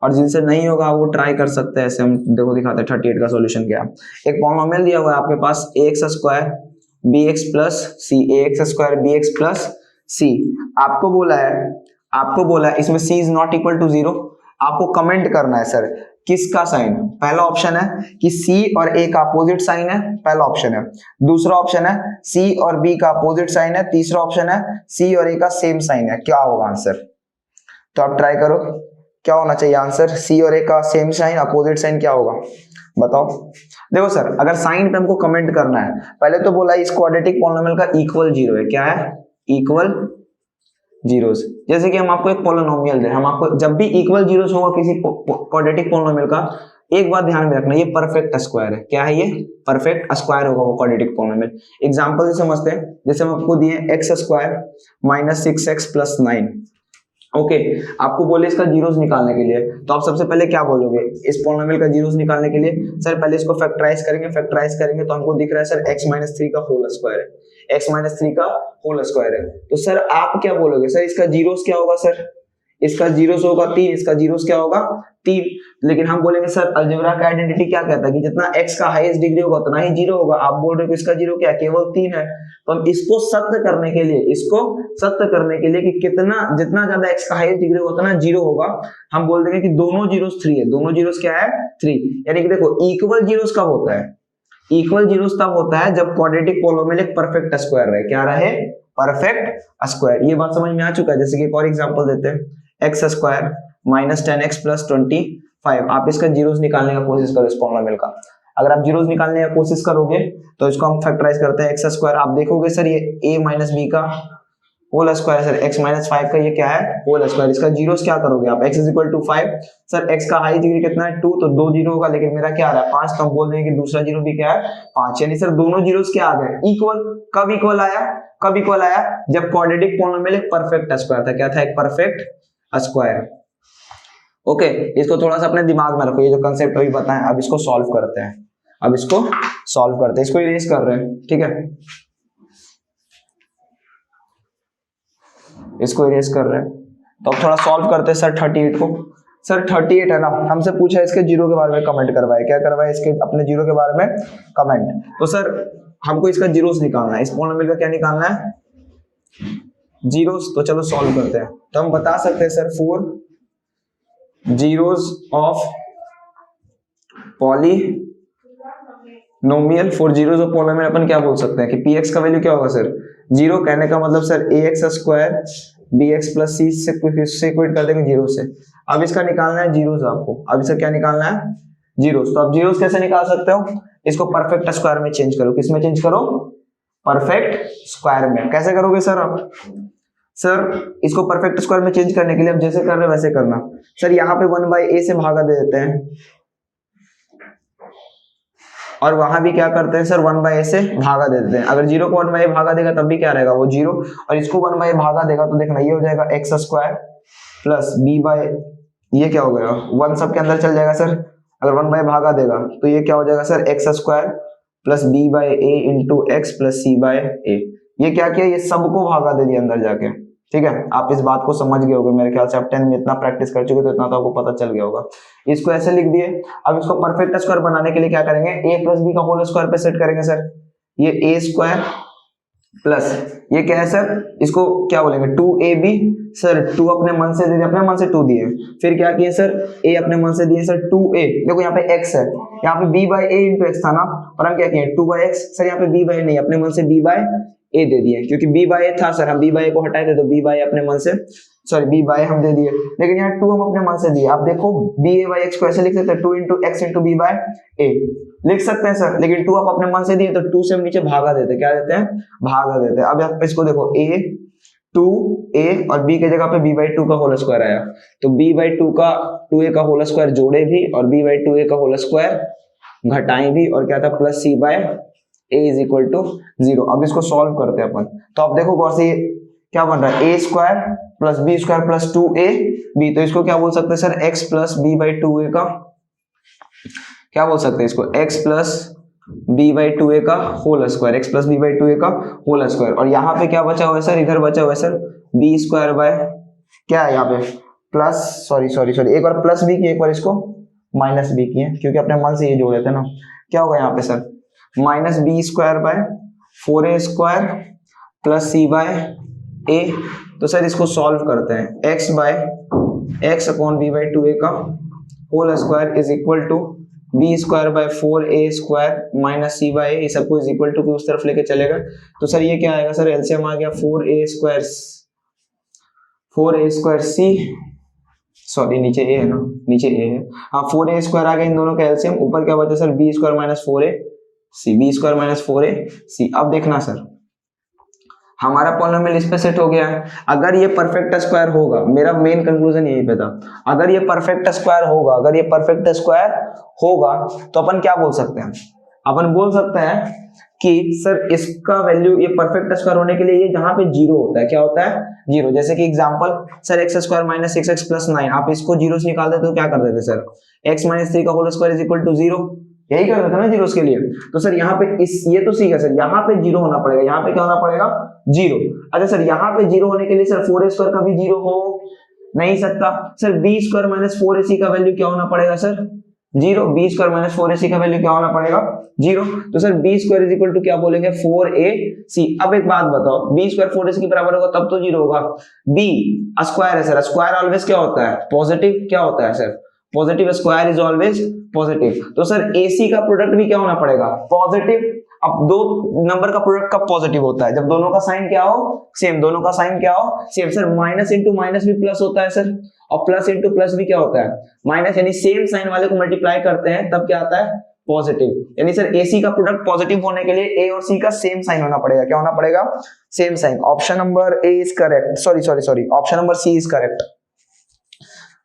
और जिनसे नहीं होगा वो ट्राई कर सकते हैं। ऐसे हम देखो दिखाते हैं 38 का सॉल्यूशन क्या है। एक पॉलिनोमियल दिया हुआ है आपके पास ax square bx plus C, ax square bx plus C. आपको बोला है इसमें c is not equal to 0। आपको कमेंट करना है सर किसका साइन। पहला ऑप्शन है कि c और a का अपोजिट साइन है, पहला ऑप्शन है। दूसरा ऑप्शन है c और b का अपोजिट साइन है। तीसरा ऑप्शन है c और a का सेम साइन है। क्या होगा आंसर? तो आप ट्राई करो, क्या होना चाहिए आंसर? c और a का सेम साइन, अपोजिट साइन, क्या होगा बताओ। देखो सर, अगर साइन पे हमको कमेंट करना है, पहले तो बोला इस क्वाड्रेटिक पॉलिनोमियल का इक्वल 0 है। क्या है? Equal zeros. जैसे कि हम आपको एक पॉलिनोमियल दे, हम आपको जब भी इक्वल जीरोस होगा किसी क्वाड्रेटिक पॉलिनोमियल का, एक बात ध्यान में रखना, ये परफेक्ट स्क्वायर है। क्या है ये? परफेक्ट स्क्वायर होगा वो क्वाड्रेटिक पॉलिनोमियल। एग्जांपल से समझते हैं, जैसे हम आपको दिए x square minus 6x plus 9। Okay, आपको बोले इसका जीरोस निकालने के लिए, तो आप सबसे पहले क्या बोलोगे इस पॉलिनोमियल का जीरोस निकालने के लिए? सर पहले इसको फैक्टराइज करेंगे तो हमको दिख रहा है सर x माइनस 3 का होल स्क्वायर है, x माइनस 3 का होल स्क्वायर है। तो सर आप क्या बोलोगे? सर इसका जीरोस क्या होगा? सर इसका जीरोस होगा 3, इसका जीरोस क्या होगा? 3। लेकिन हम बोलेंगे सर अलजेब्रा का आइडेंटिटी क्या कहता है कि जितना x का हाईएस्ट डिग्री होगा उतना ही जीरो होगा। आप बोल रहे हो कि इसका जीरो क्या है? केवल 3 है। तो हम इसको सत्य करने के लिए कि जितना ज्यादा x का हाईएस्ट डिग्री होगा उतना जीरो होगा, हम बोल देंगे कि दोनों जीरोस 3 है। दोनों जीरोस क्या है? 3। यानी कि देखो इक्वल जीरोस कब होता है? इक्वल जीरोस तब होता है जब क्वाड्रेटिक पॉलिनोमियल एक परफेक्ट स्क्वायर रहे। क्या रहे? Perfect square. ये बात समझ में आ चुका है। जैसे कि एक और एग्जांपल देते हैं, x square minus 10x plus 25। आप इसका जीरोस निकालने का कोशिश करो इस पॉलिनोमियल का। अगर आप जीरोस निकालने का कोशिश करोगे तो इसको हम फैक्टराइज करते हैं x स्क्वायर। आप देखोगे सर ये a माइनस b का whole square, sir x minus 5 का ये क्या है? Whole square. इसका जीरोस क्या करोगे आप? x is equal to 5। Sir x का हाई डिग्री कितना है? 2, तो 2 जीरो होगा, लेकिन मेरा क्या आ रहा है? 5। तो हम बोल देंगे कि दूसरा जीरो भी क्या है? 5। यानी सर दोनों जीरोस क्या आ गए? इक्वल। कब इक्वल आया? जब क्वाड्रेटिक पॉलिनोमियल एक परफेक्ट स्क्वायर था। क्या था? एक परफेक्ट स्क्वायर। ओके, इसको थोड़ा सा अपने दिमाग में रखो, ये जो कंसेप्ट अभी बताएं। अब इसको सॉल्व करते हैं, इसको इरेज कर रहे हैं, ठीक है, इसको इरेज कर रहे हैं। तो अब थोड़ा सॉल्व करते हैं सर 38 को। सर 38 है ना, हमसे पूछा है इसके जीरो के बारे में कमेंट करवाए। क्या करवाए? इसके अपने जीरो के बारे में कमेंट। तो सर हमको इसका जीरोस निकालना है, इस पॉलिनोमियल का क्या निकालना है? जीरोस। तो चलो सॉल्व करते हैं। तो हम बता सकते हैं sir 4 zeros of polynomial, 4 zeros of polynomial अपन क्या बोल सकते हैं कि px का वैल्यू क्या होगा सर? जीरो। कहने का मतलब sir ax square bx plus c से इक्वेट कर देंगे जीरो से। अब इसका निकालना है जीरोस आपको। अब इसका क्या निकालना है? जीरोस। तो अब जीरोस कैसे निकाल सकते हो? इसको परफेक्ट स्क्वायर में चेंज करो। किस में चेंज करो? परफेक्ट स्क्वायर में। कैसे करोगे सर आप? सर इसको परफेक्ट स्क्वायर में चेंज करने के लिए अब जैसे कर रहे हैं वैसे करना। सर यहाँ पे 1/a से भागा दे देते हैं और वहां भी क्या करते हैं सर? 1/a से भागा दे देते हैं। अगर जीरो को 1/a भागा देगा तब भी क्या रहेगा? वो जीरो। और इसको 1/a भागा देगा तो देखना ये हो जाएगा x square plus b by, ये क्या हो गया? 1 सबके अंदर चल जाएगा सर। अगर 1/a भागा देगा तो ये क्या हो जाएगा sir? x square plus b by a into X plus c by a। ये क्या किया? ये सबको भागा दे दिया अंदर जाके। ठीक है, आप इस बात को समझ गए होगे मेरे ख्याल से। आप 10 में इतना प्रैक्टिस कर चुके तो इतना तो आपको पता चल गया होगा। इसको ऐसे लिख दिए। अब इसको परफेक्ट स्क्वायर बनाने के लिए क्या करेंगे? a प्लस b का होल स्क्वायर पे सेट करेंगे सर। ये a स्क्वायर प्लस ये क्या है सर? इसको क्या बोलेंगे? 2ab। सर 2 अपने मन से दे दिए, अपने मन से 2 दिए। फिर क्या किए सर? a अपने मन से दिए सर 2a। देखो यहाँ पे x है, यहाँ पे b by a into X था ना, और हम क्या किए? 2/x। सर यहाँ पे b बाय नहीं, अपने मन से b बाय a दे दिए, क्योंकि b बाय a था सर, हम b बाय a को हटाए थे तो b बाय अपने मन से, सॉरी b बाय हम दे दिए। लेकिन यहाँ 2 हम अपने मन से दिए। आप देखो ba बाय x को ऐसे लिख सकते हैं 2 into X into b by a लिख सकते हैं सर। लेकिन 2 आप अपने मन से दिए तो 2 से हम नीचे भागा देते, क्या देते हैं? भागा देते हैं। अब आप इसको देखो a 2a और b की जगह पे b/2 का होल स्क्वायर आया, तो b/2 का 2a का होल स्क्वायर जोड़े भी और b/2a का होल स्क्वायर घटाएं भी, और क्या था plus c/a is equal to 0। अब इसको सॉल्व करते हैं अपन। तो अब देखो गौर से क्या बन रहा है, a स्क्वायर plus b square plus 2ab, तो इसको क्या बोल सकते हैं सर, x प्लस b/2a का क्या बोल सकते हैं इसको, x प्लस b/2a का whole square, x plus b/2a का होल स्क्वायर। और यहाँ पे क्या बचा हुआ है सर, इधर बचा हुआ है सर b स्क्वायर बाय क्या है यहाँ पे प्लस, सॉरी एक बार प्लस b की, एक बार इसको माइनस b की है, क्योंकि अपने मन से ये जोड़े थे ना। क्या होगा यहाँ पे sir, minus b square by 4a square plus c by a। तो सर इसको सॉल्व करते हैं, x अपॉन b/2a का whole square is equal to b square by 4a square minus c by a, ये सबको इज इक्वल टू की उस तरफ लेके चलेगा। तो सर ये क्या आएगा सर, एलसीएम आ गया 4a स्क्वायर c, सॉरी नीचे a है ना, नीचे a है, हाँ 4a स्क्वायर आ गया इन दोनों का एलसीएम, ऊपर क्या बचा sir b square minus 4a c। अब देखना सर, हमारा पॉलिनोमियल इस पे सेट हो गया है। अगर ये परफेक्ट स्क्वायर होगा, मेरा मेन कंक्लूजन यही पे था, अगर ये परफेक्ट स्क्वायर होगा, तो अपन क्या बोल सकते हैं, अपन बोल सकते हैं कि सर इसका वैल्यू, ये परफेक्ट स्क्वायर होने के लिए ये जहां पे जीरो होता है, क्या होता है जीरो। जैसे कि example sir x square minus 6x plus 9, आप इसको जीरो से निकाल देते तो क्या कर देते सर, x माइनस 3 का whole square is equal to 0, यही कर देते ना जीरो के लिए। तो सर यहाँ पे ये तो सीखा सर, यहाँ पे जीरो होना पड़ेगा, यहाँ पे क्या होना पड़ेगा जीरो। अच्छा सर यहाँ पे जीरो होने के लिए सर 4a स्क्वायर का भी जीरो हो नहीं सकता sir, b square minus 4ac का वैल्यू क्या होना पड़ेगा sir, zero. b square minus 4ac का वैल्यू क्या होना पड़ेगा, जीरो। तो sir b square is equal to क्या बोलेंगे, 4ac। अब एक बात बताओ, b स्क्वायर 4ac के बराबर होगा तब तो जीरो होगा, b स्क्वायर है सर, स्क्वायर ऑलवेज क्या होता है पॉजिटिव, क्या होता है sir positive, square is always positive. तो सर AC का प्रोडक्ट भी क्या होना पड़ेगा पॉजिटिव। अब दो नंबर का प्रोडक्ट कब पॉजिटिव होता है, जब दोनों का साइन क्या हो सेम, दोनों का साइन क्या हो same. Sir minus into minus भी प्लस होता है सर, और प्लस इंटू प्लस भी क्या होता है माइनस, यानी सेम साइन वाले को मल्टीप्लाई करते हैं तब क्या आता है पॉजिटिव। यानी सर AC का प्रोडक्ट पॉजिटिव होने के लिए A और C का सेम साइन होना पड़ेगा, क्या होना पड़ेगा same sign. Option number A is correct, sorry option number C is correct.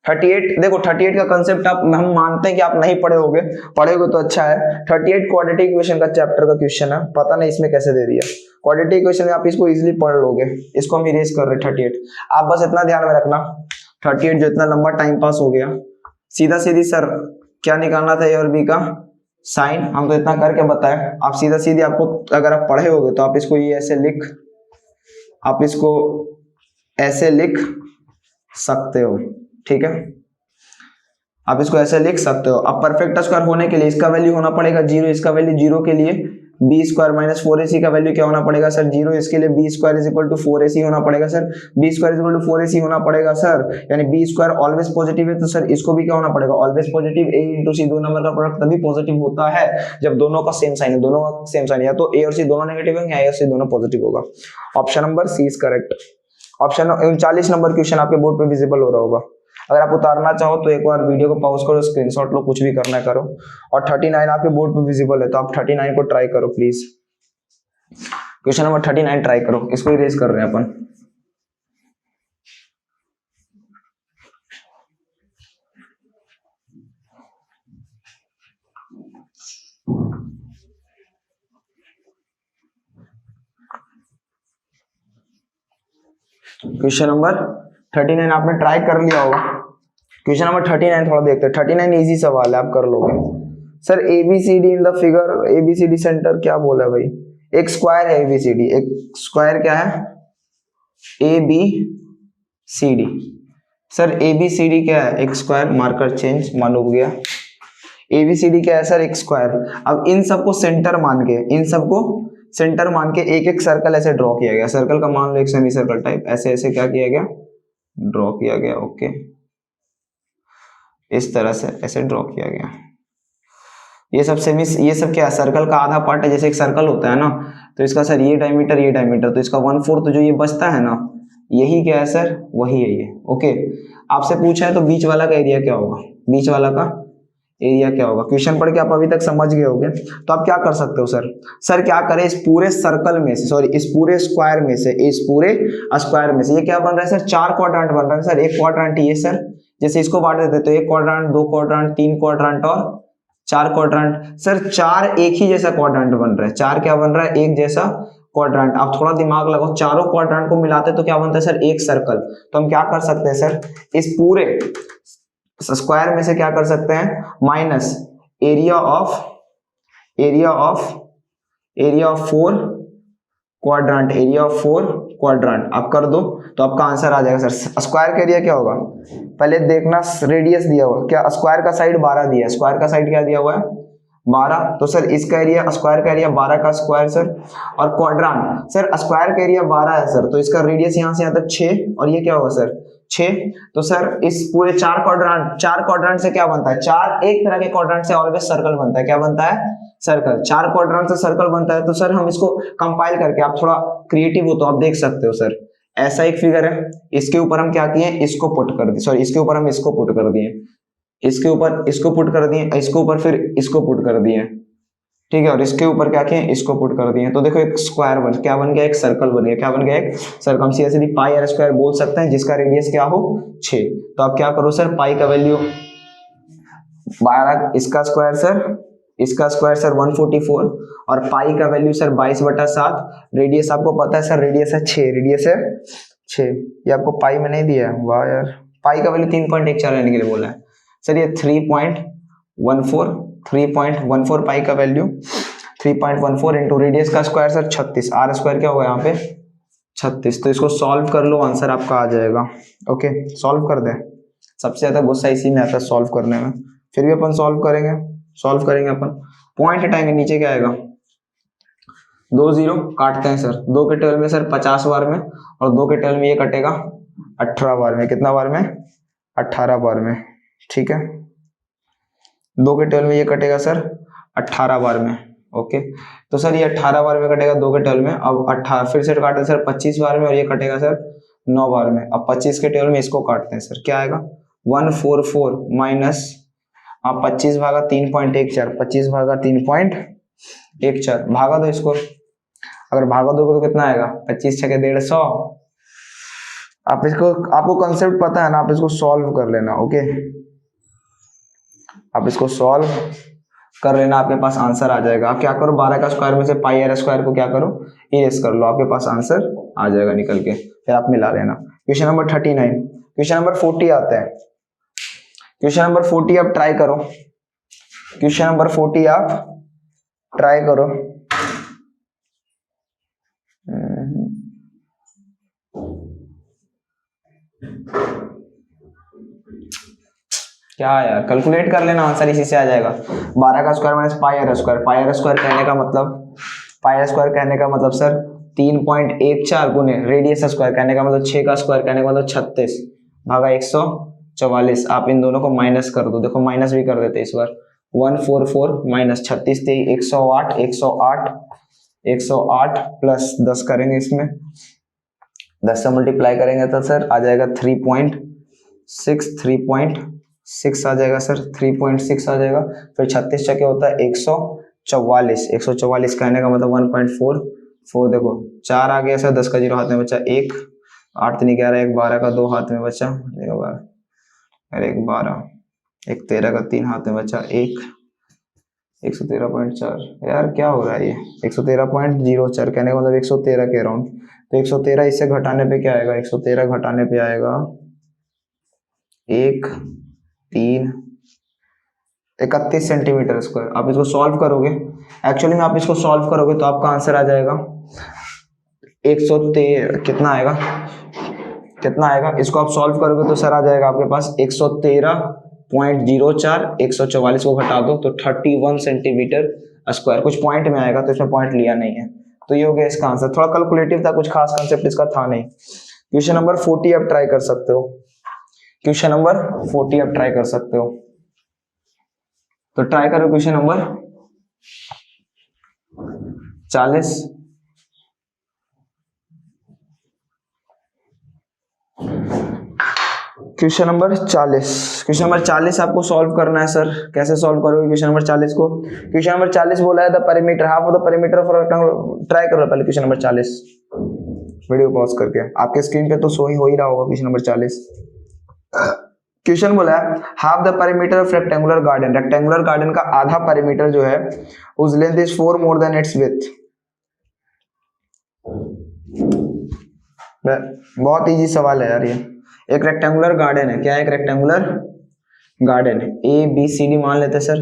38 देखो 38 का कंसेप्ट आप, हम मानते हैं कि आप नहीं पढ़े होगे तो अच्छा है। 38 क्वाड्रेटिक इक्वेशन का चैप्टर का क्वेश्चन है, पता नहीं इसमें कैसे दे दिया। क्वाड्रेटिक इक्वेशन में आप इसको इजीली पढ़ लोगे, इसको हम इरेज कर रहे हैं 38। आप बस इतना ध्यान में रखना, 38 जो इतना लंबा टाइम पास हो गया, सीधा सीधी सर क्या निकालना था A और B का साइन, हम तो इतना करके बताए। आप सीधा सीधी आपको अगर आप पढ़े होगे तो आप इसको ये ऐसे लिख सकते हो, ठीक है, आप इसको ऐसे लिख सकते हो। अब परफेक्ट स्क्वायर होने के लिए इसका वैल्यू होना पड़ेगा जीरो, इसका वैल्यू जीरो के लिए b स्क्वायर माइनस 4ac का वैल्यू क्या होना पड़ेगा सर जीरो, इसके लिए b square is equal to 4ac होना पड़ेगा sir, b square is equal to 4ac होना पड़ेगा सर, यानी b स्क्वायर ऑलवेज पॉजिटिव है, तो सर इसको भी क्या होना पड़ेगा always positive. a into c दो नंबर का प्रोडक्ट तभी पॉजिटिव होता है जब दोनों का सेम साइन है, दोनों का सेम साइन, या तो a और c दोनों नेगेटिव है या a और c दोनों पॉजिटिव होगा। Option number C is correct. Option 39 number question आपके बोर्ड पे विजिबल हो रहा होगा, अगर आप उतारना चाहो तो एक बार वीडियो को पॉज करो, स्क्रीनशॉट लो, कुछ भी करना है करो। और 39 आपके बोर्ड पे विजिबल है, तो आप 39 को ट्राई करो प्लीज। क्वेश्चन नंबर 39 ट्राई करो, इसको इरेज कर रहे हैं अपन। क्वेश्चन नंबर 39 आपने ट्राई कर लिया होगा। क्वेश्चन नंबर 39 थोड़ा देखते हैं। 39 इजी सवाल है, आप कर लोगे। Sir ABCD in the figure, ABCD centre क्या बोला है भाई, एक स्क्वायर है ABCD, एक स्क्वायर क्या है ABCD। सर ABCD क्या है, एक स्क्वायर, मार्कर चेंज, मान हो गया। ABCD क्या है सर, एक स्क्वायर। अब इन सबको सेंटर मान के एक एक सर्कल ऐसे ड्रॉ किया गया। सर्कल का मान लो एक सेमी सर्कल टाइप, ऐसे ऐसे क्या किया गया ड्रॉ किया गया, ओके, इस तरह से ऐसे ड्रॉ किया गया। ये सब क्या है, सर्कल का आधा पार्ट है। जैसे एक सर्कल होता है ना, तो इसका सर ये डायमीटर, तो इसका 1/4 जो ये बचता है ना, यही क्या है सर, वही है ये, ओके। आपसे पूछा है तो बीच वाला का एरिया क्या होगा, बीच वाला का एरिया क्या होगा। क्वेश्चन पढ़ के आप अभी तक समझ गए होगे। तो आप क्या कर सकते हो सर क्या करें, इस पूरे सर्कल में से, सॉरी इस पूरे स्क्वायर में से, इस पूरे स्क्वायर में से ये क्या बन रहा है सर, 4 क्वाड्रेंट बन रहा है सर। एक क्वाड्रेंट ये सर, जैसे इसको बांट देते तो एक क्वाड्रेंट, 2 क्वाड्रेंट, 3 क्वाड्रेंट और 4 क्वाड्रेंट। सर 4 एक ही जैसा क्वाड्रेंट बन रहा है, 4 क्या बन रहा है, एक जैसा क्वाड्रेंट। आप थोड़ा दिमाग लगाओ, चारों क्वाड्रेंट को मिलाते तो क्या बनता है सर, एक सर्कल। तो हम क्या कर सकते हैं सर, इस पूरे स्क्वायर में से क्या कर सकते हैं, minus area of 4 quadrant, area of 4 quadrant आप कर दो तो आपका आंसर आ जाएगा सर। स्क्वायर का एरिया क्या होगा, पहले देखना, रेडियस दिया हुआ क्या, स्क्वायर का साइड 12 दिया है, स्क्वायर का साइड क्या दिया हुआ है 12, तो सर इसका एरिया, स्क्वायर का एरिया 12 का स्क्वायर सर। और क्वाड्रेंट सर, स्क्वायर का एरिया 12 है सर, तो इसका रेडियस यहाँ से यहाँ तक 6 और ये क्या होगा सर 6। तो सर इस पूरे 4 क्वाड्रेंट से क्या बनता है, 4 एक तरह के क्वाड्रेंट से ऑलवेज सर्कल बनता है, क्या बनता है, सर्कल। 4 क्वाड्रेंट से सर्कल बनता है। तो सर हम इसको कंपाइल करके, आप थोड़ा क्रिएटिव हो तो आप देख सकते हो सर, ऐसा एक फिगर है, इसके ऊपर हम क्या किए, इसको पुट कर दिए, सॉरी इसके ऊपर हम इसको पुट कर दिए, इसके ऊपर इसको पुट कर दिए, इसके ऊपर फिर इसको पुट कर दिए, ठीक है, और इसके ऊपर क्या किए, इसको पुट कर दिए। तो देखो एक स्क्वायर क्या बन गया, एक सर्कल बन गया, क्या बन गया, एक सर्कल। हम सीधे पाई आर स्क्वायर बोल सकते हैं, जिसका रेडियस क्या हो 6। तो आप क्या करो सर, पाई का वैल्यू 12, इसका स्क्वायर सर 144 और पाई का वैल्यू सर 22/7। रेडियस आपको पता है सर, रेडियस है 6, ये आपको पाई में नहीं दिया है, वाह यार। पाई का वैल्यू 3.14 लेने के लिए बोला है सर, ये 3.14 पाई का वैल्यू 3.14 इंटू रेडियस का स्क्वायर सर 36, आर स्क्वायर क्या होगा यहाँ पे 36। तो इसको सॉल्व कर लो, आंसर आपका आ जाएगा। ओके सॉल्व कर दे, सबसे ज्यादा गुस्सा इसी में आता है सॉल्व करने में, फिर भी अपन सॉल्व करेंगे अपन। पॉइंट हटाएंगे, नीचे क्या आएगा, 2 0 काटते हैं सर, 2 के टेबल में सर 50 बार में, और 2 के टेबल में ये कटेगा 18 बार में, कितना बार में 18 बार में, ठीक है। 2 के टेबल में ये कटेगा सर 18 बार में, ओके। तो सर ये 18 बार में कटेगा 2 के टेबल में, अब 18 फिर से काटते हैं सर 25 बार में, और ये कटेगा सर 9 बार में। अब 25 के टेबल में इसको काटते हैं सर, क्या आएगा 144 माइनस, आप 25 भागा 3.14, 25 भागा 3.14, भागा दो इसको, अगर भागा दोगे तो कितना आएगा 25 छके 150। आप इसको, आपको कंसेप्ट पता है ना, आप इसको सॉल्व कर लेना, ओके, आप इसको सॉल्व कर लेना, आपके पास आंसर आ जाएगा। आप क्या करो, 12 का स्क्वायर में से पाई आर स्क्वायर को क्या करो, इरेज कर लो, आपके पास आंसर आ जाएगा निकल के, फिर आप मिला लेना। क्वेश्चन नंबर 39, क्वेश्चन नंबर 40 आते हैं। क्वेश्चन नंबर 40 आप ट्राई करो, क्वेश्चन नंबर 40 आप ट्राई करो। क्या यार, कैलकुलेट कर लेना, आंसर इसी से आ जाएगा। 12 का square minus pi r square, pi r square कहने का मतलब सर 3.14 गुने रेडियस स्क्वायर कहने का मतलब 6 का स्क्वायर कहने का मतलब 36 भागा 144। आप इन दोनों को माइनस कर दो, देखो माइनस भी कर देते इस बार, 144 माइनस 36 थे 108 प्लस 10 करेंगे, इसमें 10 से मल्टीप्लाई करेंगे तो सर आ जाएगा 3.6 आ जाएगा सर, 3.6 आ जाएगा। फिर 36 क्या होता है 144 कहने का मतलब 1.44, देखो 4 आ गया सर, 10 का 0 हाथ में बचा, 1 8 3 11, 1 12 का 2 हाथ में बचा, 1 12, 1 13 का 3 हाथ में बचा, 113.4। यार क्या हो रहा है ये, 113.04 कहने का मतलब 113 के अराउंड। तो 113 इससे घटाने पे क्या आएगा, 113 घटाने पे आएगा 31 सेंटीमीटर स्क्वायर। आप इसको सॉल्व करोगे, एक्चुअली में आप इसको सॉल्व करोगे तो आपका आंसर आ जाएगा 113, कितना आएगा, इसको आप सॉल्व करोगे तो सर आ जाएगा आपके पास 113.04, 144 को घटा दो तो 31 सेंटीमीटर स्क्वायर। कुछ पॉइंट में आएगा तो इसमें पॉइंट लिया नहीं है, तो ये हो गया इसका आंसर। थोड़ा कैलकुलेटिव था, कुछ खास कंसेप्ट इसका था नहीं। क्वेश्चन नंबर 40 आप ट्राई कर सकते हो, क्वेश्चन नंबर 40 आप ट्राई कर सकते हो, तो ट्राई करो question number 40। Question number 40। Question number 40 आपको सॉल्व करना है सर। कैसे सॉल्व करोगे क्वेश्चन नंबर 40 को? क्वेश्चन नंबर 40 बोला है the परिमीटर, half of the परिमीटर of rectangle. Try करो पहले क्वेश्चन नंबर 40, वीडियो पॉज करके। आपके स्क्रीन पे तो शो हो ही रहा होगा क्वेश्चन नंबर 40। क्वेश्चन बोला है half the परिमीटर of rectangular garden. Rectangular garden का आधा परिमीटर जो है उस length is 4 more than its width. बहुत इजी सवाल है यार ये। एक रेक्टेंगुलर गार्डन है, क्या है? एक रेक्टेंगुलर गार्डन है, ए बी सी डी मान लेते हैं सर।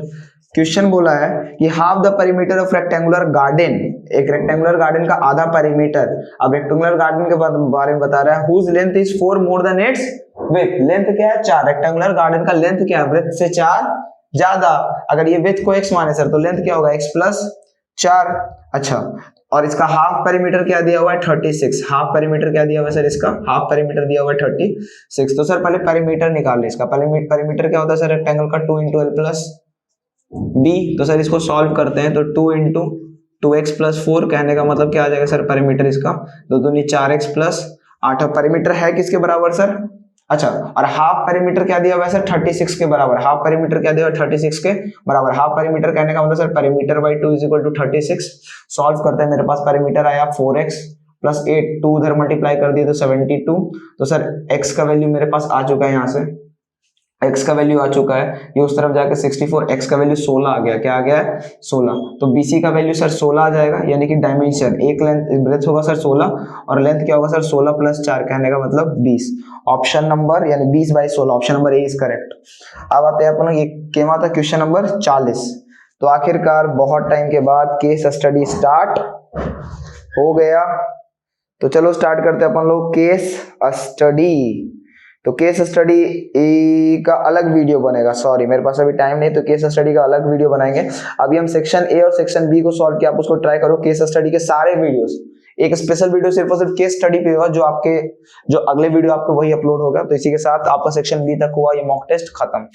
क्वेश्चन बोला है कि half the परिमीटर of rectangular garden, एक रेक्टेंगुलर गार्डन का आधा परिमीटर। अब रेक्टेंगुलर गार्डन के बारे में बता रहा है whose length is 4 more than its width. Length क्या है? 4। रेक्टेंगुलर गार्डन का लेंथ क्या है? विड्थ से 4 ज्यादा। अगर ये विड्थ को x माने सर तो लेंथ क्या होगा? x plus 4। अच्छा, और इसका हाफ परिमीटर क्या दिया हुआ है? 36। हाफ परिमीटर क्या दिया हुआ है सर? इसका हाफ परिमीटर दिया हुआ है 36। तो सर पहले परिमीटर निकाल ले इसका। परिमीटर क्या होता है सर? रेक्टेंगल का 2 इंटू एल प्लस बी। तो सर इसको सॉल्व करते हैं तो 2 इंटू 2x प्लस 4 कहने का मतलब क्या आ जाएगा सर? परिमीटर इसका 2 दूनी 4x प्लस 8। परिमीटर है किसके बराबर सर? अच्छा, और हाफ परिमीटर क्या दिया हुआ है सर? 36 के बराबर। हाफ परिमीटर क्या दिया हुआ है? 36 के बराबर। हाफ परिमीटर कहने का मतलब sir perimeter by 2 is equal to 36। Solve करते हैं, मेरे पास परिमीटर आया 4x प्लस 8, 2 उधर मल्टीप्लाई कर दिए तो 72। तो सर x का वैल्यू मेरे पास आ चुका है, यहाँ से x का वैल्यू आ चुका है, ये उस तरफ जाके 64, x का वैल्यू 16 आ गया। क्या आ गया है? 16। तो BC का वैल्यू सर 16 आ जाएगा, यानी कि डायमेंशन एक लेंथ ब्रेथ होगा सर 16 और लेंथ क्या होगा सर? 16 प्लस 4 कहने का मतलब 20। ऑप्शन नंबर यानी 20/16, option number A is correct. अब आते हैं अपन ये केमा था क्वेश्चन नंबर 40। तो आखिरकार बहुत टाइम के बाद केस स्टडी स्टार्ट हो गया। तो चलो स्टार्ट करते हैं अपन लोग केस स्टडी। तो केस स्टडी का अलग वीडियो बनेगा, सॉरी मेरे पास अभी टाइम नहीं, तो केस स्टडी का अलग वीडियो बनाएंगे। अभी हम सेक्शन ए और सेक्शन बी को सॉल्व किया, आप उसको ट्राई करो। केस स्टडी के सारे वीडियोस, एक स्पेशल वीडियो सिर्फ और सिर्फ केस स्टडी पे होगा, जो अगले वीडियो आपको वही अपलोड होगा। तो इसी के साथ आपका सेक्शन बी तक हुआ ये मॉक टेस्ट खत्म।